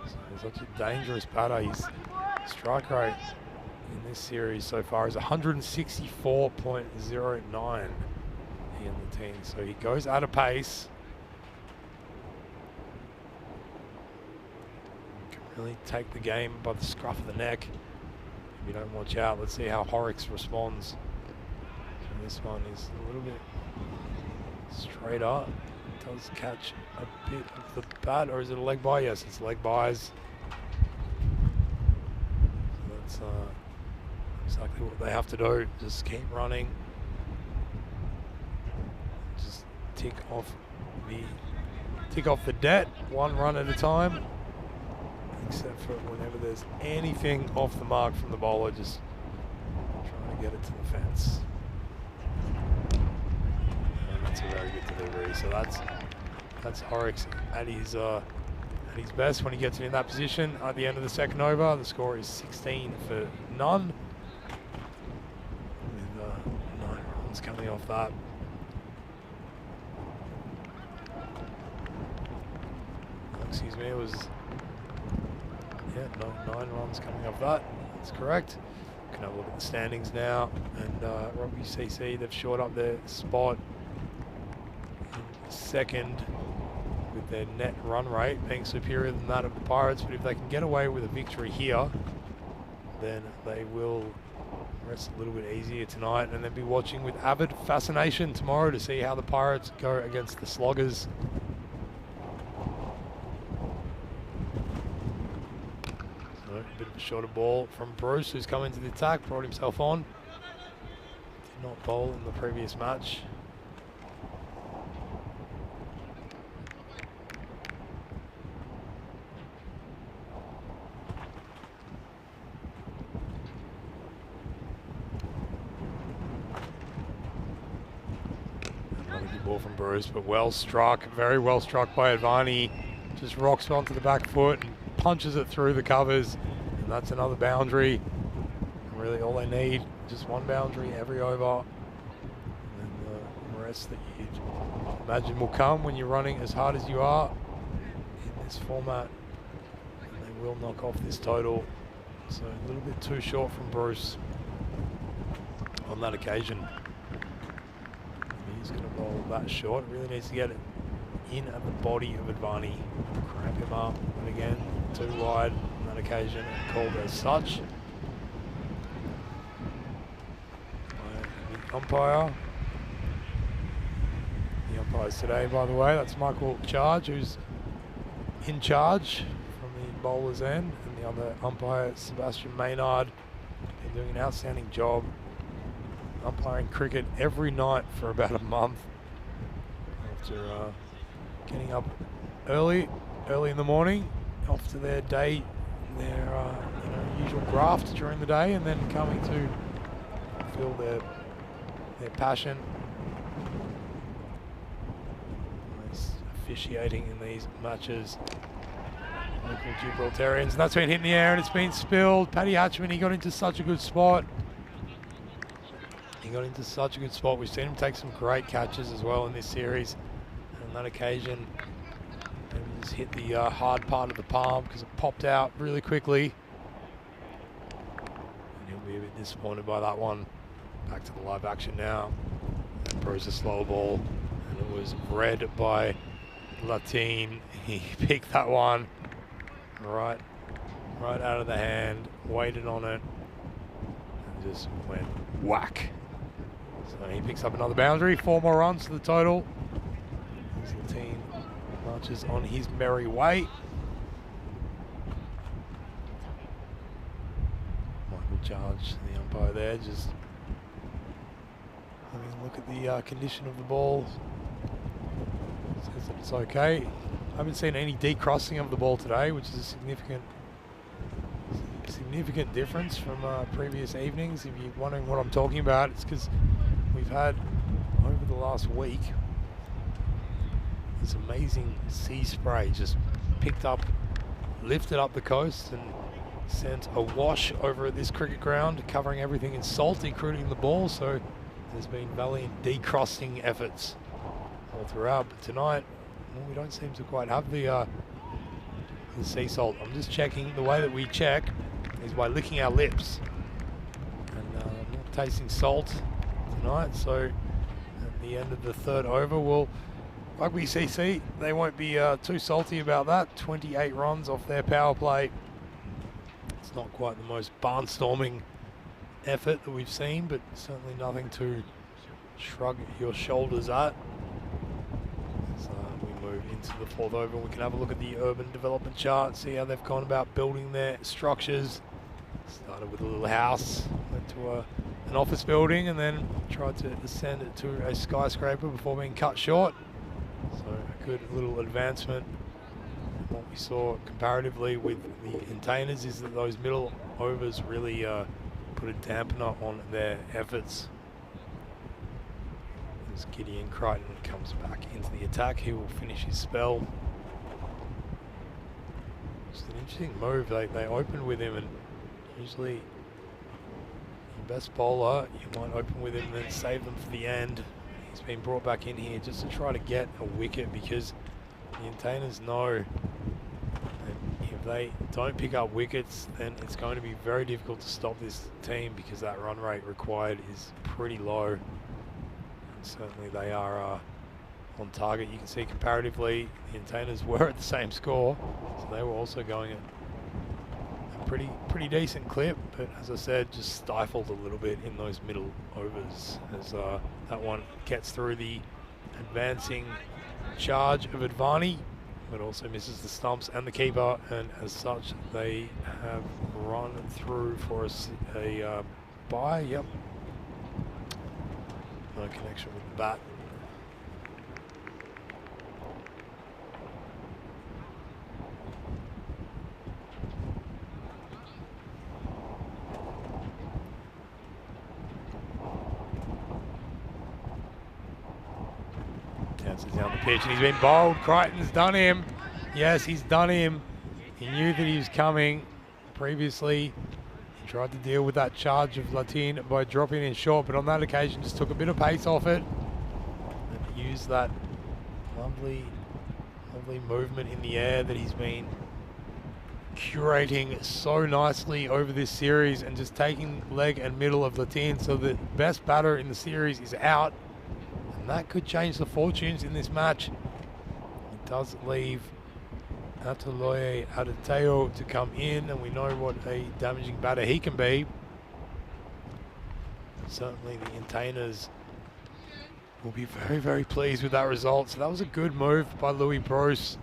So such a dangerous batter. His strike rate in this series so far is 164.09. He and the team. So he goes at a pace. Really take the game by the scruff of the neck. If you don't watch out, let's see how Horrocks responds. And this one is a little bit straighter. It does catch a bit of the bat, or is it a leg by? Yes, it's leg bys. So that's exactly what they have to do. Just keep running. Just tick off the debt, 1 run at a time. Except for whenever there's anything off the mark from the bowler, just trying to get it to the fence. And that's a very good delivery. So that's Horrocks at his best when he gets it in that position at the end of the second over. The score is 16 for none, with 9 runs coming off that. Excuse me, it was. Yeah, 9 runs coming off that. That's correct. We can have a look at the standings now. And Rugby CC, they've shored up their spot in second with their net run rate being superior than that of the Pirates. But if they can get away with a victory here, then they will rest a little bit easier tonight, and then be watching with avid fascination tomorrow to see how the Pirates go against the Sloggers. So bit of a shorter ball from Bruce, who's come into the attack, brought himself on. Did not bowl in the previous match. Another good ball from Bruce, but well struck, very well struck by Advani. Just rocks onto the back foot and punches it through the covers, and that's another boundary. And really all they need, just one boundary every over, and the rest that you'd imagine will come when you're running as hard as you are in this format. And they will knock off this total, so a little bit too short from Bruce on that occasion. He's going to bowl that short, really needs to get it in at the body of Advani, cramp him up, and again, too wide on that occasion, and called as such by the umpire. The umpires today, by the way, that's Michael Charge, who's in charge from the bowler's end, and the other umpire, Sebastian Maynard, been doing an outstanding job umpiring cricket every night for about a month after getting up early in the morning, off to their day, their usual graft during the day, and then coming to feel their passion. Nice officiating in these matches. Local Gibraltarians, and that's been hit in the air and it's been spilled. Paddy Hatchman, he got into such a good spot. He got into such a good spot. We've seen him take some great catches as well in this series. On that occasion, maybe just hit the hard part of the palm because it popped out really quickly. And he'll be a bit disappointed by that one. Back to the live action now. And Bruce a slow ball, and it was read by Latin. He picked that one right out of the hand, waited on it, and just went whack. So he picks up another boundary, 4 more runs to the total. As the team marches on his merry way. Michael Charge, the umpire there, just having a look at the condition of the ball. Says that it's okay. I haven't seen any decrossing of the ball today, which is a significant difference from previous evenings. If you're wondering what I'm talking about, it's because we've had, over the last week, this amazing sea spray just picked up, lifted up the coast and sent a wash over this cricket ground, covering everything in salt, including the ball. So there's been valiant decrossing efforts all throughout. But tonight, well, we don't seem to quite have the sea salt. I'm just checking. The way that we check is by licking our lips and not tasting salt tonight. So at the end of the third over, we'll Rugby CC, they won't be too salty about that. 28 runs off their power play. It's not quite the most barnstorming effort that we've seen, but certainly nothing to shrug your shoulders at. So we move into the fourth over, we can have a look at the urban development chart, see how they've gone about building their structures. Started with a little house, went to an office building, and then tried to ascend it to a skyscraper before being cut short. So a good little advancement. What we saw comparatively with the Intainers is that those middle overs really put a dampener on their efforts. As Gideon Crichton comes back into the attack, he will finish his spell. It's an interesting move. They opened with him, and usually your best bowler, you might open with him and then save them for the end. He's been brought back in here just to try to get a wicket, because the Intainers know that if they don't pick up wickets, then it's going to be very difficult to stop this team, because that run rate required is pretty low. And certainly they are on target. You can see comparatively the Intainers were at the same score, so they were also going at a pretty decent clip, but as I said, just stifled a little bit in those middle overs as that one gets through the advancing charge of Advani. but also misses the stumps and the keeper, and as such they have run through for a bye. Yep, no connection with the bat. Bounces down the pitch and he's been bowled. Crichton's done him. Yes, he's done him. He knew that he was coming previously. He tried to deal with that charge of Latin by dropping in short, but on that occasion just took a bit of pace off it and used that lovely movement in the air that he's been curating so nicely over this series, and just taking leg and middle of Latin, so the best batter in the series is out. That could change the fortunes in this match. It does leave Ataloye Adateo to come in, and we know what a damaging batter he can be. Certainly the Intainers will be very, very pleased with that result. So that was a good move by Louis Bruce.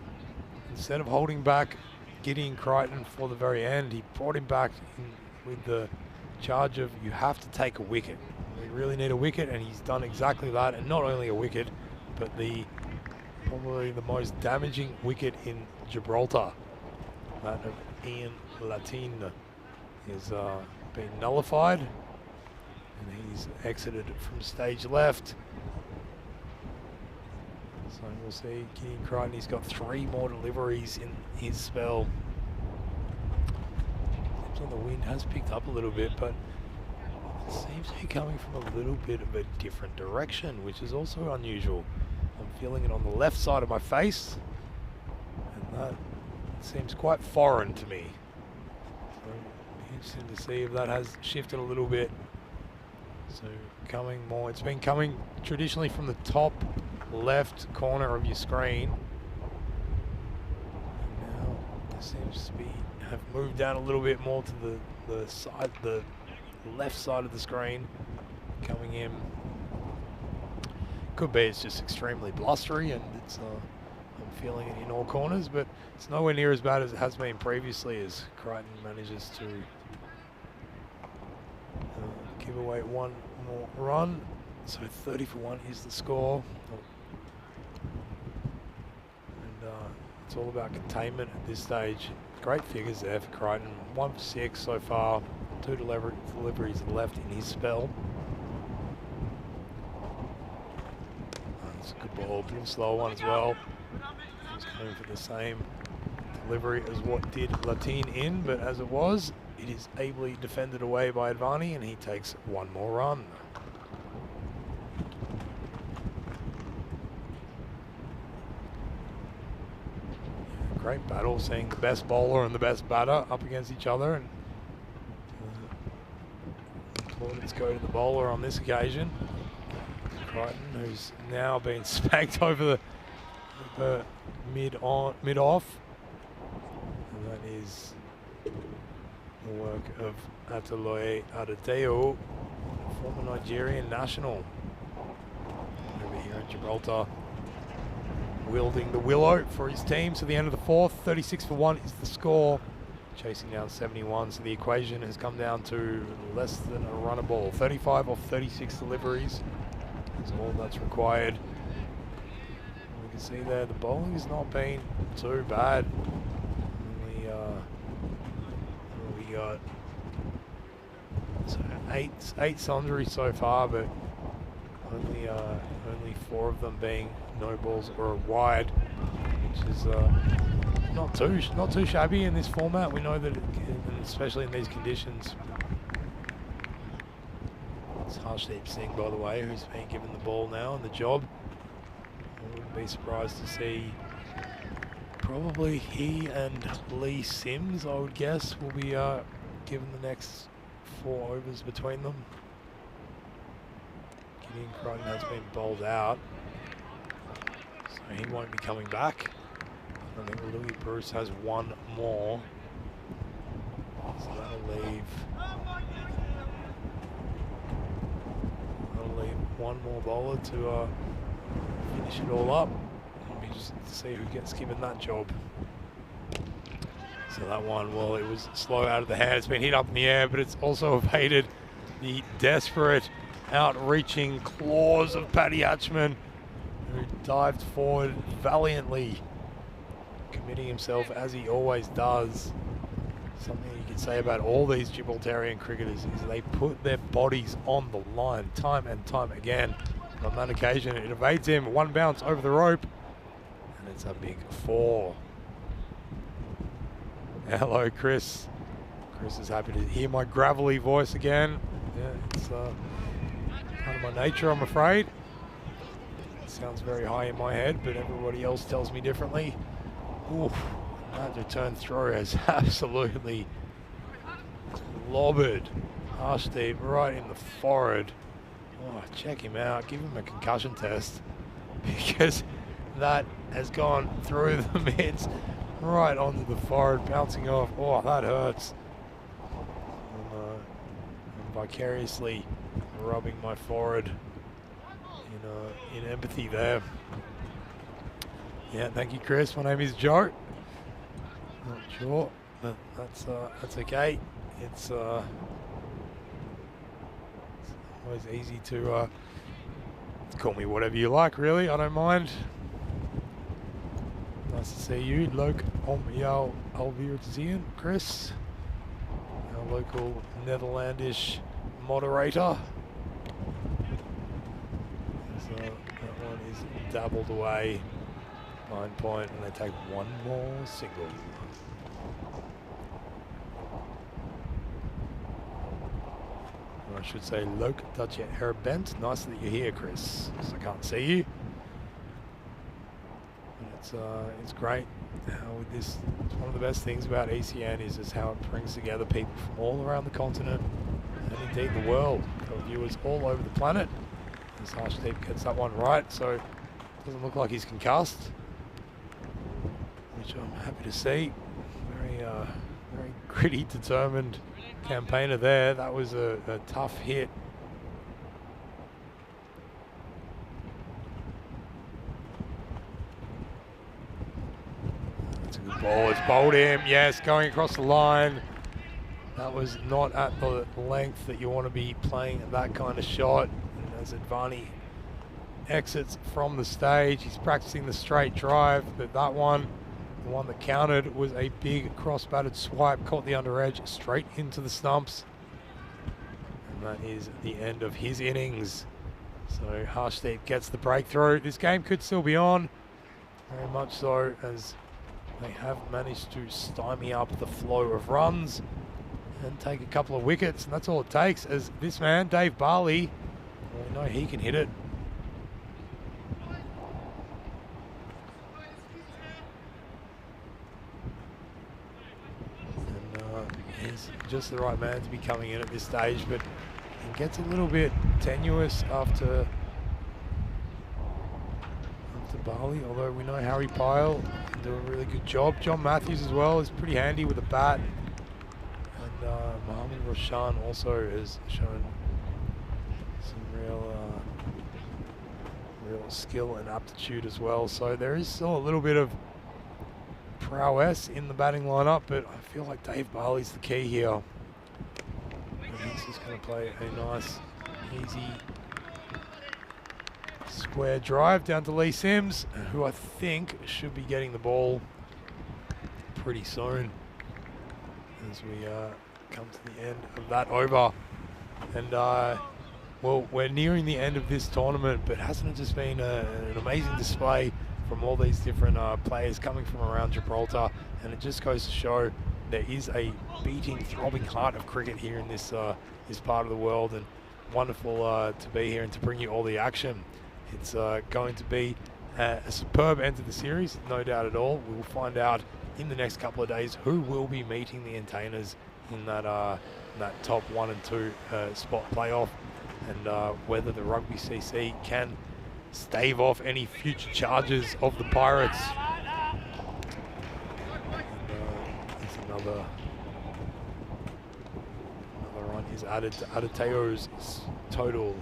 Instead of holding back Gideon Crichton for the very end, he brought him back in with the charge of, you have to take a wicket. We really need a wicket, and he's done exactly that. And not only a wicket, but probably the most damaging wicket in Gibraltar. That of Ian Latin has been nullified, and he's exited from stage left. So we'll see Gideon Crichton. He's got 3 more deliveries in his spell. Seems like the wind has picked up a little bit, but it seems to be coming from a little bit of a different direction, which is also unusual. I'm feeling it on the left side of my face, and that seems quite foreign to me. So it'll be interesting to see if that has shifted a little bit. So coming more, it's been coming traditionally from the top left corner of your screen. And now it seems to have moved down a little bit more to the side, the left side of the screen, coming in. Could be it's just extremely blustery, and it's I'm feeling it in all corners, but it's nowhere near as bad as it has been previously, as Crichton manages to give away 1 more run. So 30 for 1 is the score. And it's all about containment at this stage. Great figures there for Crichton. 1 for 6 so far. 2 deliveries left in his spell. That's a good ball, pretty slow one as well. He's going for the same delivery as what did Latin in, but as it was, it is ably defended away by Advani, and he takes 1 more run. Yeah, great battle, seeing the best bowler and the best batter up against each other, and let's go to the bowler on this occasion. Crichton, who's now been spanked over the mid-off. And that is the work of Ataloye Adateo, former Nigerian national, over here in Gibraltar, wielding the willow for his team. So the end of the 4th, 36 for 1 is the score. Chasing down 71, so the equation has come down to less than a runner ball. 35 off 36 deliveries is all that's required. And we can see there the bowling has not been too bad. We got so eight sundries so far, but only 4 of them being no balls or wide, which is not too shabby in this format. We know that, especially in these conditions. It's Harshdeep Singh, by the way, who's been given the ball now on the job. I wouldn't be surprised to see probably he and Lee Sims, I would guess, will be given the next 4 overs between them. Gideon Crichton has been bowled out, so he won't be coming back. I think Louis Bruce has 1 more. So that'll leave 1 more bowler to finish it all up. It'll be just see who gets given that job. So that one, well, it was slow out of the hand. It's been hit up in the air, but it's also evaded the desperate, outreaching claws of Paddy Hatchman, who dived forward valiantly, committing himself as he always does. Something you can say about all these Gibraltarian cricketers is they put their bodies on the line time and time again. And on that occasion, it evades him. One bounce over the rope, and it's a big 4. Hello, Chris. Chris is happy to hear my gravelly voice again. Yeah, it's part of my nature, I'm afraid. It sounds very high in my head, but everybody else tells me differently. Oof, that return throw has absolutely clobbered Harshdeep right in the forehead. Oh, check him out. Give him a concussion test, because that has gone through the mitts right onto the forehead, bouncing off. Oh, that hurts. I'm vicariously rubbing my forehead in empathy there. Yeah, thank you, Chris. My name is Joe. Not sure, but that's okay. It's always easy to call me whatever you like, really. I don't mind. Nice to see you. Leuk om jou alweer te zien, Chris. Our local Netherlandish moderator. So that one is dabbled away. 9 point, and they take one more single. Or I should say, leuk dat je er bent. Nice that you're here, Chris, because I can't see you. It's great with this. It's one of the best things about ECN is how it brings together people from all around the continent and indeed the world. Got viewers all over the planet. As Harshdeep gets that one right, so it doesn't look like he's concussed, which I'm happy to see. Very gritty, determined campaigner there. That was a tough hit. Ball, it's bowled him, yes, going across the line. That was not at the length that you want to be playing that kind of shot. And as Advani exits from the stage, he's practicing the straight drive, but that one, the one that counted, was a big cross-batted swipe, caught the under edge straight into the stumps. And that is the end of his innings. So Harshdeep gets the breakthrough. This game could still be on, very much so, as they have managed to stymie up the flow of runs and take a couple of wickets, and that's all it takes, as this man, Dave Barley, well, we know he can hit it. And he's just the right man to be coming in at this stage, but it gets a little bit tenuous after Barley, although we know Harry Pyle can do a really good job. John Matthews as well is pretty handy with a bat, and Mohammad Roshan also has shown some real skill and aptitude as well. So there is still a little bit of prowess in the batting lineup, but I feel like Dave Barley's the key here. And he's just going to play a nice, easy, square drive down to Lee Sims, who I think should be getting the ball pretty soon as we come to the end of that over. And well, we're nearing the end of this tournament, but hasn't it just been an amazing display from all these different players coming from around Gibraltar? And it just goes to show there is a beating, throbbing heart of cricket here in this part of the world, and wonderful to be here and to bring you all the action. It's going to be a superb end to the series, no doubt at all. We'll find out in the next couple of days who will be meeting the Entertainers in that top 1 and 2 spot playoff, and whether the Rugby CC can stave off any future charges of the Pirates. And another run is added to Adeteo's total.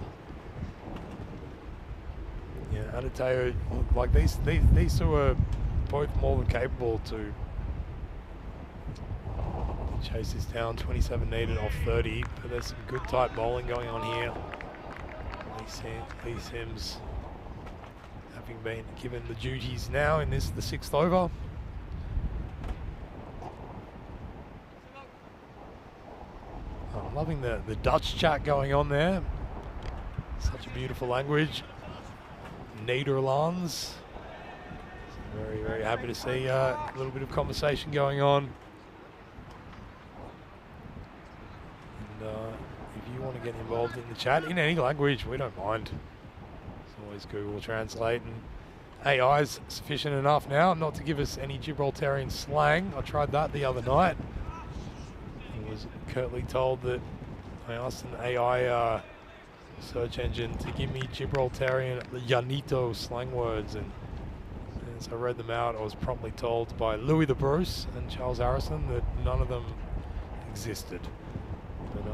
Yeah, Adateo, like these two are both more than capable to chase this down. 27 needed off 30, but there's some good tight bowling going on here. Lee Sims having been given the duties now in this, the 6th over. I'm loving the Dutch chat going on there. Such a beautiful language. Nederlands. Very, very happy to see a little bit of conversation going on. And if you want to get involved in the chat in any language, we don't mind. It's always Google Translate, and AI is sufficient enough now not to give us any Gibraltarian slang. I tried that the other night. I was curtly told that I asked an AI search engine to give me Gibraltarian Llanito slang words, and as I read them out, I was promptly told by Louis the Bruce and Charles Harrison that none of them existed. But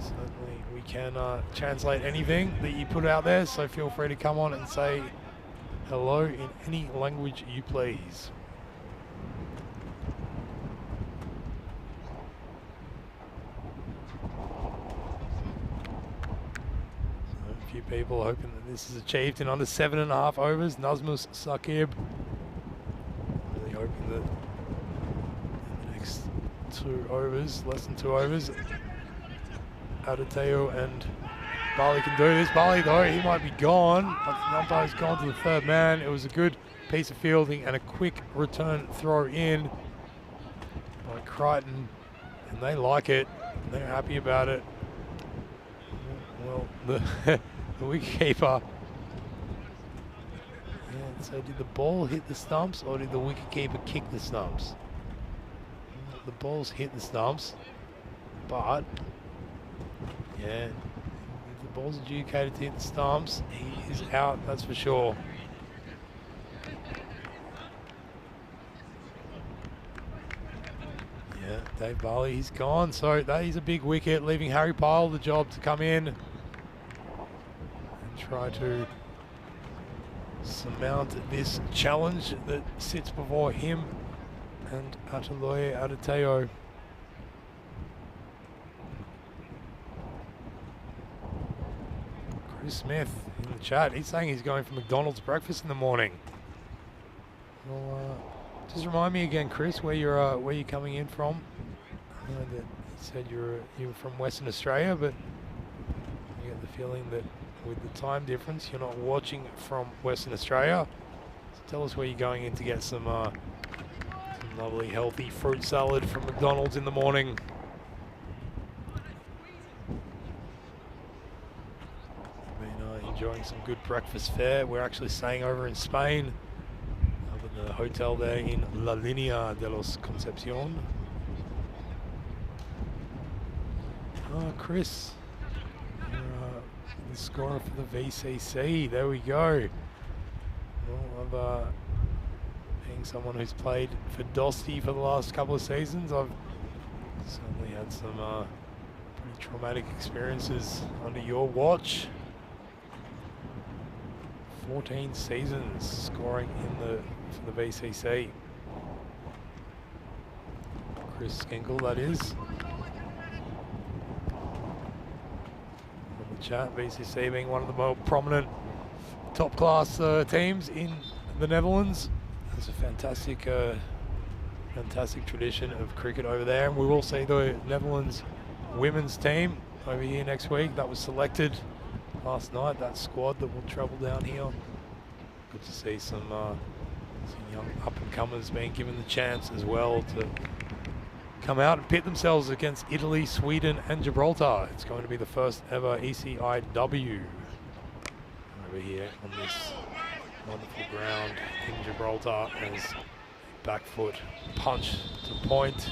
certainly we can translate anything that you put out there, so feel free to come on and say hello in any language you please. A few people hoping that this is achieved in under 7.5 overs. Nazmus Saqib really hoping that in the next 2 overs, less than 2 overs, Adateo and Bali can do this. Bali though, he might be gone. The umpire's gone to the 3rd man. It was a good piece of fielding and a quick return throw in by Crichton, and they like it. They're happy about it. Well, the wicketkeeper. Yeah, so did the ball hit the stumps or did the wicketkeeper kick the stumps? The ball's hit the stumps, but yeah, if the ball's adjudicated to hit the stumps, he is out, that's for sure. Yeah, Dave Barley, he's gone, so that is a big wicket, leaving Harry Pyle the job to come in and try to surmount this challenge that sits before him and Ataloye Adateo. Chris Smith in the chat, he's saying he's going for McDonald's breakfast in the morning. Well, just remind me again, Chris, where you're coming in from. I know that you said you were from Western Australia, but you get the feeling that with the time difference, you're not watching from Western Australia. So tell us where you're going in to get some lovely healthy fruit salad from McDonald's in the morning. Been enjoying some good breakfast fare. We're actually staying over in Spain, up at the hotel there in La Línea de los Concepción. Oh, Chris, you're the scorer for the VCC. There we go. Well, being someone who's played for Dosti for the last couple of seasons, I've certainly had some pretty traumatic experiences under your watch. 14 seasons scoring for the VCC. Chris Skinkle, that is. Chat, VCC being one of the more prominent top class teams in the Netherlands. There's a fantastic tradition of cricket over there, and we will see the Netherlands women's team over here next week. That was selected last night, that squad that will travel down here. Good to see some young up-and-comers being given the chance as well to come out and pit themselves against Italy, Sweden and Gibraltar. It's going to be the first ever ECIW over here on this wonderful ground in Gibraltar as back foot punch to point.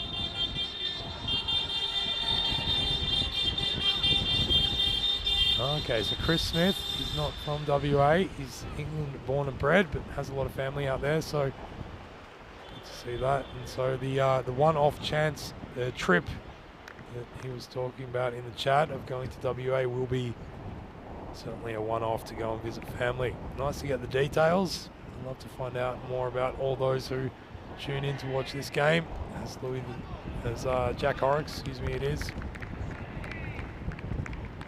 Okay, so Chris Smith, he's not from WA, he's England born and bred, but has a lot of family out there, so good to see that. And so the one-off chance trip that he was talking about in the chat of going to WA will be certainly a one-off to go and visit family. Nice to get the details. I'd love to find out more about all those who tune in to watch this game. As Jack Horrocks, excuse me, it is.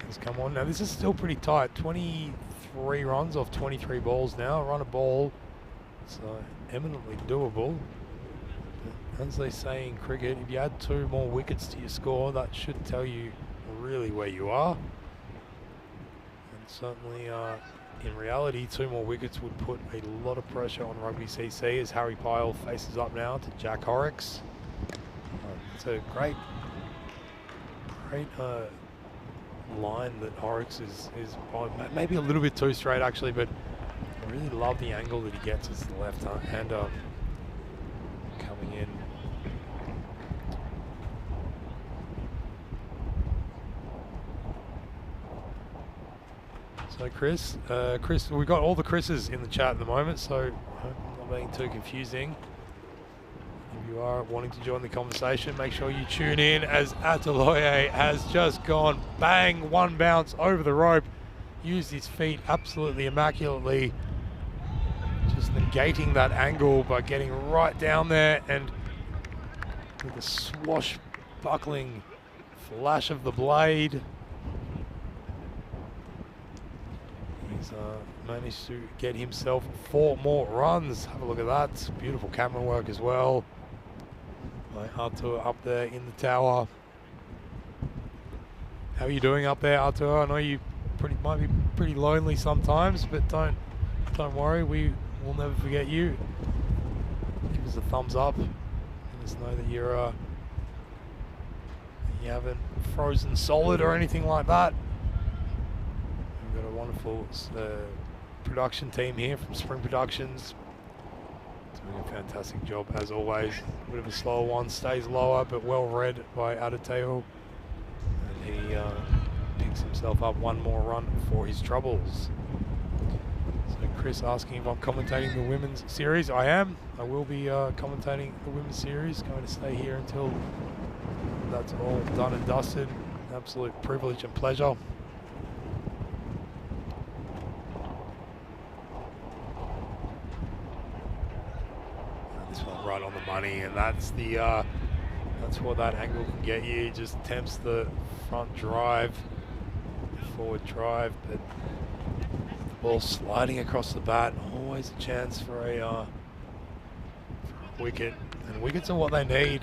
Has come on. Now this is still pretty tight. 23 runs off 23 balls now. Run a ball. It's eminently doable. But as they say in cricket, if you add 2 more wickets to your score, that should tell you really where you are. And certainly, in reality, 2 more wickets would put a lot of pressure on Rugby CC as Harry Pyle faces up now to Jack Horrocks. It's a great line that Horrocks is on. Maybe a little bit too straight actually, but I really love the angle that he gets as the left-hander coming in. So Chris, we've got all the Chris's in the chat at the moment, so I hope I'm not being too confusing. If you are wanting to join the conversation, make sure you tune in as Ataloye has just gone bang, 1 bounce over the rope, used his feet absolutely immaculately, just negating that angle by getting right down there, and with a swashbuckling flash of the blade, he's managed to get himself 4 more runs. Have a look at that. Beautiful camera work as well by Artur up there in the tower. How are you doing up there, Artur? I know you might be pretty lonely sometimes, but don't worry. We will never forget you. Give us a thumbs up. Let us know that you haven't frozen solid or anything like that. We've got a wonderful production team here from Spring Productions. Doing a fantastic job as always. A bit of a slower one, stays lower, but well read by Adateo. And he picks himself up 1 more run for his troubles. So Chris asking if I'm commentating the women's series. I am. I will be commentating the women's series. Going to stay here until that's all done and dusted. An absolute privilege and pleasure. Right on the money, and that's what that angle can get you. It just tempts the front drive, forward drive, but the ball sliding across the bat, always a chance for a wicket, and wickets are what they need.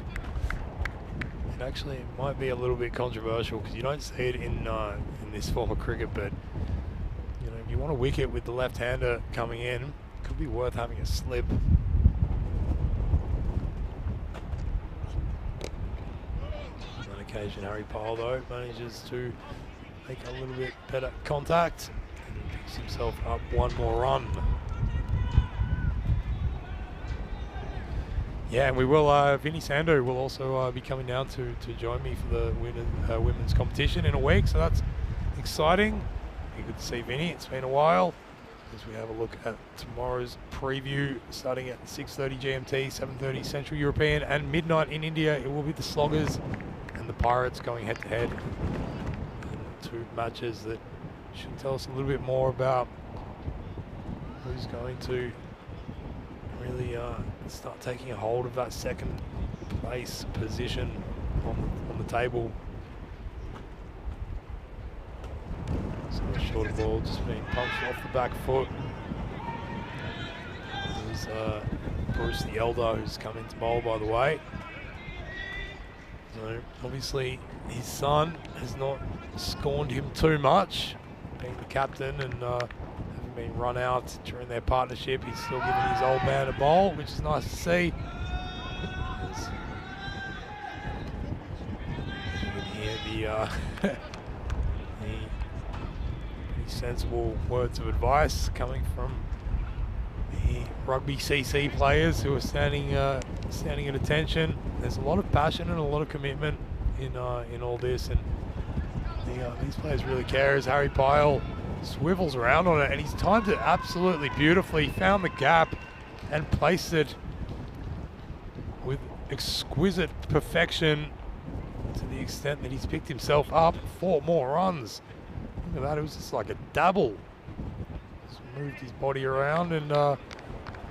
And actually, it might be a little bit controversial because you don't see it in this form of cricket, but you know, if you want a wicket with the left-hander coming in, it could be worth having a slip. Occasion Harry Pyle though manages to make a little bit better contact and picks himself up 1 more run. Yeah, and we will, Vinny Sando will also be coming down to join me for the women's competition in a week, so that's exciting. Be good to see Vinny, it's been a while. As we have a look at tomorrow's preview, starting at 6:30 GMT, 7:30 Central European, and midnight in India, it will be the Sloggers and the Pirates going head-to-head in 2 matches that should tell us a little bit more about who's going to really start taking a hold of that 2nd place position on the table. So a short ball just being punched off the back foot. There's Bruce the Elder, who's come into bowl, by the way. So obviously his son has not scorned him too much, being the captain and having been run out during their partnership. He's still giving his old man a bowl, which is nice to see. You can hear the pretty sensible words of advice coming from the Rugby CC players who are standing at attention. There's a lot of passion and a lot of commitment in all this, and these players really care. As Harry Pyle swivels around on it, and he's timed it absolutely beautifully. Found the gap and placed it with exquisite perfection, to the extent that he's picked himself up 4 more runs. at that. It was just like a dabble. Just moved his body around and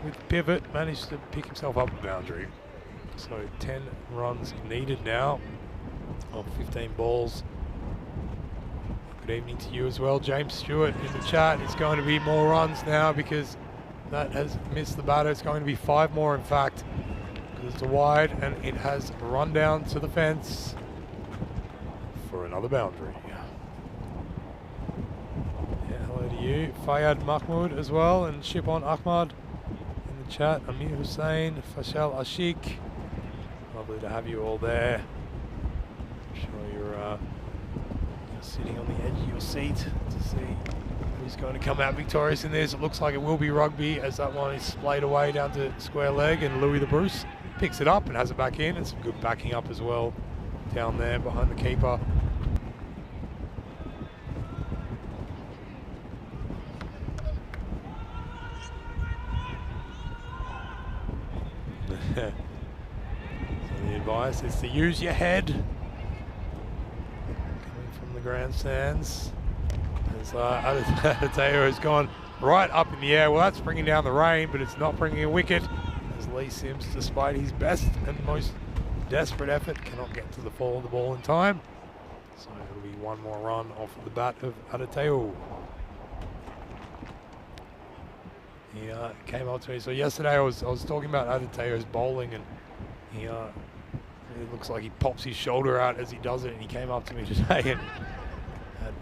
with pivot managed to pick himself up the boundary. So 10 runs needed now on 15 balls. Good evening to you as well, James Stewart in the chat. It's going to be more runs now because that has missed the batter. It's going to be 5 more, in fact, because it's a wide and it has run down to the fence for another boundary. Yeah, hello to you, Fayyad Mahmood as well, and Shipon Ahmad in the chat. Amir Hussain, Fashal Ashik. Lovely to have you all there. I'm sure you're sitting on the edge of your seat to see who's going to come out victorious in this. It looks like it will be Rugby as that one is splayed away down to square leg, and Louis the Bruce picks it up and has it back in, and some good backing up as well down there behind the keeper. So the advice is to use your head. Coming from the grandstands. As Adeteo has gone right up in the air. Well, that's bringing down the rain, but it's not bringing a wicket. As Lee Sims, despite his best and most desperate effort, cannot get to the fall of the ball in time. So it'll be 1 more run off the bat of Adeteo. He came up to me. So yesterday I was talking about Adeteo's bowling, and he it looks like he pops his shoulder out as he does it, and he came up to me today and had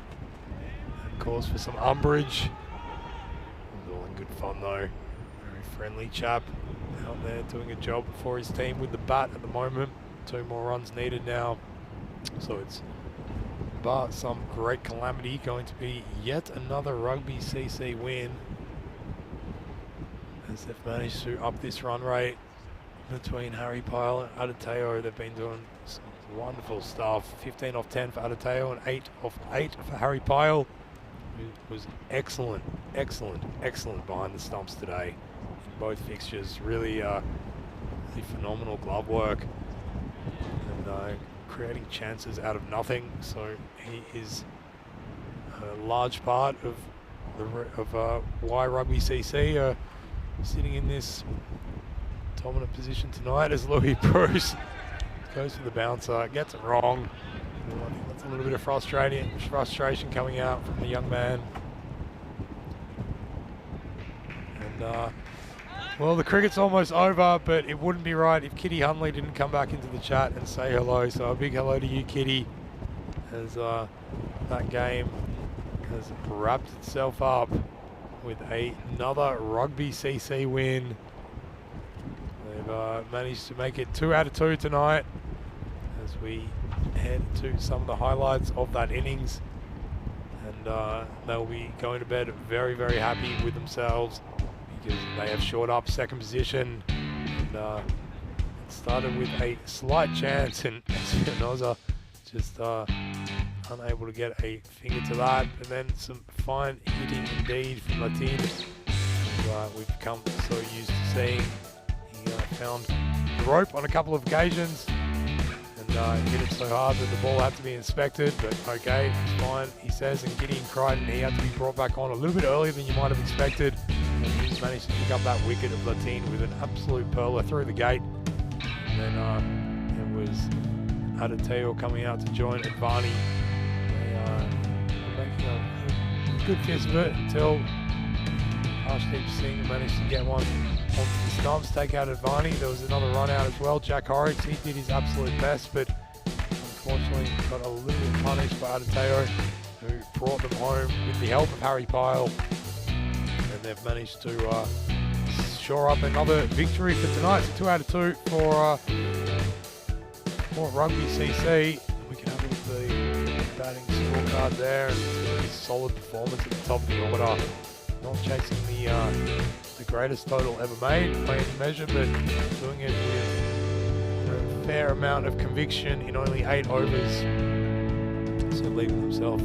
cause for some umbrage. It was all in good fun though. Very friendly chap out there doing a job for his team with the bat at the moment. 2 more runs needed now. So it's, bar some great calamity, going to be yet another Rugby CC win, as they've managed to up this run rate between Harry Pyle and Adeteo. They've been doing some wonderful stuff. 15 off 10 for Adeteo and 8 off 8 for Harry Pyle, who was excellent behind the stumps today in both fixtures. Really phenomenal glove work and creating chances out of nothing. So he is a large part of why Rugby CC are sitting in this dominant position tonight, as Louis Bruce goes for the bouncer, gets it wrong. I think that's a little bit of frustration coming out from the young man. And well, the cricket's almost over, but it wouldn't be right if Kitty Hunley didn't come back into the chat and say hello. So a big hello to you, Kitty, as that game has wrapped itself up with another Rugby CC win. They've managed to make it 2 out of 2 tonight, as we head to some of the highlights of that innings. And they'll be going to bed very, very happy with themselves, because they have shored up second position. And it started with a slight chance, and Espinoza just unable to get a finger to that, and then some fine hitting indeed from Latin, who we've become so used to seeing. He found the rope on a couple of occasions and hit it so hard that the ball had to be inspected, but okay, it's fine, he says. And Gideon Crichton, he had to be brought back on a little bit earlier than you might have expected, and he's managed to pick up that wicket of Latin with an absolute perler through the gate. And then it was Adeteo coming out to join Advani. Making a good fist of it until Harshdeep Singh managed to get one onto the stumps, take out Advani. There was another run out as well. Jack Horrocks, he did his absolute best, but unfortunately got a little bit punished by Adeteo, who brought them home with the help of Harry Pyle. And they've managed to shore up another victory for tonight. So 2 out of 2 for Rugby CC. We can have a look at the batting scorecard there, and a solid performance at the top of the order. Not chasing the greatest total ever made by any measure, but doing it with a fair amount of conviction in only 8 overs. So leaving himself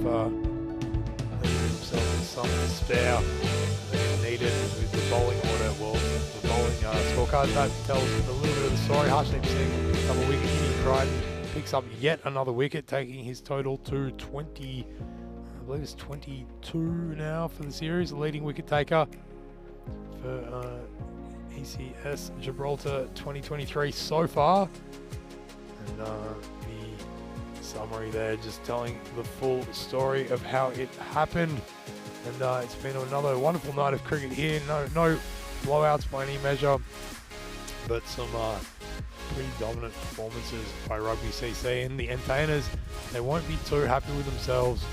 some spare that he needed with the bowling order. Well, the bowling scorecard, that tells a little bit of the story. Harshdeep Singh, double wicket. Gideon Crichton picks up yet another wicket, taking his total to 20. I believe it's 22 now for the series, the leading wicket taker for ECS Gibraltar 2023 so far. And the summary there just telling the full story of how it happened. And it's been another wonderful night of cricket here. No blowouts by any measure, but some pretty dominant performances by Rugby CC. And the entertainers, they won't be too happy with themselves,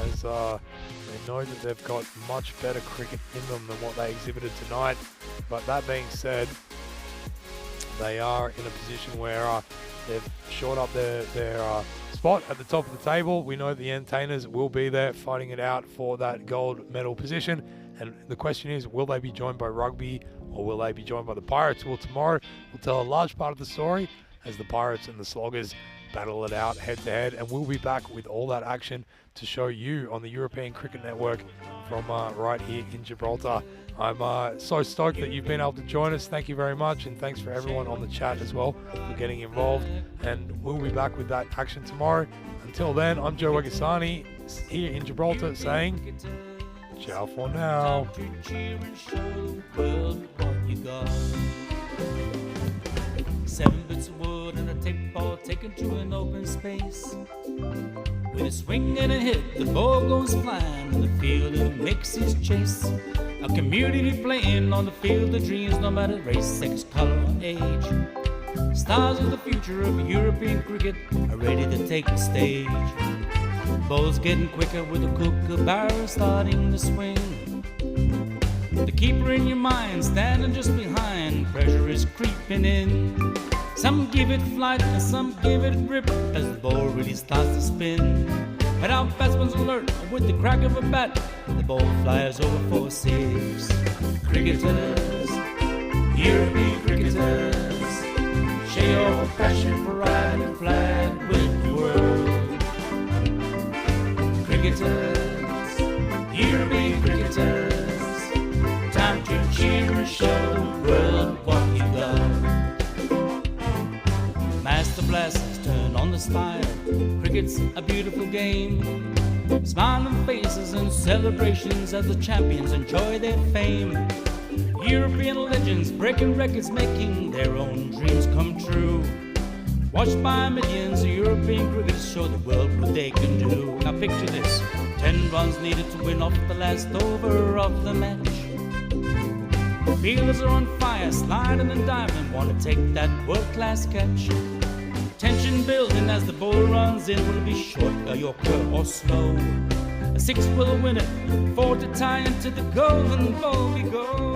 as they know that they've got much better cricket in them than what they exhibited tonight. But that being said, they are in a position where they've shored up their spot at the top of the table. We know the entertainers will be there fighting it out for that gold medal position. And the question is, will they be joined by Rugby or will they be joined by the Pirates? Well, tomorrow will tell a large part of the story as the Pirates and the Sloggers battle it out head to head. And we'll be back with all that action to show you on the European Cricket Network from right here in Gibraltar. I'm so stoked that you've been able to join us. Thank you very much, and thanks for everyone on the chat as well for getting involved. And we'll be back with that action tomorrow. Until then, I'm Joe Wegasani here in Gibraltar saying ciao for now. 7 bits of wood and a tape ball taken to an open space. With a swing and a hit, the ball goes flying in the field and it makes his chase. A community playing on the field of dreams, no matter race, sex, color, or age. Stars of the future of European cricket are ready to take the stage. Ball's getting quicker with a kookaburra starting to swing. The keeper in your mind standing just behind, pressure is creeping in. Some give it flight and some give it grip as the ball really starts to spin. But our batsman's alert with the crack of a bat, the ball flies over for 6. Cricketers, European cricketers, share your passion for riding flag with the world. Cricketers, European cricketers, time to cheer and show the world what you got. Master blasters turn on the style. Cricket's a beautiful game. Smiling faces and celebrations as the champions enjoy their fame. European legends breaking records, making their own dreams come true. Watched by millions, European cricketers show the world what they can do. Now picture this, 10 runs needed to win off the last over of the match. Fielders are on fire, sliding and diving, want to take that world-class catch. Tension building as the ball runs in. Will it be short, a yorker or slow? A 6 will win it, 4 to tie into the golden ball we go.